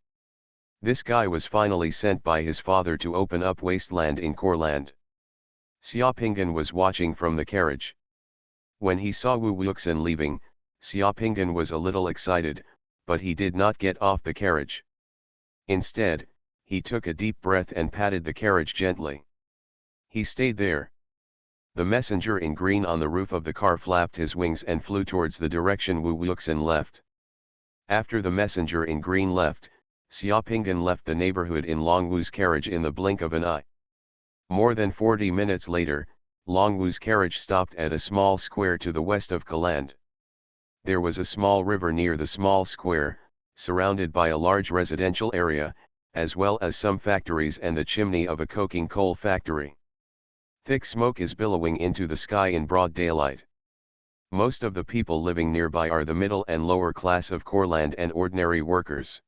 This guy was finally sent by his father to open up wasteland in Coreland. Xiaoping was watching from the carriage. When he saw Wu Wuxin leaving, Xiaoping was a little excited, but he did not get off the carriage. Instead, he took a deep breath and patted the carriage gently. He stayed there. The messenger in green on the roof of the car flapped his wings and flew towards the direction Wu Wuxin left. After the messenger in green left, Xiaoping left the neighborhood in Longwu's carriage in the blink of an eye. More than 40 minutes later, Longwu's carriage stopped at a small square to the west of Coreland. There was a small river near the small square, surrounded by a large residential area, as well as some factories and the chimney of a coking coal factory. Thick smoke is billowing into the sky in broad daylight. Most of the people living nearby are the middle and lower class of Coreland and ordinary workers.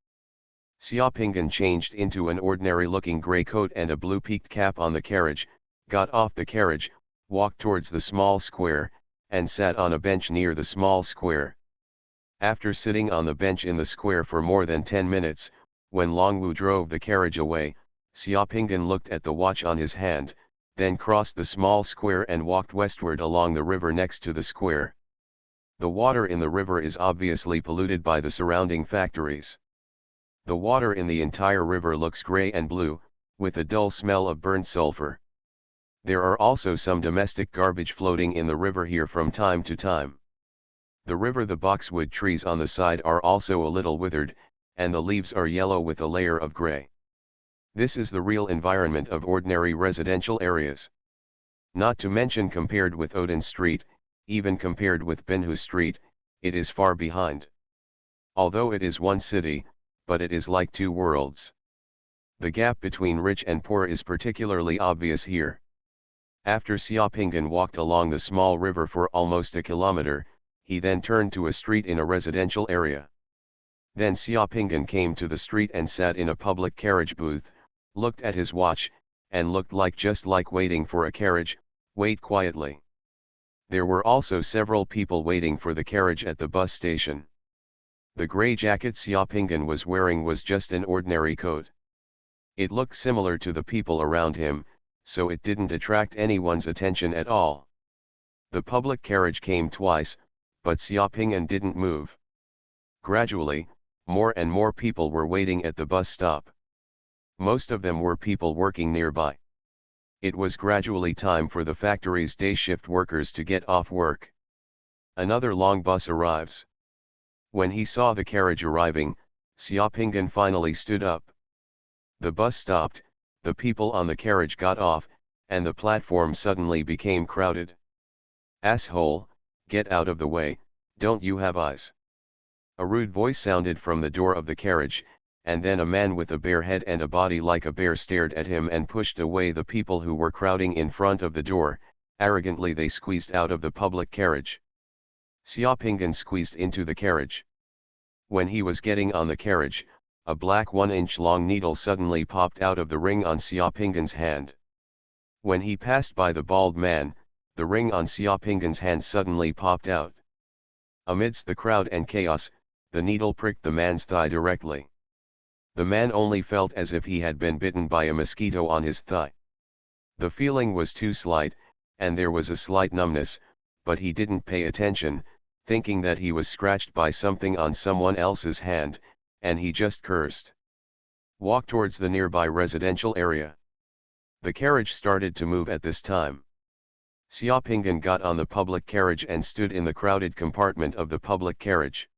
Xiaoping changed into an ordinary-looking gray coat and a blue peaked cap on the carriage, got off the carriage, walked towards the small square, and sat on a bench near the small square. After sitting on the bench in the square for more than 10 minutes, when Longwu drove the carriage away, Xiaoping looked at the watch on his hand, then crossed the small square and walked westward along the river next to the square. The water in the river is obviously polluted by the surrounding factories. The water in the entire river looks gray and blue, with a dull smell of burnt sulfur. There are also some domestic garbage floating in the river here from time to time. The boxwood trees on the side are also a little withered, and the leaves are yellow with a layer of gray. This is the real environment of ordinary residential areas. Not to mention compared with Odin Street, even compared with Binhu Street, it is far behind. Although it is one city, but it is like two worlds. The gap between rich and poor is particularly obvious here. After Xiaoping walked along the small river for almost a kilometer, he then turned to a street in a residential area. Then Xiaoping came to the street and sat in a public carriage booth, looked at his watch, and looked just like waiting for a carriage, wait quietly. There were also several people waiting for the carriage at the bus station. The gray jacket Xiaoping was wearing was just an ordinary coat. It looked similar to the people around him, so it didn't attract anyone's attention at all. The public carriage came twice, but Xiaoping didn't move. Gradually, more and more people were waiting at the bus stop. Most of them were people working nearby. It was gradually time for the factory's day shift workers to get off work. Another long bus arrives. When he saw the carriage arriving, Xiaoping finally stood up. The bus stopped, the people on the carriage got off, and the platform suddenly became crowded. "Asshole, get out of the way, don't you have eyes?" A rude voice sounded from the door of the carriage, and then a man with a bare head and a body like a bear stared at him and pushed away the people who were crowding in front of the door. Arrogantly they squeezed out of the public carriage. Xiaopingan squeezed into the carriage. When he was getting on the carriage, a black 1-inch long needle suddenly popped out of the ring on Xiaopingan's hand. When he passed by the bald man, the ring on Xiaopingan's hand suddenly popped out. Amidst the crowd and chaos, the needle pricked the man's thigh directly. The man only felt as if he had been bitten by a mosquito on his thigh. The feeling was too slight, and there was a slight numbness, but he didn't pay attention, thinking that he was scratched by something on someone else's hand, and he just cursed. Walk towards the nearby residential area. The carriage started to move at this time. Xiaopingan got on the public carriage and stood in the crowded compartment of the public carriage.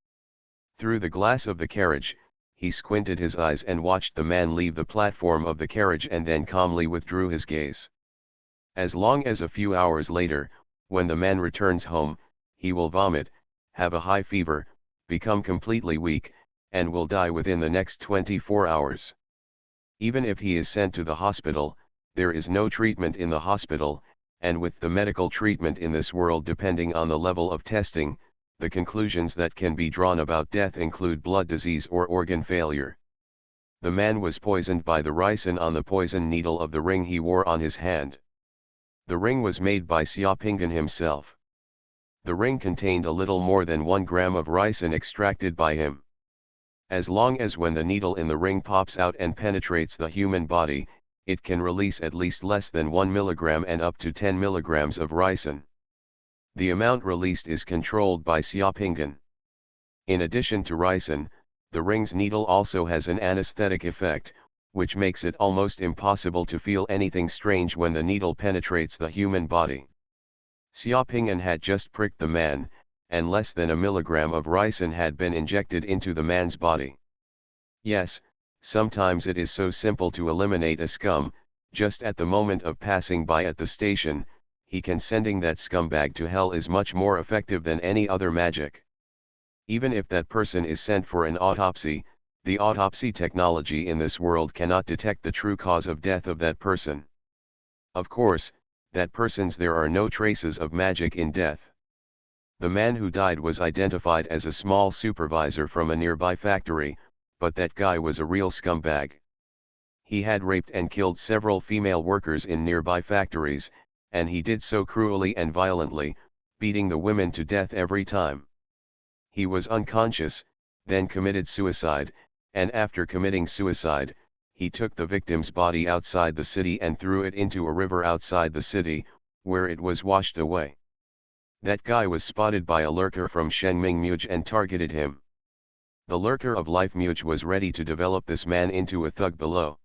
Through the glass of the carriage, he squinted his eyes and watched the man leave the platform of the carriage and then calmly withdrew his gaze. As long as a few hours later, when the man returns home, he will vomit, have a high fever, become completely weak, and will die within the next 24 hours. Even if he is sent to the hospital, there is no treatment in the hospital, and with the medical treatment in this world depending on the level of testing, the conclusions that can be drawn about death include blood disease or organ failure. The man was poisoned by the ricin on the poison needle of the ring he wore on his hand. The ring was made by Xiaopingan himself. The ring contained a little more than 1 gram of ricin extracted by him. As long as when the needle in the ring pops out and penetrates the human body, it can release at least less than 1 milligram and up to 10 milligrams of ricin. The amount released is controlled by Xiaopingan. In addition to ricin, the ring's needle also has an anesthetic effect, which makes it almost impossible to feel anything strange when the needle penetrates the human body. Xiaopingan had just pricked the man, and less than a milligram of ricin had been injected into the man's body. Yes, sometimes it is so simple to eliminate a scum, just at the moment of passing by at the station, he can sending that scumbag to hell is much more effective than any other magic. Even if that person is sent for an autopsy, the autopsy technology in this world cannot detect the true cause of death of that person. Of course, that person's there are no traces of magic in death. The man who died was identified as a small supervisor from a nearby factory, but that guy was a real scumbag. He had raped and killed several female workers in nearby factories, and he did so cruelly and violently, beating the women to death every time. He was unconscious, then committed suicide, and after committing suicide, he took the victim's body outside the city and threw it into a river outside the city, where it was washed away. That guy was spotted by a lurker from SummoningMagic and targeted him. The lurker of LifeMuge was ready to develop this man into a thug below.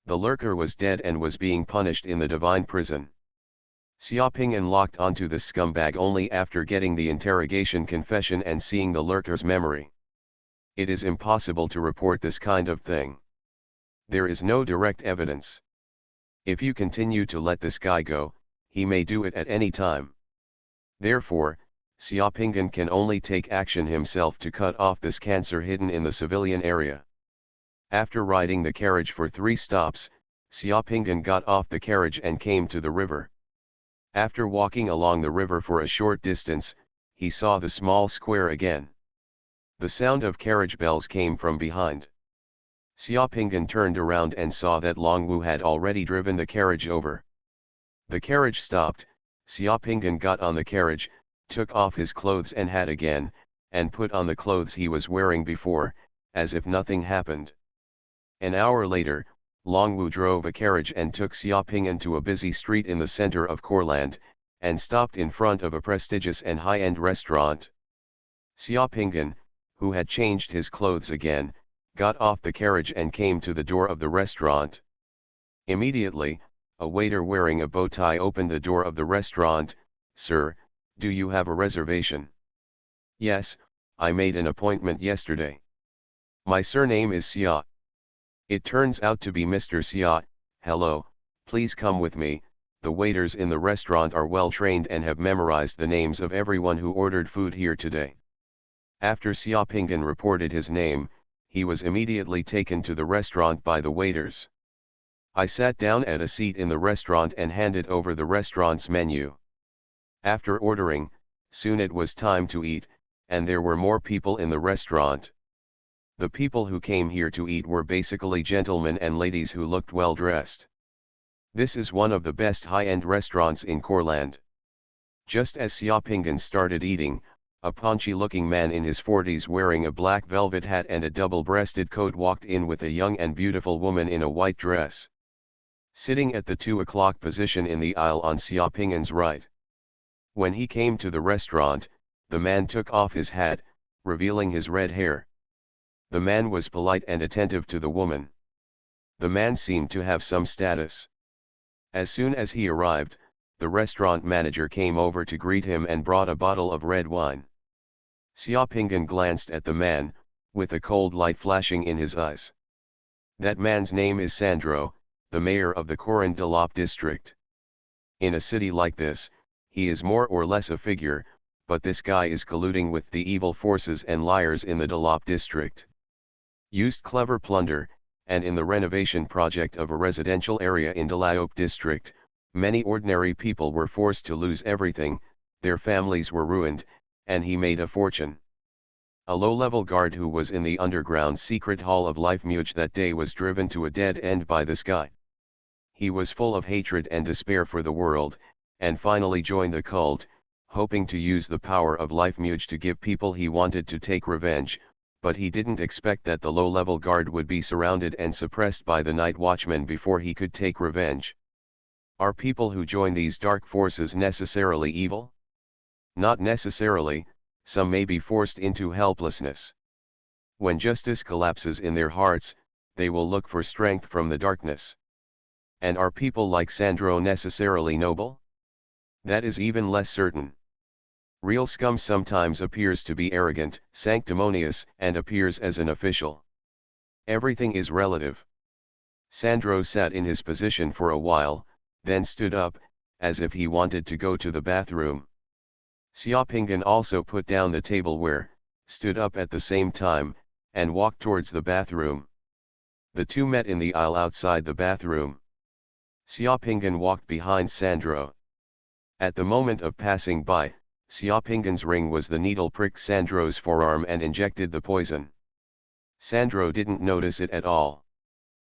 The lurker was dead and was being punished in the divine prison. Xiaopingan locked onto the scumbag only after getting the interrogation confession and seeing the lurker's memory. It is impossible to report this kind of thing. There is no direct evidence. If you continue to let this guy go, he may do it at any time. Therefore, Xiaopingan can only take action himself to cut off this cancer hidden in the civilian area. After riding the carriage for 3 stops, Xiaopingan got off the carriage and came to the river. After walking along the river for a short distance, he saw the small square again. The sound of carriage bells came from behind. Xiaopingan turned around and saw that Longwu had already driven the carriage over. The carriage stopped, Xiaopingan got on the carriage, took off his clothes and hat again, and put on the clothes he was wearing before, as if nothing happened. An hour later, Longwu drove a carriage and took Xiaopingan to a busy street in the center of Courland, and stopped in front of a prestigious and high-end restaurant. Xiaopingan, who had changed his clothes again, got off the carriage and came to the door of the restaurant. Immediately, a waiter wearing a bow tie opened the door of the restaurant. "Sir, do you have a reservation?" "Yes, I made an appointment yesterday. My surname is Xia. It turns out to be Mr. Xia. Hello, please come with me." The waiters in the restaurant are well trained and have memorized the names of everyone who ordered food here today. After Xiaopingan reported his name, he was immediately taken to the restaurant by the waiters. I sat down at a seat in the restaurant and handed over the restaurant's menu. After ordering, Soon it was time to eat, and there were more people in the restaurant. The people who came here to eat were basically gentlemen and ladies who looked well dressed. This is one of the best high-end restaurants in Courland. Just as Xiaopingan started eating, a paunchy-looking man in his 40s wearing a black velvet hat and a double-breasted coat walked in with a young and beautiful woman in a white dress, sitting at the 2 o'clock position in the aisle on Xiaopingan's right. When he came to the restaurant, the man took off his hat, revealing his red hair. The man was polite and attentive to the woman. The man seemed to have some status. As soon as he arrived, the restaurant manager came over to greet him and brought a bottle of red wine. Xiaopingan glanced at the man, with a cold light flashing in his eyes. That man's name is Sandro, the mayor of the Corondalop district. In a city like this, he is more or less a figure, but this guy is colluding with the evil forces and liars in the Dalop district. Used clever plunder, and in the renovation project of a residential area in Dalop district, many ordinary people were forced to lose everything, their families were ruined, and he made a fortune. A low-level guard who was in the underground secret hall of Life Muge that day was driven to a dead end by this guy. He was full of hatred and despair for the world, and finally joined the cult, hoping to use the power of Life Muge to give people he wanted to take revenge, but he didn't expect that the low-level guard would be surrounded and suppressed by the night watchman before he could take revenge. Are people who join these dark forces necessarily evil? Not necessarily, some may be forced into helplessness. When justice collapses in their hearts, they will look for strength from the darkness. And are people like Sandro necessarily noble? That is even less certain. Real scum sometimes appears to be arrogant, sanctimonious, and appears as an official. Everything is relative. Sandro sat in his position for a while, then stood up, as if he wanted to go to the bathroom. Xiaopingan also put down the tableware, stood up at the same time, and walked towards the bathroom. The two met in the aisle outside the bathroom. Xiaopingan walked behind Sandro. At the moment of passing by, Xiaopingan's ring was the needle pricked Sandro's forearm and injected the poison. Sandro didn't notice it at all.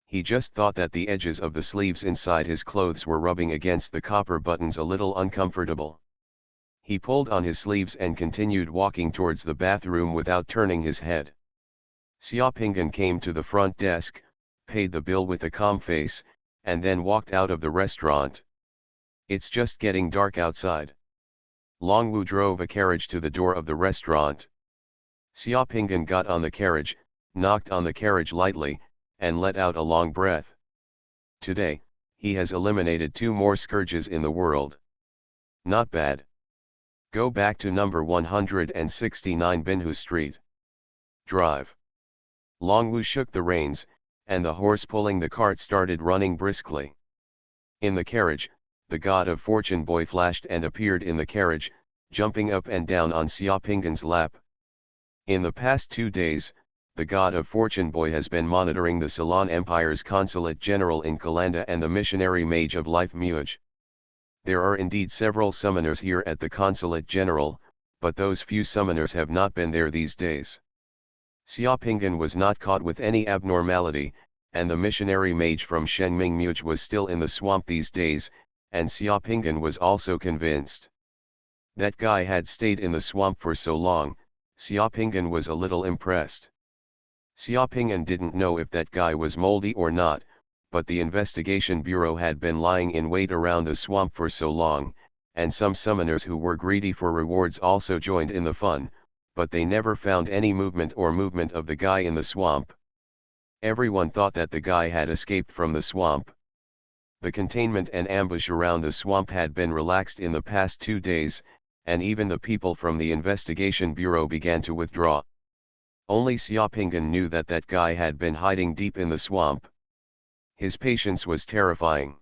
He just thought that the edges of the sleeves inside his clothes were rubbing against the copper buttons a little uncomfortable. He pulled on his sleeves and continued walking towards the bathroom without turning his head. Xiaopingan came to the front desk, paid the bill with a calm face, and then walked out of the restaurant. It's just getting dark outside. Longwu drove a carriage to the door of the restaurant. Xiaopingan got on the carriage, knocked on the carriage lightly, and let out a long breath. Today, he has eliminated 2 more scourges in the world. Not bad. Go back to number 169 Binhu Street. Drive. Longwu shook the reins, and the horse pulling the cart started running briskly. In the carriage, the god of fortune boy flashed and appeared in the carriage, jumping up and down on Xiaopingan's lap. In the past 2 days, the god of fortune boy has been monitoring the Ceylon Empire's consulate general in Kalanda and the missionary mage of Life Muge. There are indeed several summoners here at the consulate general, but those few summoners have not been there these days. Xiaopingan was not caught with any abnormality, and the missionary mage from Shengming Muge was still in the swamp these days, and Xiaopingan was also convinced. That guy had stayed in the swamp for so long, Xiaopingan was a little impressed. Xiaopingan didn't know if that guy was moldy or not, but the investigation bureau had been lying in wait around the swamp for so long, and some summoners who were greedy for rewards also joined in the fun, but they never found any movement of the guy in the swamp. Everyone thought that the guy had escaped from the swamp. The containment and ambush around the swamp had been relaxed in the past 2 days, and even the people from the investigation bureau began to withdraw. Only Xiaopingan knew that that guy had been hiding deep in the swamp. His patience was terrifying.